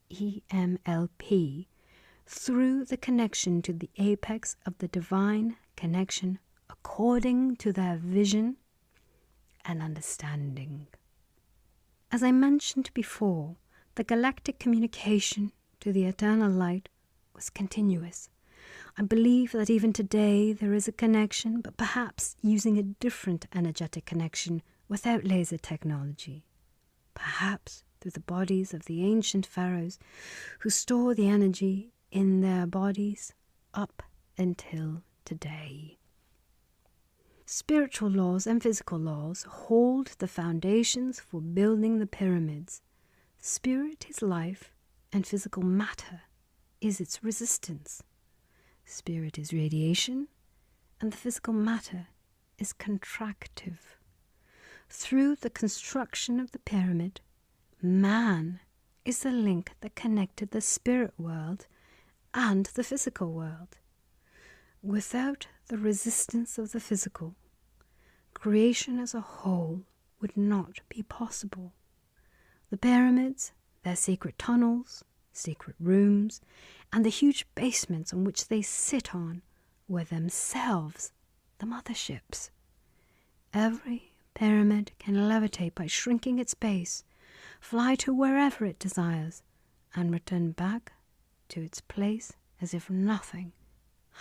EMLP, through the connection to the apex of the divine connection according to their vision and understanding. As I mentioned before, the galactic communication to the eternal light was continuous. I believe that even today there is a connection, but perhaps using a different energetic connection without laser technology. Perhaps through the bodies of the ancient pharaohs who store the energy in their bodies up until today. Spiritual laws and physical laws hold the foundations for building the pyramids. Spirit is life, and physical matter is its resistance. Spirit is radiation, and the physical matter is contractive. Through the construction of the pyramid, man is the link that connected the spirit world and the physical world. Without the resistance of the physical, creation as a whole would not be possible. The pyramids, their secret tunnels, secret rooms, and the huge basements on which they sit on were themselves the motherships. Every pyramid can levitate by shrinking its base, fly to wherever it desires, and return back to its place as if nothing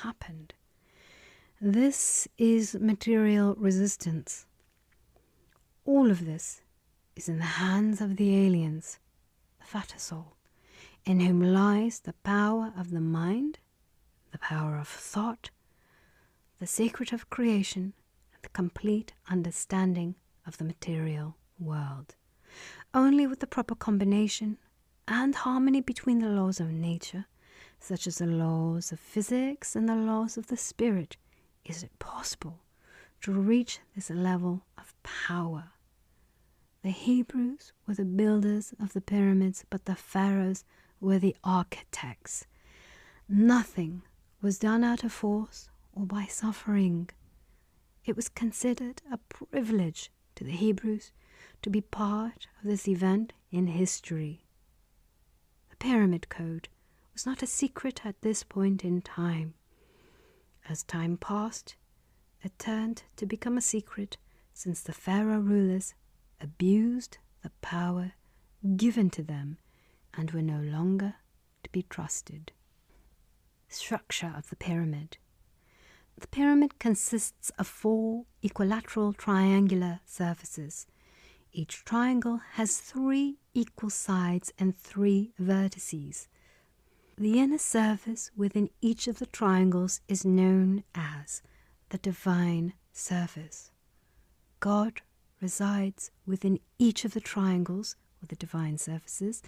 happened. This is material resistance. All of this is in the hands of the aliens, the Fatasol, in whom lies the power of the mind, the power of thought, the secret of creation, and the complete understanding of the material world. Only with the proper combination and harmony between the laws of nature, such as the laws of physics and the laws of the spirit, is it possible to reach this level of power. The Hebrews were the builders of the pyramids, but the pharaohs were the architects. Nothing was done out of force or by suffering. It was considered a privilege to the Hebrews to be part of this event in history. The Pyramid Code was not a secret at this point in time. As time passed, it turned to become a secret since the pharaoh rulers abused the power given to them and were no longer to be trusted. Structure of the pyramid. The pyramid consists of 4 equilateral triangular surfaces. Each triangle has 3 equal sides and 3 vertices. The inner surface within each of the triangles is known as the divine surface. God resides within each of the triangles, or the divine surfaces,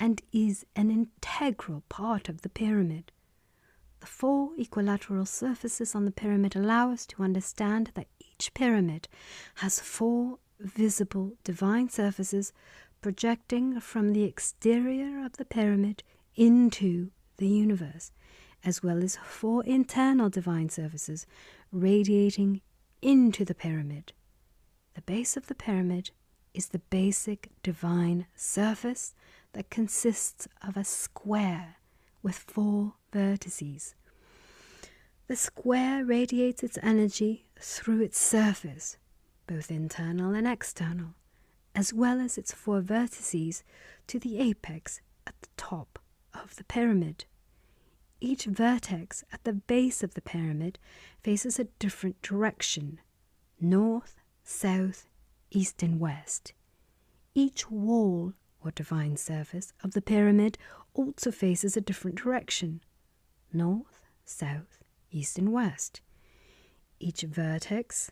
and is an integral part of the pyramid. The 4 equilateral surfaces on the pyramid allow us to understand that each pyramid has 4 visible divine surfaces projecting from the exterior of the pyramid into the universe, as well as 4 internal divine surfaces radiating into the pyramid. The base of the pyramid is the basic divine surface that consists of a square with 4 vertices. The square radiates its energy through its surface, both internal and external, as well as its 4 vertices to the apex at the top of the pyramid. Each vertex at the base of the pyramid faces a different direction: north, south, east, and west. Each wall or divine surface of the pyramid also faces a different direction: north, south, east, and west. Each vertex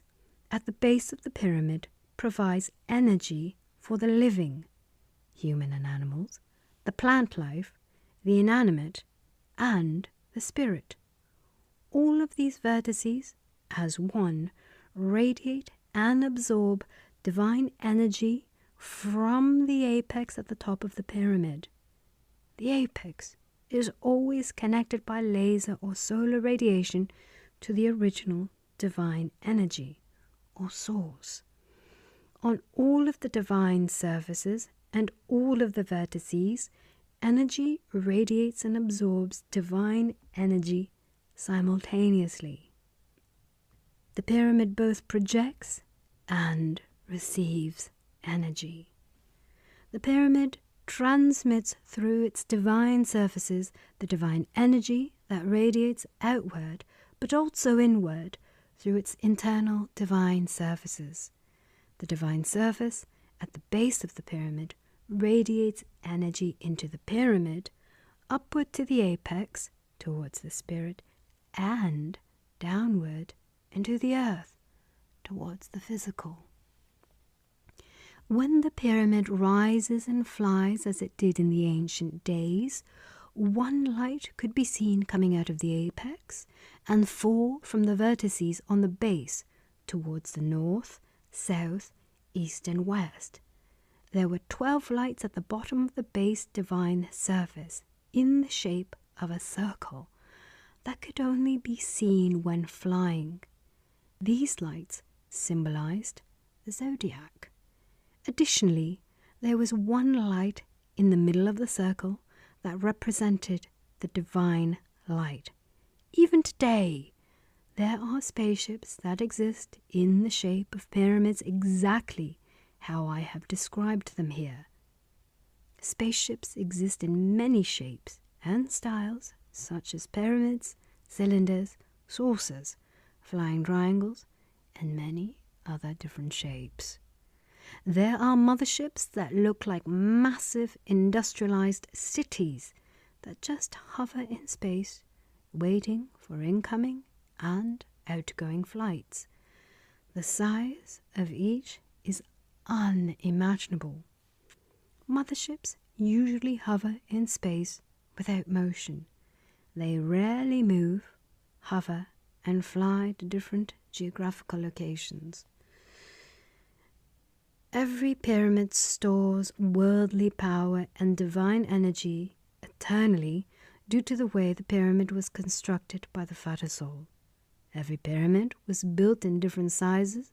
at the base of the pyramid provides energy for the living, human and animals, the plant life, the inanimate, and the spirit. All of these vertices, as one, radiate and absorb divine energy from the apex at the top of the pyramid. The apex is always connected by laser or solar radiation to the original divine energy or source. On all of the divine surfaces and all of the vertices, energy radiates and absorbs divine energy simultaneously. The pyramid both projects and receives energy. The pyramid transmits through its divine surfaces the divine energy that radiates outward, but also inward through its internal divine surfaces. The divine surface at the base of the pyramid radiates energy into the pyramid, upward to the apex, towards the spirit, and downward into the earth, towards the physical. When the pyramid rises and flies as it did in the ancient days, one light could be seen coming out of the apex and fall from the vertices on the base towards the north, south, east and west. There were 12 lights at the bottom of the base divine surface in the shape of a circle that could only be seen when flying. These lights symbolized the zodiac. Additionally, there was one light in the middle of the circle that represented the divine light. Even today, there are spaceships that exist in the shape of pyramids exactly how I have described them here. Spaceships exist in many shapes and styles, such as pyramids, cylinders, saucers, flying triangles, and many other different shapes. There are motherships that look like massive industrialized cities that just hover in space, waiting for incoming and outgoing flights. The size of each is unimaginable. Motherships usually hover in space without motion. They rarely move, hover, and fly to different geographical locations. Every pyramid stores worldly power and divine energy eternally due to the way the pyramid was constructed by the Father Soul. Every pyramid was built in different sizes,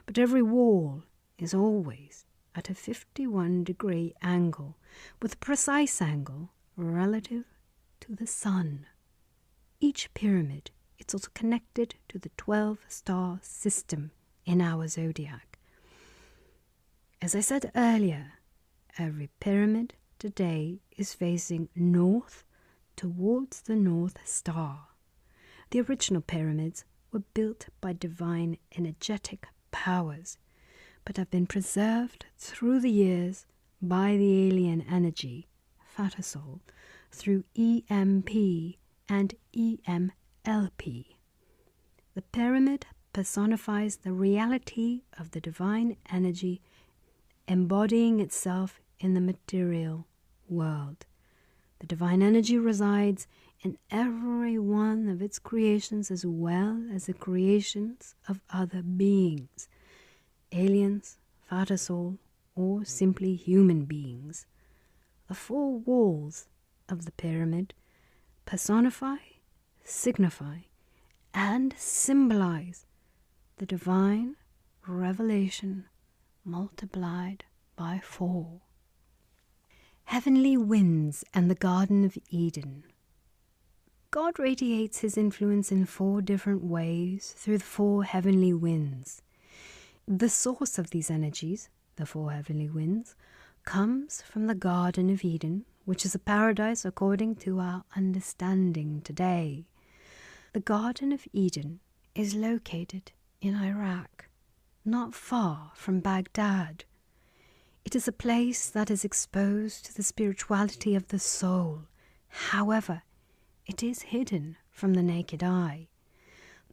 but every wall is always at a 51-degree angle, with a precise angle relative to the sun. Each pyramid is also connected to the 12-star system in our zodiac. As I said earlier, every pyramid today is facing north towards the North Star. The original pyramids were built by divine energetic powers, but have been preserved through the years by the alien energy, Father Soul, through EMP and EMLP. The pyramid personifies the reality of the divine energy embodying itself in the material world. The divine energy resides in every one of its creations as well as the creations of other beings, aliens, Father Soul, or simply human beings. The four walls of the pyramid personify, signify, and symbolize the divine revelation multiplied by 4. Heavenly winds and the Garden of Eden. God radiates his influence in 4 different ways through the 4 heavenly winds. The source of these energies, the 4 heavenly winds, comes from the Garden of Eden, which is a paradise according to our understanding today. The Garden of Eden is located in Iraq, not far from Baghdad. It is a place that is exposed to the spirituality of the soul. However, it is hidden from the naked eye.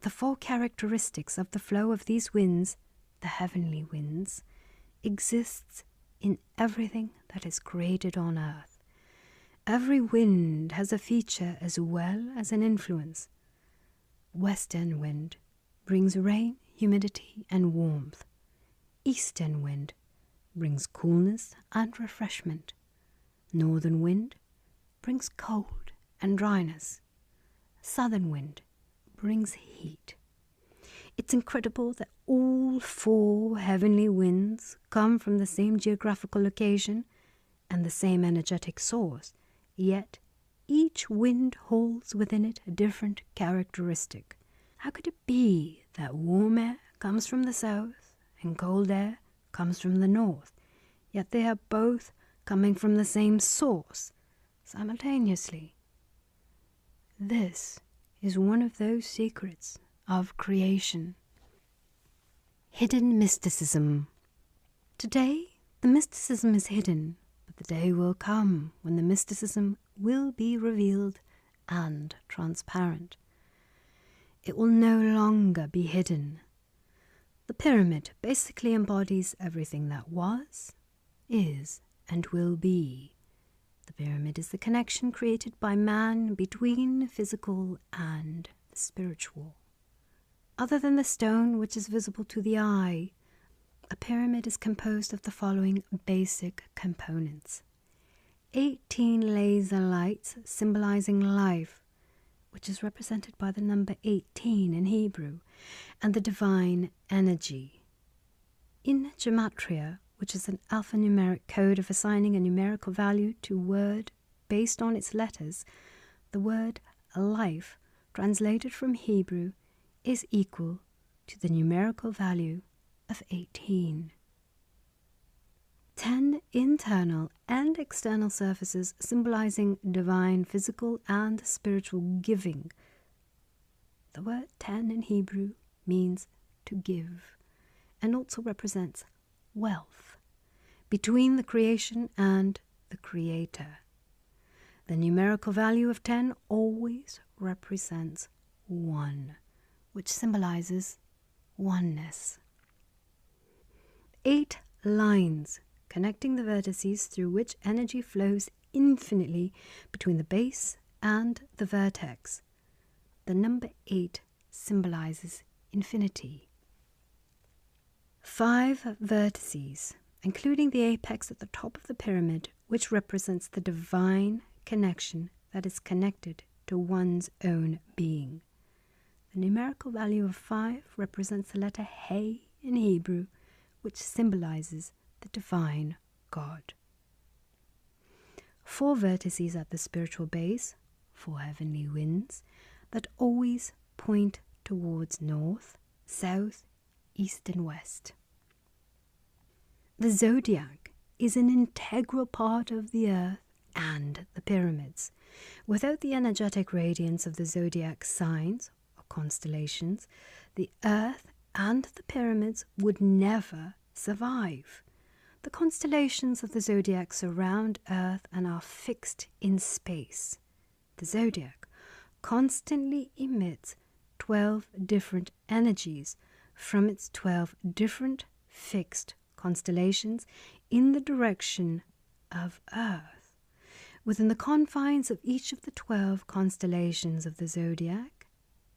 The 4 characteristics of the flow of these winds, the heavenly winds, exists in everything that is created on earth. Every wind has a feature as well as an influence. Western wind brings rain, humidity, and warmth. Eastern wind brings coolness and refreshment. Northern wind brings cold and dryness. Southern wind brings heat. It's incredible that all 4 heavenly winds come from the same geographical location and the same energetic source, yet each wind holds within it a different characteristic. How could it be that warm air comes from the south and cold air comes from the north, yet they are both coming from the same source simultaneously? This is one of those secrets of creation. Hidden mysticism. Today, the mysticism is hidden, but the day will come when the mysticism will be revealed and transparent. It will no longer be hidden. The pyramid basically embodies everything that was, is, and will be. The pyramid is the connection created by man between physical and the spiritual. Other than the stone which is visible to the eye, a pyramid is composed of the following basic components. 18 laser lights symbolizing life, which is represented by the number 18 in Hebrew, and the divine energy. In gematria, which is an alphanumeric code of assigning a numerical value to word based on its letters, the word life, translated from Hebrew, is equal to the numerical value of 18. 10 internal and external surfaces symbolizing divine physical and spiritual giving. The word 10 in Hebrew means to give and also represents wealth between the creation and the creator. The numerical value of 10 always represents 1, which symbolizes oneness. 8 lines connecting the vertices through which energy flows infinitely between the base and the vertex. The number 8 symbolizes infinity. 5 vertices, including the apex at the top of the pyramid, which represents the divine connection that is connected to one's own being. The numerical value of 5 represents the letter He in Hebrew, which symbolizes the divine God. 4 vertices at the spiritual base, 4 heavenly winds, that always point towards north, south, east and west. The zodiac is an integral part of the earth and the pyramids. Without the energetic radiance of the zodiac signs or constellations, the earth and the pyramids would never survive. The constellations of the zodiac surround Earth and are fixed in space. The zodiac constantly emits 12 different energies from its 12 different fixed constellations in the direction of Earth. Within the confines of each of the 12 constellations of the zodiac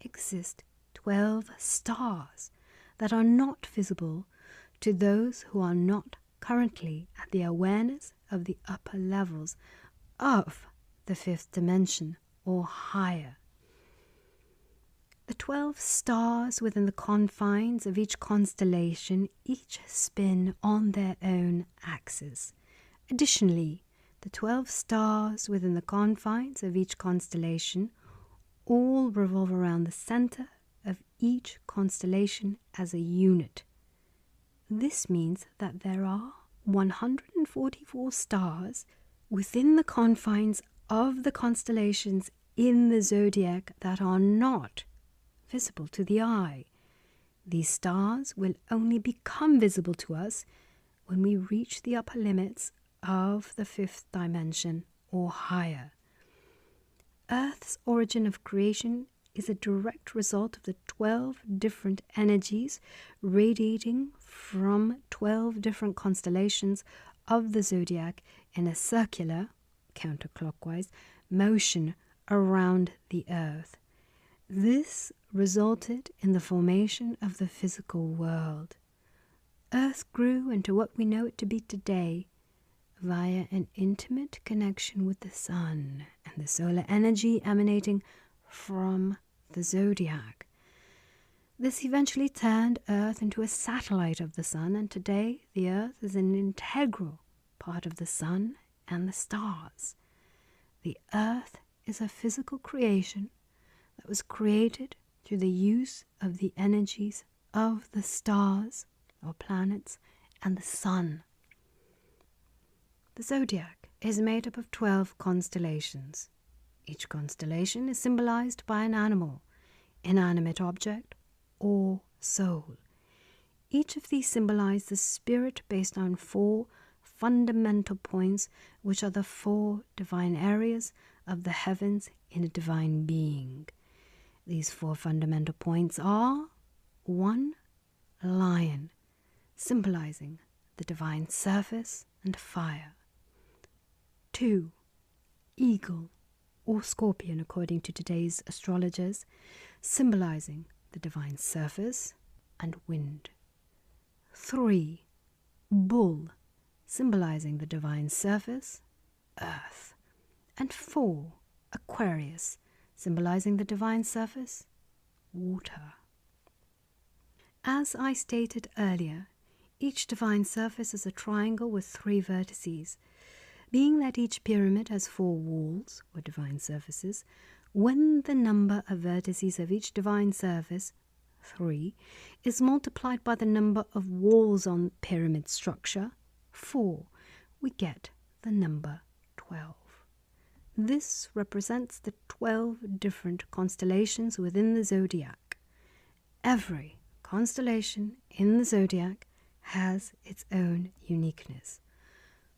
exist 12 stars that are not visible to those who are not currently at the awareness of the upper levels of the 5th dimension or higher. The 12 stars within the confines of each constellation each spin on their own axis. Additionally, the 12 stars within the confines of each constellation all revolve around the center of each constellation as a unit. This means that there are 144 stars within the confines of the constellations in the zodiac that are not visible to the eye. These stars will only become visible to us when we reach the upper limits of the 5th dimension or higher. Earth's origin of creation is a direct result of the 12 different energies radiating from 12 different constellations of the zodiac in a circular, counterclockwise, motion around the Earth. This resulted in the formation of the physical world. Earth grew into what we know it to be today via an intimate connection with the sun and the solar energy emanating from the zodiac. This eventually turned Earth into a satellite of the sun, and today the Earth is an integral part of the sun and the stars. The Earth is a physical creation that was created through the use of the energies of the stars or planets and the sun. The zodiac is made up of 12 constellations. Each constellation is symbolized by an animal, inanimate object, or soul. Each of these symbolize the spirit based on 4 fundamental points, which are the 4 divine areas of the heavens in a divine being. These 4 fundamental points are 1. Lion, symbolizing the divine surface and fire. 2. Eagle, or scorpion according to today's astrologers, symbolizing the divine surface and wind. 3. Bull, symbolizing the divine surface, earth. And 4. Aquarius, symbolizing the divine surface, water. As I stated earlier, each divine surface is a triangle with 3 vertices. Being that each pyramid has 4 walls, or divine surfaces, when the number of vertices of each divine surface, 3, is multiplied by the number of walls on pyramid structure, 4, we get the number 12. This represents the 12 different constellations within the zodiac. Every constellation in the zodiac has its own uniqueness.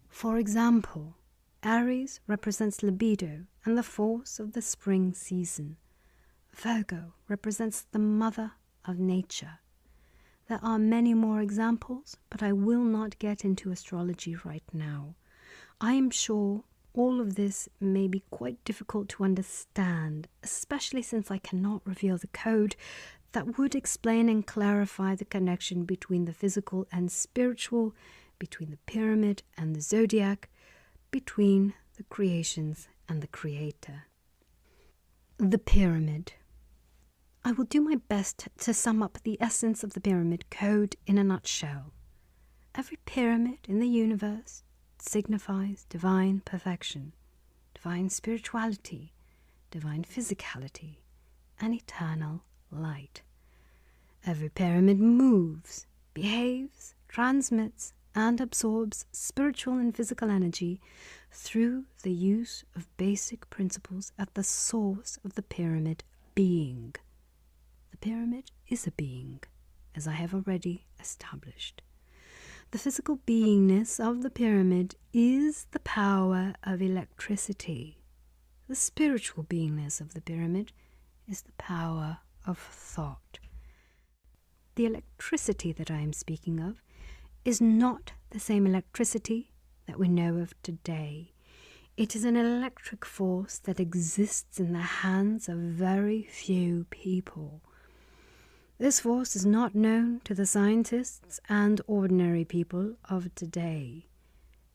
For example, Aries represents libido and the force of the spring season. Virgo represents the mother of nature. There are many more examples, but I will not get into astrology right now. I am sure all of this may be quite difficult to understand, especially since I cannot reveal the code that would explain and clarify the connection between the physical and spiritual, between the pyramid and the zodiac, between the creations and the creator. The pyramid. I will do my best to sum up the essence of the pyramid code in a nutshell. Every pyramid in the universe signifies divine perfection, divine spirituality, divine physicality, and eternal light. Every pyramid moves, behaves, transmits, and absorbs spiritual and physical energy through the use of basic principles at the source of the pyramid being. The pyramid is a being, as I have already established. The physical beingness of the pyramid is the power of electricity. The spiritual beingness of the pyramid is the power of thought. The electricity that I am speaking of is not the same electricity that we know of today. It is an electric force that exists in the hands of very few people. This force is not known to the scientists and ordinary people of today.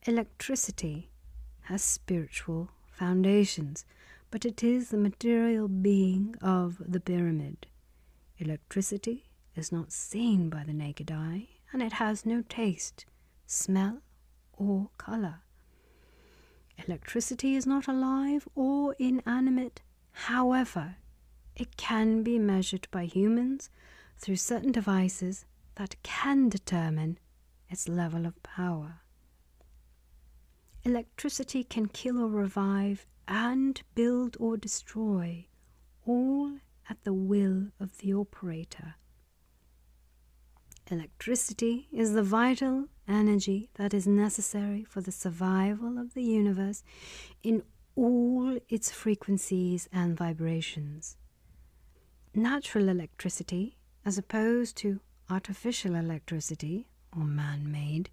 Electricity has spiritual foundations, but it is the material being of the pyramid. Electricity is not seen by the naked eye, and it has no taste, smell, or color. Electricity is not alive or inanimate. However, it can be measured by humans through certain devices that can determine its level of power. Electricity can kill or revive and build or destroy, all at the will of the operator. Electricity is the vital energy that is necessary for the survival of the universe in all its frequencies and vibrations. Natural electricity, as opposed to artificial electricity, or man-made,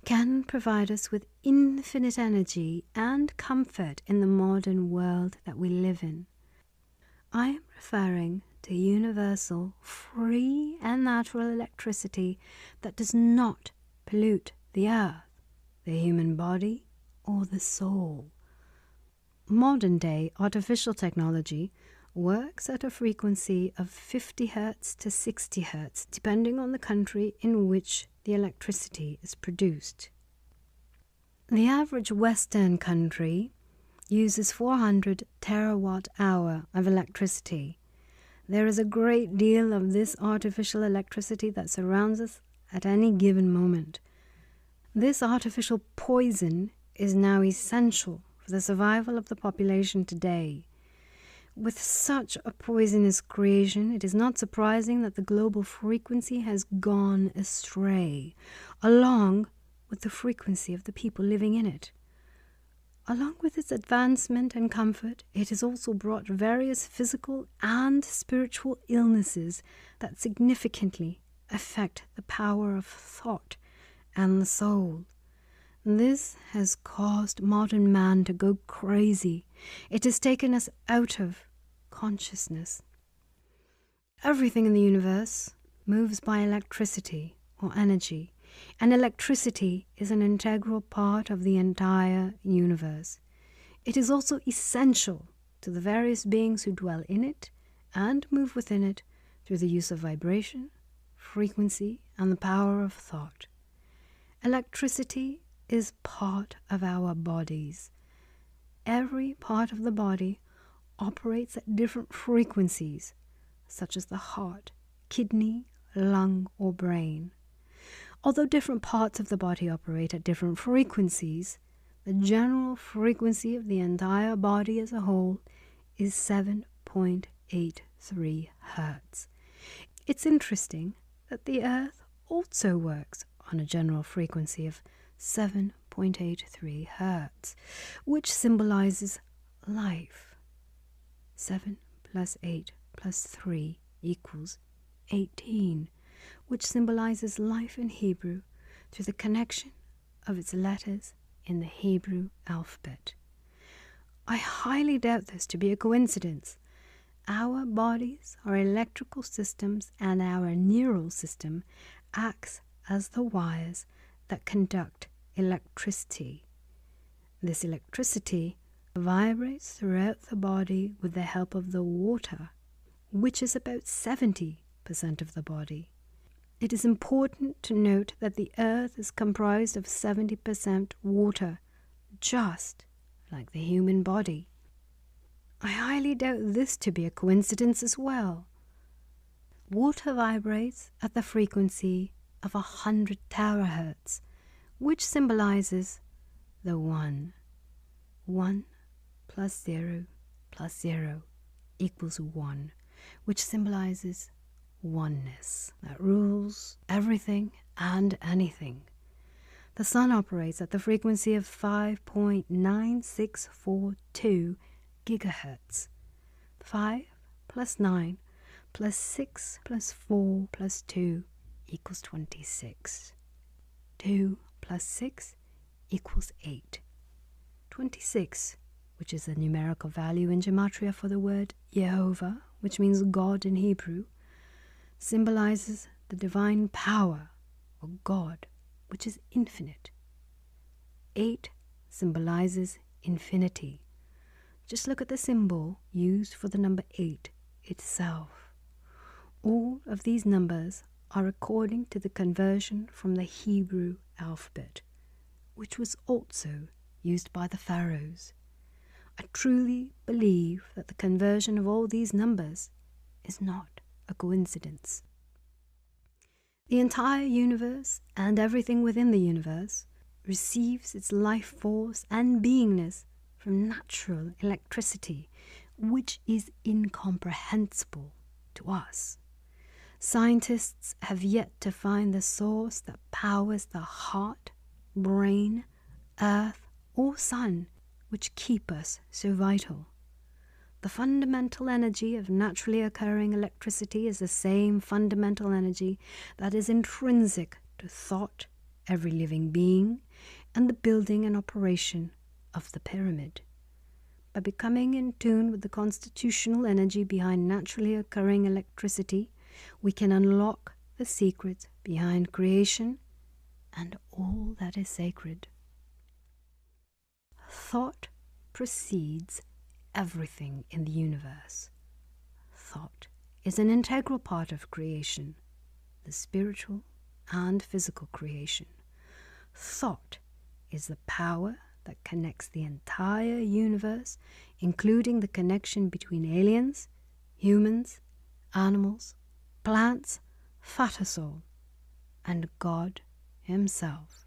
can provide us with infinite energy and comfort in the modern world that we live in. I am referring to universal, free and natural electricity that does not pollute the earth, the human body, or the soul. Modern-day artificial technology works at a frequency of 50 Hz to 60 Hz, depending on the country in which the electricity is produced. The average Western country uses 400 terawatt-hour of electricity. There is a great deal of this artificial electricity that surrounds us at any given moment. This artificial poison is now essential for the survival of the population today. With such a poisonous creation, it is not surprising that the global frequency has gone astray, along with the frequency of the people living in it. Along with its advancement and comfort, it has also brought various physical and spiritual illnesses that significantly affect the power of thought and the soul. This has caused modern man to go crazy. It has taken us out of consciousness. Everything in the universe moves by electricity or energy, and electricity is an integral part of the entire universe. It is also essential to the various beings who dwell in it and move within it through the use of vibration, frequency, and the power of thought. Electricity is part of our bodies. Every part of the body operates at different frequencies, such as the heart, kidney, lung, or brain. Although different parts of the body operate at different frequencies, the general frequency of the entire body as a whole is 7.83 Hertz. It's interesting that the Earth also works on a general frequency of 7.83 Hertz, which symbolizes life. 7 plus 8 plus 3 equals 18, which symbolizes life in Hebrew through the connection of its letters in the Hebrew alphabet. I highly doubt this to be a coincidence. Our bodies are electrical systems, and our neural system acts as the wires that conduct electricity. This electricity vibrates throughout the body with the help of the water, which is about 70% of the body. It is important to note that the Earth is comprised of 70% water, just like the human body. I highly doubt this to be a coincidence as well. Water vibrates at the frequency of 100 terahertz, which symbolizes the 1. 1 plus 0 plus 0 equals 1, which symbolizes oneness that rules everything and anything. The sun operates at the frequency of 5.9642 gigahertz. 5 plus 9 plus 6 plus 4 plus 2 equals 26. 2 plus 6 equals 8. 26, which is a numerical value in gematria for the word Yehovah, which means God in Hebrew, symbolizes the divine power or God, which is infinite. 8 symbolizes infinity. Just look at the symbol used for the number 8 itself. All of these numbers are according to the conversion from the Hebrew alphabet, which was also used by the pharaohs. I truly believe that the conversion of all these numbers is not a coincidence. The entire universe and everything within the universe receives its life force and beingness from natural electricity, which is incomprehensible to us. Scientists have yet to find the source that powers the heart, brain, earth, or sun, which keep us so vital. The fundamental energy of naturally occurring electricity is the same fundamental energy that is intrinsic to thought, every living being, and the building and operation of the pyramid. by becoming in tune with the constitutional energy behind naturally occurring electricity, we can unlock the secrets behind creation and all that is sacred. Thought precedes everything in the universe. Thought is an integral part of creation, the spiritual and physical creation. Thought is the power that connects the entire universe, including the connection between aliens, humans, animals, plants, Fatasol, and God Himself.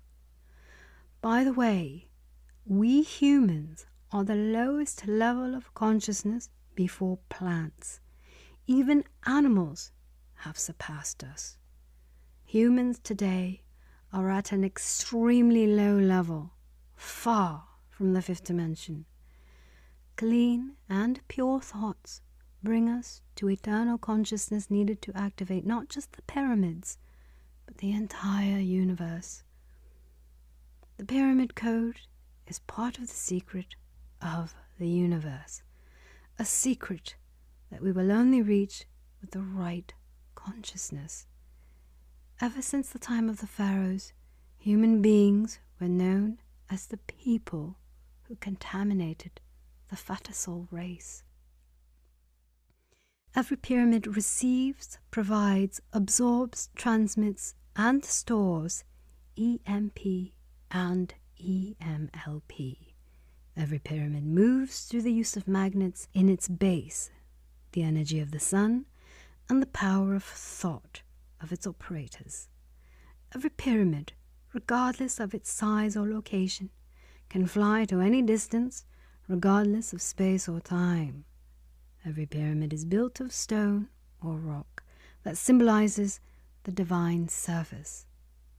By the way, we humans are the lowest level of consciousness before plants. Even animals have surpassed us. Humans today are at an extremely low level, far from the fifth dimension. Clean and pure thoughts bring us to eternal consciousness needed to activate not just the pyramids, but the entire universe. The Pyramid Code is part of the secret of the universe, a secret that we will only reach with the right consciousness. Ever since the time of the pharaohs, human beings were known as the people who contaminated the Fatasol race. Every pyramid receives, provides, absorbs, transmits, and stores EMP and EMLP. Every pyramid moves through the use of magnets in its base, the energy of the sun, and the power of thought of its operators. Every pyramid, regardless of its size or location, can fly to any distance, regardless of space or time. Every pyramid is built of stone or rock that symbolizes the divine surface,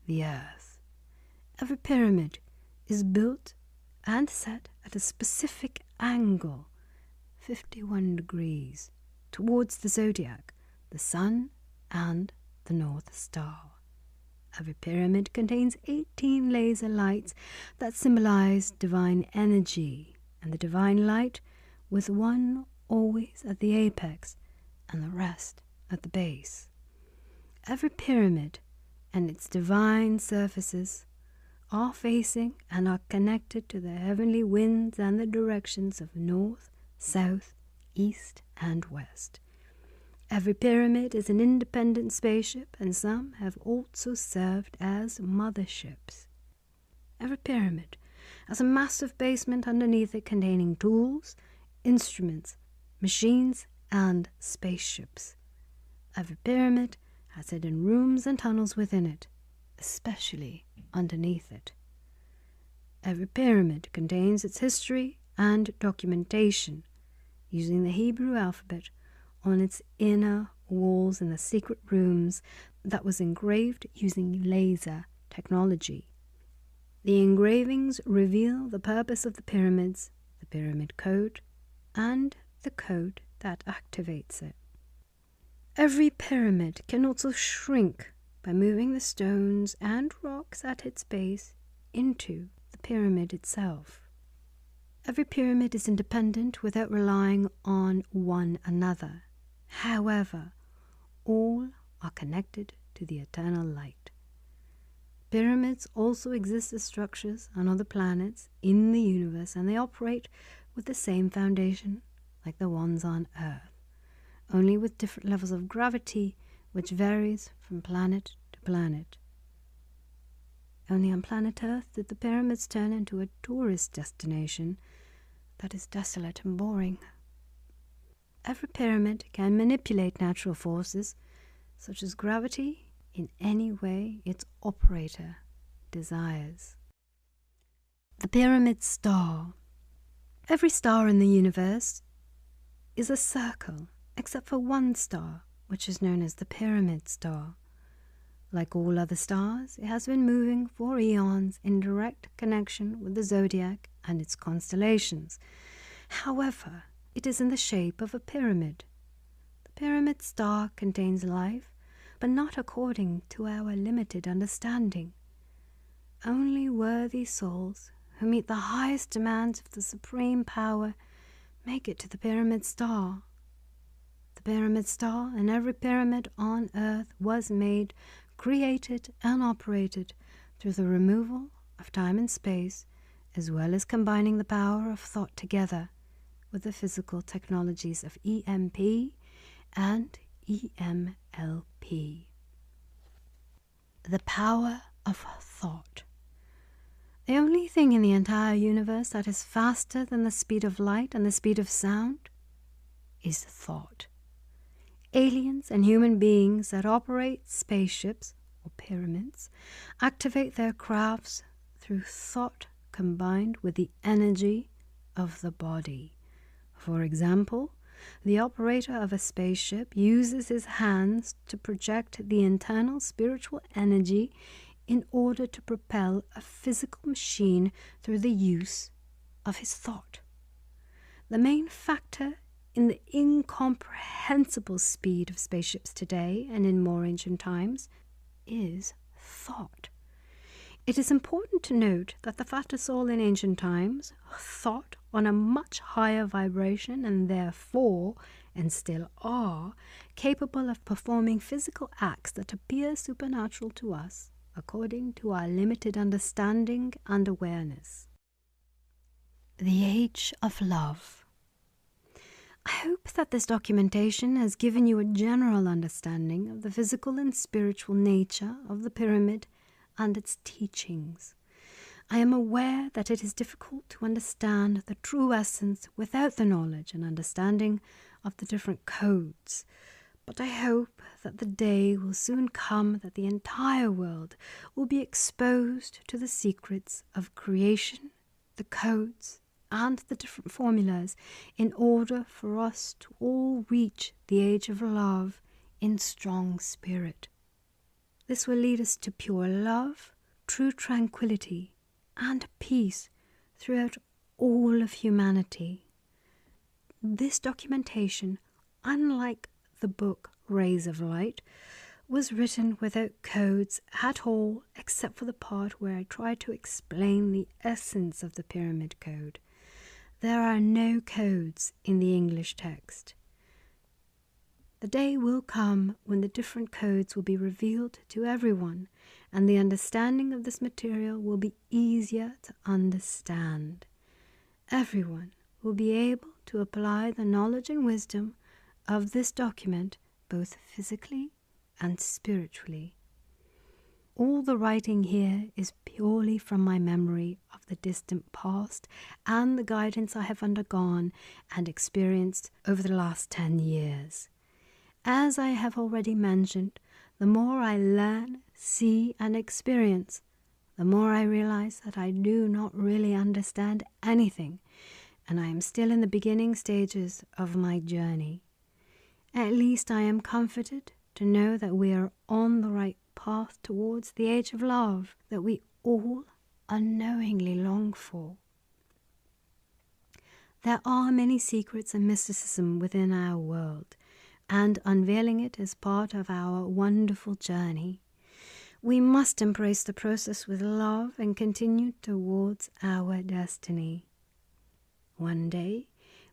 the earth. Every pyramid is built and set at a specific angle, 51 degrees, towards the zodiac, the sun, and the North Star. Every pyramid contains 18 laser lights that symbolize divine energy and the divine light, with one always at the apex and the rest at the base. Every pyramid and its divine surfaces are facing and are connected to the heavenly winds and the directions of north, south, east, and west. Every pyramid is an independent spaceship, and some have also served as motherships. Every pyramid has a massive basement underneath it containing tools, instruments, machines, and spaceships. Every pyramid has hidden rooms and tunnels within it, especially underneath it. Every pyramid contains its history and documentation, using the Hebrew alphabet on its inner walls in the secret rooms that was engraved using laser technology. The engravings reveal the purpose of the pyramids, the Pyramid Code, and the code that activates it. Every pyramid can also shrink by moving the stones and rocks at its base into the pyramid itself. Every pyramid is independent without relying on one another. However, all are connected to the eternal light. Pyramids also exist as structures on other planets in the universe, and they operate with the same foundation like the ones on Earth, only with different levels of gravity, which varies from planet to planet. Only on planet Earth did the pyramids turn into a tourist destination that is desolate and boring. Every pyramid can manipulate natural forces, such as gravity, in any way its operator desires. The pyramid star. Every star in the universe is a circle, except for one star, which is known as the pyramid star. Like all other stars, it has been moving for eons in direct connection with the zodiac and its constellations. However, it is in the shape of a pyramid. The pyramid star contains life, but not according to our limited understanding. Only worthy souls who meet the highest demands of the supreme power make it to the pyramid star. The pyramid star and every pyramid on Earth was made, created and operated through the removal of time and space, as well as combining the power of thought together with the physical technologies of EMP and EMLP. The power of thought. The only thing in the entire universe that is faster than the speed of light and the speed of sound is thought. Aliens and human beings that operate spaceships or pyramids activate their crafts through thought combined with the energy of the body. For example, the operator of a spaceship uses his hands to project the internal spiritual energy in order to propel a physical machine through the use of his thought. The main factor in the incomprehensible speed of spaceships today and in more ancient times is thought. It is important to note that the faster soul in ancient times thought on a much higher vibration and therefore, and still are, capable of performing physical acts that appear supernatural to us according to our limited understanding and awareness. The Age of Love. I hope that this documentation has given you a general understanding of the physical and spiritual nature of the pyramid and its teachings. I am aware that it is difficult to understand the true essence without the knowledge and understanding of the different codes, but I hope that the day will soon come that the entire world will be exposed to the secrets of creation, the codes, and the different formulas in order for us to all reach the age of love in strong spirit. This will lead us to pure love, true tranquility, and peace throughout all of humanity. This documentation, unlike the book Rays of Light, was written without codes at all except for the part where I try to explain the essence of the pyramid code. There are no codes in the English text. The day will come when the different codes will be revealed to everyone, and the understanding of this material will be easier to understand. Everyone will be able to apply the knowledge and wisdom of this document both physically and spiritually. All the writing here is purely from my memory of the distant past and the guidance I have undergone and experienced over the last 10 years. As I have already mentioned, the more I learn, see, and experience, the more I realize that I do not really understand anything, and I am still in the beginning stages of my journey. At least I am comforted to know that we are on the right path towards the age of love that we all unknowingly long for. There are many secrets and mysticism within our world, and unveiling it is part of our wonderful journey. We must embrace the process with love and continue towards our destiny. One day,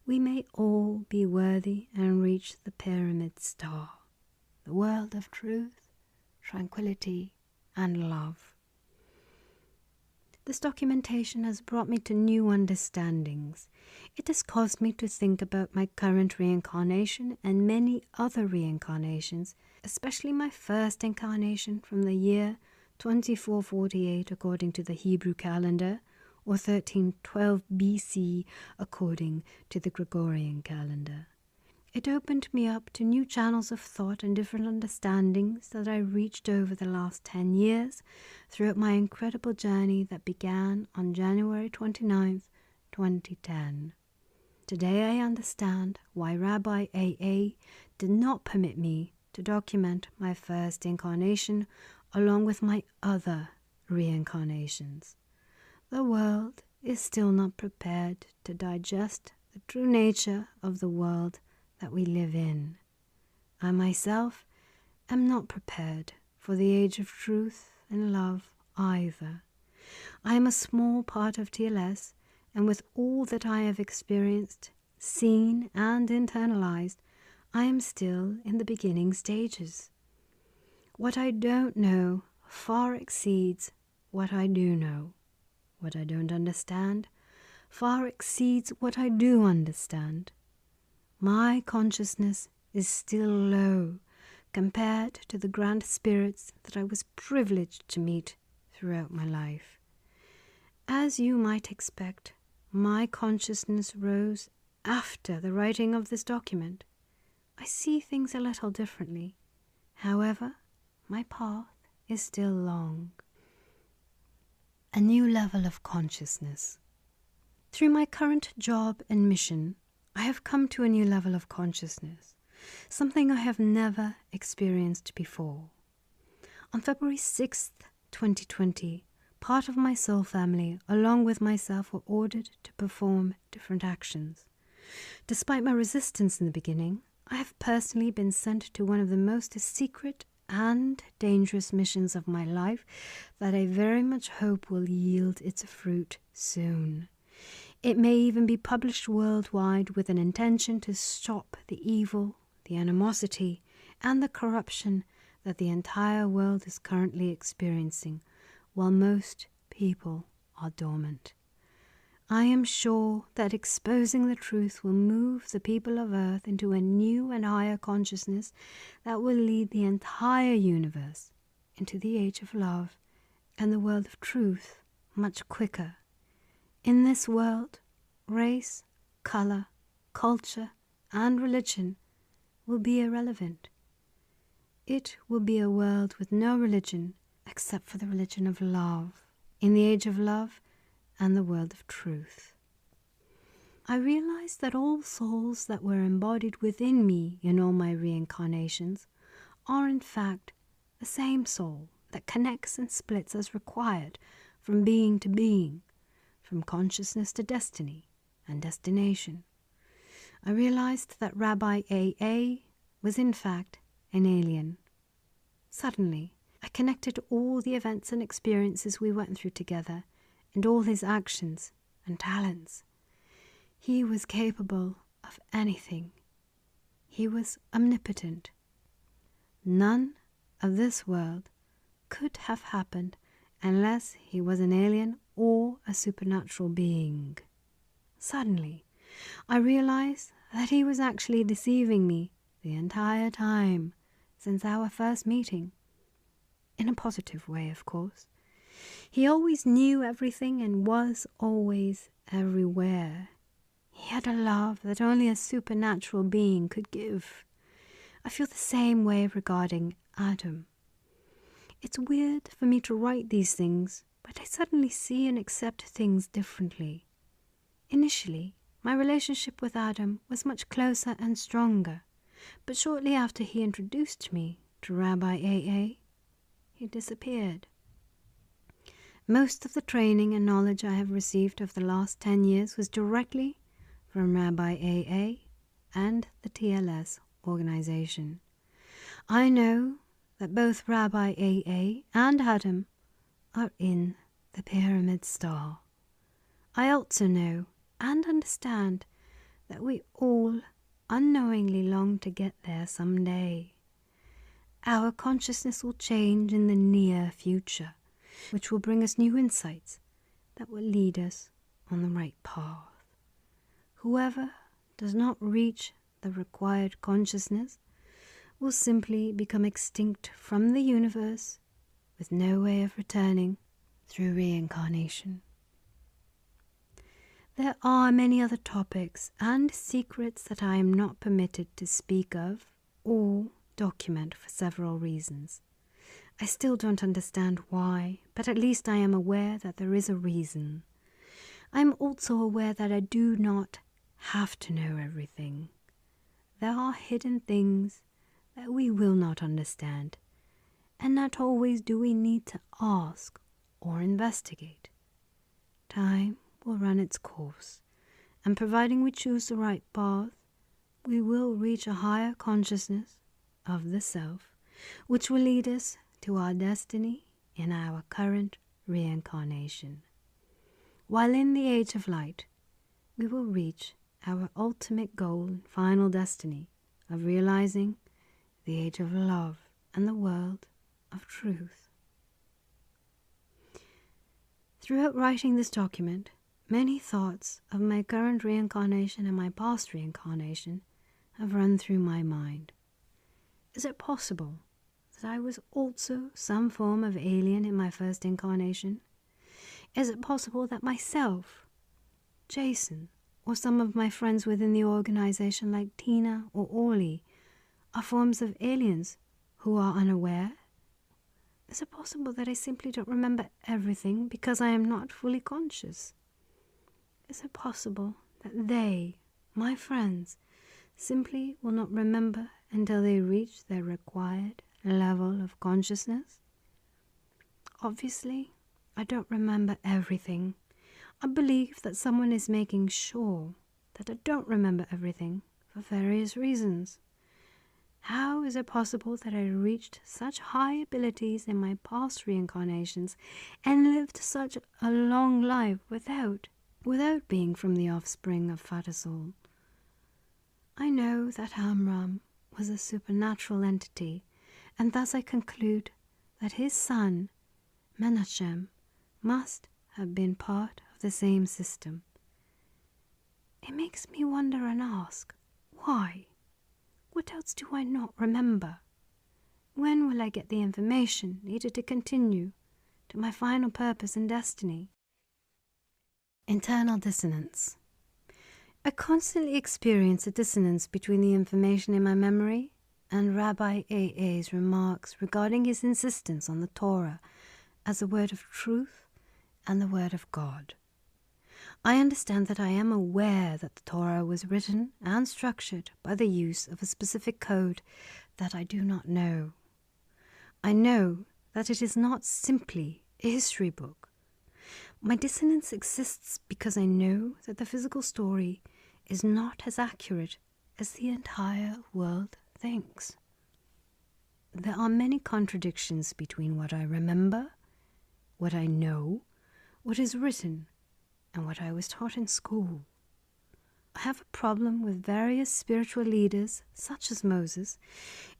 we may all be worthy and reach the pyramid star, the world of truth, tranquility, and love. This documentation has brought me to new understandings. It has caused me to think about my current reincarnation and many other reincarnations, especially my first incarnation from the year 2448 according to the Hebrew calendar, or 1312 BC according to the Gregorian calendar. It opened me up to new channels of thought and different understandings that I reached over the last 10 years throughout my incredible journey that began on January 29th, 2010. Today I understand why Rabbi A.A. did not permit me to document my first incarnation along with my other reincarnations. The world is still not prepared to digest the true nature of the world that we live in. I myself am not prepared for the age of truth and love either. I am a small part of TLS, and with all that I have experienced, seen and internalized, I am still in the beginning stages. What I don't know far exceeds what I do know. What I don't understand far exceeds what I do understand. My consciousness is still low compared to the grand spirits that I was privileged to meet throughout my life. As you might expect, my consciousness rose after the writing of this document. I see things a little differently. However, my path is still long. A new level of consciousness. Through my current job and mission, I have come to a new level of consciousness, something I have never experienced before. On February 6th, 2020, part of my soul family, along with myself, were ordered to perform different actions. Despite my resistance in the beginning, I have personally been sent to one of the most secret and dangerous missions of my life that I very much hope will yield its fruit soon. It may even be published worldwide with an intention to stop the evil, the animosity, and the corruption that the entire world is currently experiencing, while most people are dormant. I am sure that exposing the truth will move the people of Earth into a new and higher consciousness that will lead the entire universe into the age of love and the world of truth much quicker. In this world, race, color, culture, and religion will be irrelevant. It will be a world with no religion except for the religion of love, in the age of love and the world of truth. I realized that all souls that were embodied within me in all my reincarnations are in fact the same soul that connects and splits as required from being to being, from consciousness to destiny and destination. I realized that Rabbi A.A. was in fact an alien. Suddenly, I connected all the events and experiences we went through together and all his actions and talents. He was capable of anything. He was omnipotent. None of this world could have happened unless he was an alien or a supernatural being. Suddenly, I realized that he was actually deceiving me the entire time since our first meeting. In a positive way, of course. He always knew everything and was always everywhere. He had a love that only a supernatural being could give. I feel the same way regarding Adam. It's weird for me to write these things, but I suddenly see and accept things differently. Initially, my relationship with Adam was much closer and stronger, but shortly after he introduced me to Rabbi A.A., he disappeared. Most of the training and knowledge I have received over the last 10 years was directly from Rabbi A.A. and the TLS organization. I know that both Rabbi A.A. and Adam are in the pyramid star. I also know and understand that we all unknowingly long to get there someday. Our consciousness will change in the near future, which will bring us new insights that will lead us on the right path. Whoever does not reach the required consciousness will simply become extinct from the universe with no way of returning through reincarnation. There are many other topics and secrets that I am not permitted to speak of or document for several reasons. I still don't understand why, but at least I am aware that there is a reason. I am also aware that I do not have to know everything. There are hidden things that we will not understand, and not always do we need to ask or investigate. Time will run its course, and providing we choose the right path, we will reach a higher consciousness of the self, which will lead us to our destiny in our current reincarnation. While in the age of light, we will reach our ultimate goal and final destiny of realizing the age of love and the world of truth. Throughout writing this document, many thoughts of my current reincarnation and my past reincarnation have run through my mind. Is it possible that I was also some form of alien in my first incarnation? Is it possible that myself, Jason, or some of my friends within the organization like Tina or Orly are forms of aliens who are unaware? Is it possible that I simply don't remember everything because I am not fully conscious? Is it possible that they, my friends, simply will not remember until they reach their required level of consciousness? Obviously, I don't remember everything. I believe that someone is making sure that I don't remember everything for various reasons. How is it possible that I reached such high abilities in my past reincarnations and lived such a long life without being from the offspring of Fatasol? I know that Amram was a supernatural entity, and thus I conclude that his son, Menachem, must have been part of the same system. It makes me wonder and ask, why? What else do I not remember? When will I get the information needed to continue to my final purpose and destiny? Internal dissonance. I constantly experience a dissonance between the information in my memory and Rabbi AA's remarks regarding his insistence on the Torah as the word of truth and the word of God. I understand that I am aware that the Torah was written and structured by the use of a specific code that I do not know. I know that it is not simply a history book. My dissonance exists because I know that the physical story is not as accurate as the entire world thinks. There are many contradictions between what I remember, what I know, what is written, and what I was taught in school. I have a problem with various spiritual leaders, such as Moses,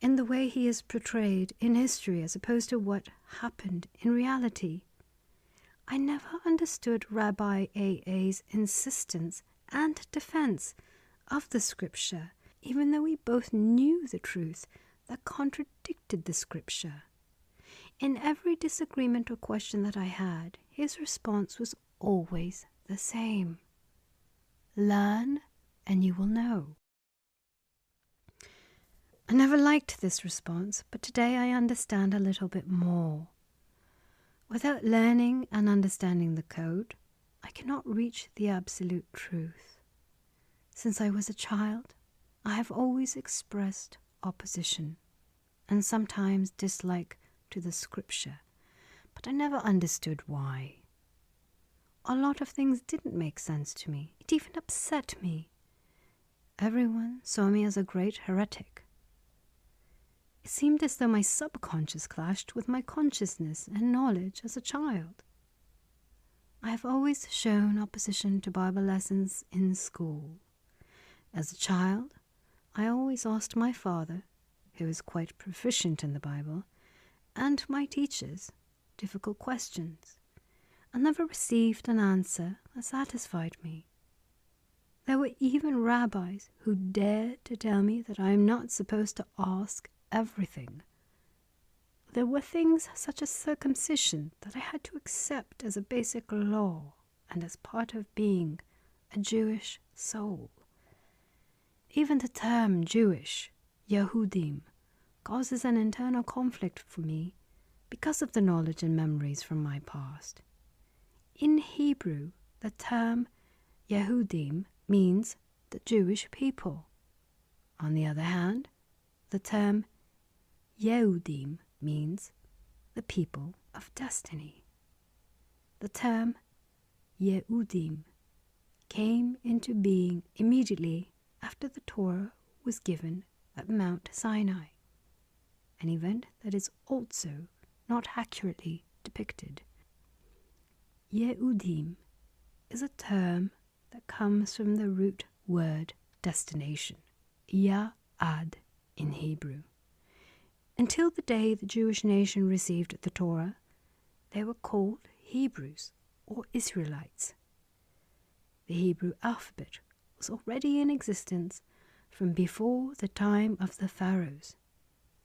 in the way he is portrayed in history as opposed to what happened in reality. I never understood Rabbi AA's insistence and defense of the scripture, even though we both knew the truth that contradicted the scripture. In every disagreement or question that I had, his response was always the same. Learn and you will know. I never liked this response, but today I understand a little bit more. Without learning and understanding the code, I cannot reach the absolute truth. Since I was a child, I have always expressed opposition and sometimes dislike to the scripture, but I never understood why. A lot of things didn't make sense to me. It even upset me. Everyone saw me as a great heretic. It seemed as though my subconscious clashed with my consciousness and knowledge as a child. I have always shown opposition to Bible lessons in school. As a child, I always asked my father, who is quite proficient in the Bible, and my teachers difficult questions. I never received an answer that satisfied me. There were even rabbis who dared to tell me that I am not supposed to ask everything. There were things such as circumcision that I had to accept as a basic law and as part of being a Jewish soul. Even the term Jewish, Yehudim, causes an internal conflict for me because of the knowledge and memories from my past. In Hebrew, the term Yehudim means the Jewish people. On the other hand, the term Yehudim means the people of destiny. The term Yehudim came into being immediately after the Torah was given at Mount Sinai, an event that is also not accurately depicted. Yehudim is a term that comes from the root word destination, ya'ad in Hebrew. Until the day the Jewish nation received the Torah, they were called Hebrews or Israelites. The Hebrew alphabet was already in existence from before the time of the pharaohs.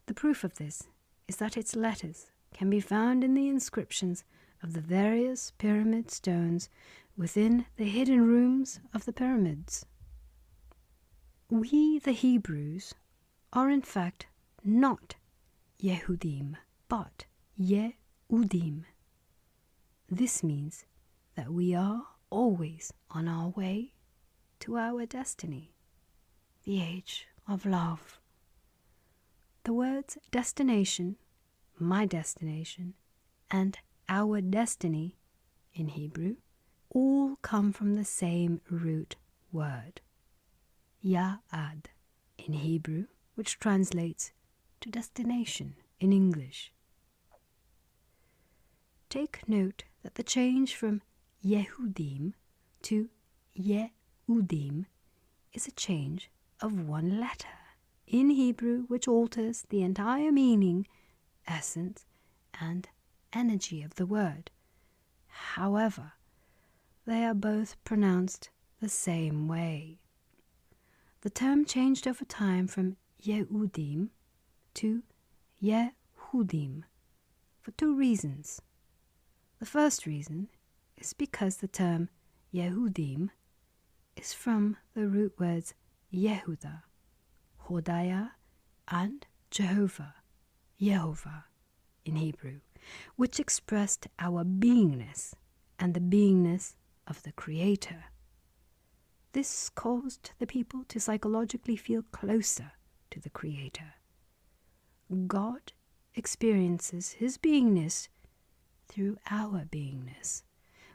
The proof of this is that its letters can be found in the inscriptions of the various pyramid stones within the hidden rooms of the pyramids. We, the Hebrews, are in fact not Yehudim, but Yehudim. This means that we are always on our way to our destiny, the age of love. The words destination, my destination, and our destiny in Hebrew all come from the same root word, ya'ad in Hebrew, which translates to destination in English. Take note that the change from Yehudim to Yehudim is a change of one letter in Hebrew, which alters the entire meaning, essence, and energy of the word. However, they are both pronounced the same way. The term changed over time from Yehudim to Yehudim for two reasons. The first reason is because the term Yehudim is from the root words Yehuda, Hodaya, and Jehovah, in Hebrew, which expressed our beingness and the beingness of the Creator. This caused the people to psychologically feel closer to the Creator. God experiences his beingness through our beingness,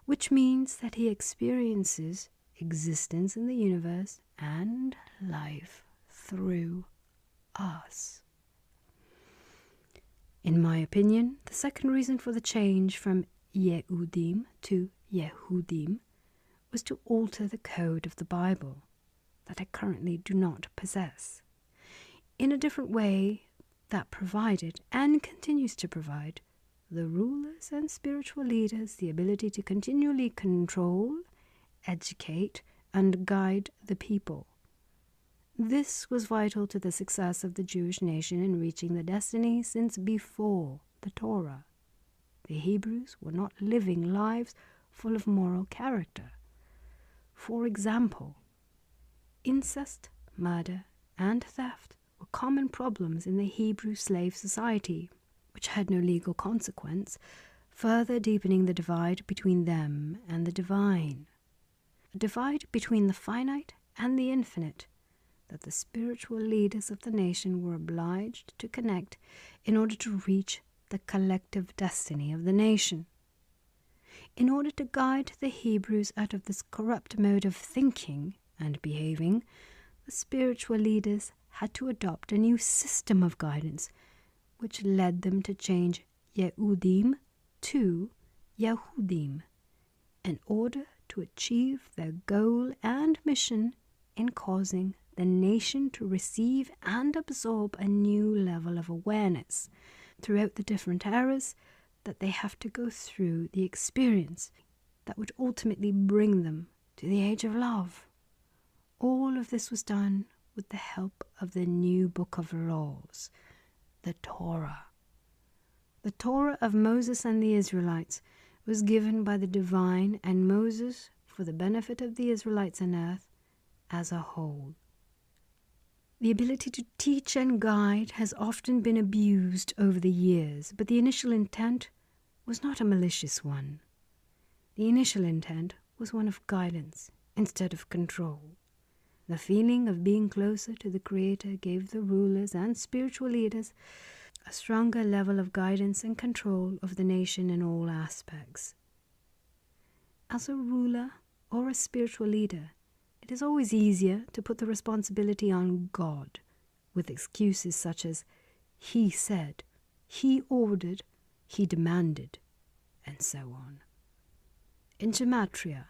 which means that he experiences existence in the universe and life through us. In my opinion, the second reason for the change from Yehudim to Yehudim was to alter the code of the Bible that I currently do not possess, in a different way that provided and continues to provide the rulers and spiritual leaders the ability to continually control, educate, and guide the people. This was vital to the success of the Jewish nation in reaching the destiny since before the Torah. The Hebrews were not living lives full of moral character. For example, incest, murder, and theft were common problems in the Hebrew slave society, which had no legal consequence, further deepening the divide between them and the divine. A divide between the finite and the infinite that the spiritual leaders of the nation were obliged to connect in order to reach the collective destiny of the nation. In order to guide the Hebrews out of this corrupt mode of thinking and behaving, the spiritual leaders had to adopt a new system of guidance, which led them to change Yehudim to Yehudim in order to achieve their goal and mission in causing the nation to receive and absorb a new level of awareness throughout the different eras that they have to go through the experience that would ultimately bring them to the age of love. All of this was done with the help of the new book of laws, the Torah. The Torah of Moses and the Israelites was given by the divine and Moses for the benefit of the Israelites on earth as a whole. The ability to teach and guide has often been abused over the years, but the initial intent was not a malicious one. The initial intent was one of guidance instead of control. The feeling of being closer to the Creator gave the rulers and spiritual leaders a stronger level of guidance and control of the nation in all aspects. As a ruler or a spiritual leader, it is always easier to put the responsibility on God with excuses such as, He said, He ordered, He demanded, and so on. In Gematria,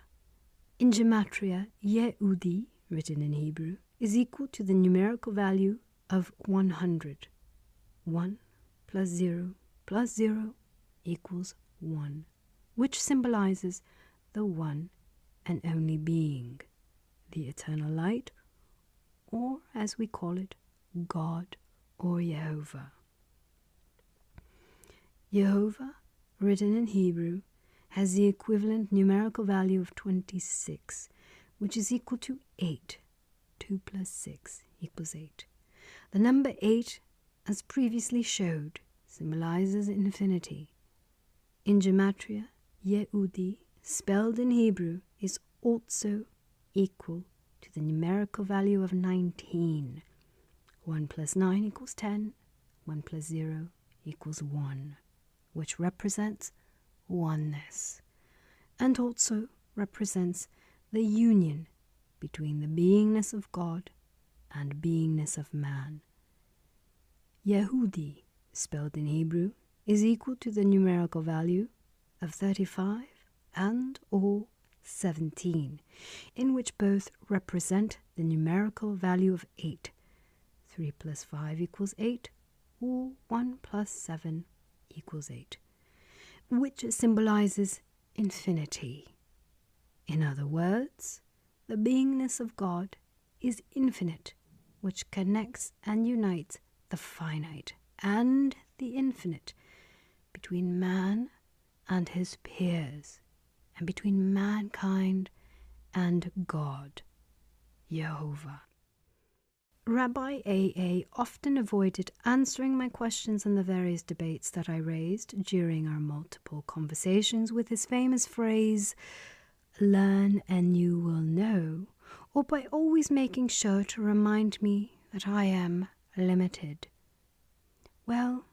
Yehudi written in Hebrew, is equal to the numerical value of 100. 1 plus 0 plus 0 equals 1, which symbolizes the one and only being, the eternal light, or as we call it, God or Jehovah. Jehovah, written in Hebrew, has the equivalent numerical value of 26, which is equal to 8. 2 plus 6 equals 8. The number 8, as previously showed, symbolizes infinity. In gematria, Yehudi, spelled in Hebrew, is also equal to the numerical value of 19. 1 plus 9 equals 10. 1 plus 0 equals 1, which represents oneness, and also represents the union between the beingness of God and beingness of man. Yehudi, spelled in Hebrew, is equal to the numerical value of 35 and or 17, in which both represent the numerical value of 8. 3 plus 5 equals 8, or 1 plus 7 equals 8, which symbolizes infinity. In other words, the beingness of God is infinite, which connects and unites the finite and the infinite between man and his peers, and between mankind and God, Jehovah. Rabbi A.A. often avoided answering my questions in the various debates that I raised during our multiple conversations with his famous phrase, "Learn and you will know," or by always making sure to remind me that I am limited. Well,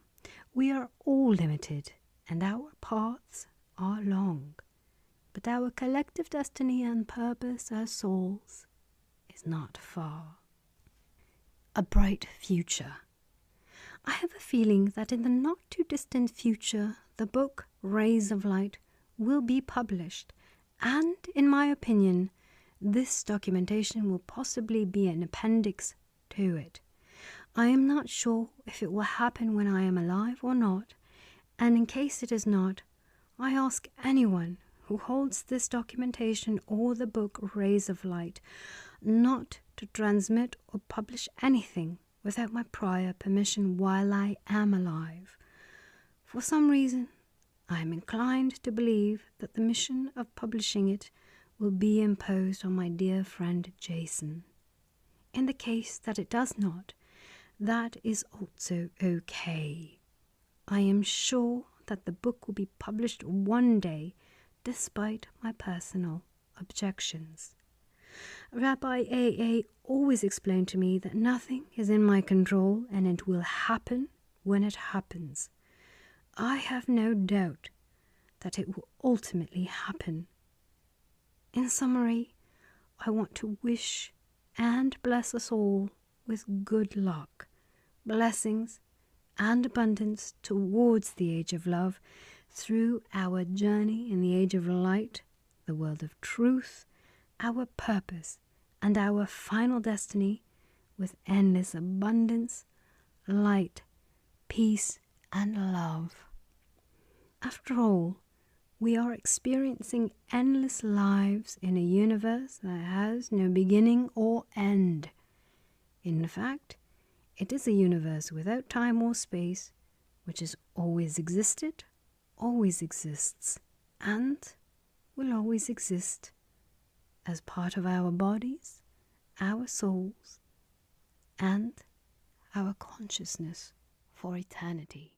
we are all limited, and our paths are long, but our collective destiny and purpose as souls is not far. A bright future. I have a feeling that in the not-too-distant future, the book Rays of Light will be published, and, in my opinion, this documentation will possibly be an appendix to it. I am not sure if it will happen when I am alive or not, and in case it is not, I ask anyone who holds this documentation or the book Rays of Light not to transmit or publish anything without my prior permission while I am alive. For some reason, I am inclined to believe that the mission of publishing it will be imposed on my dear friend Jason. In the case that it does not, that is also okay. I am sure that the book will be published one day, despite my personal objections. Rabbi A.A. always explained to me that nothing is in my control and it will happen when it happens. I have no doubt that it will ultimately happen. In summary, I want to wish and bless us all with good luck, blessings, and abundance towards the age of love through our journey in the age of light, the world of truth, our purpose, and our final destiny with endless abundance, light, peace, and love. After all, we are experiencing endless lives in a universe that has no beginning or end. In fact, it is a universe without time or space, which has always existed, always exists, and will always exist as part of our bodies, our souls, and our consciousness for eternity.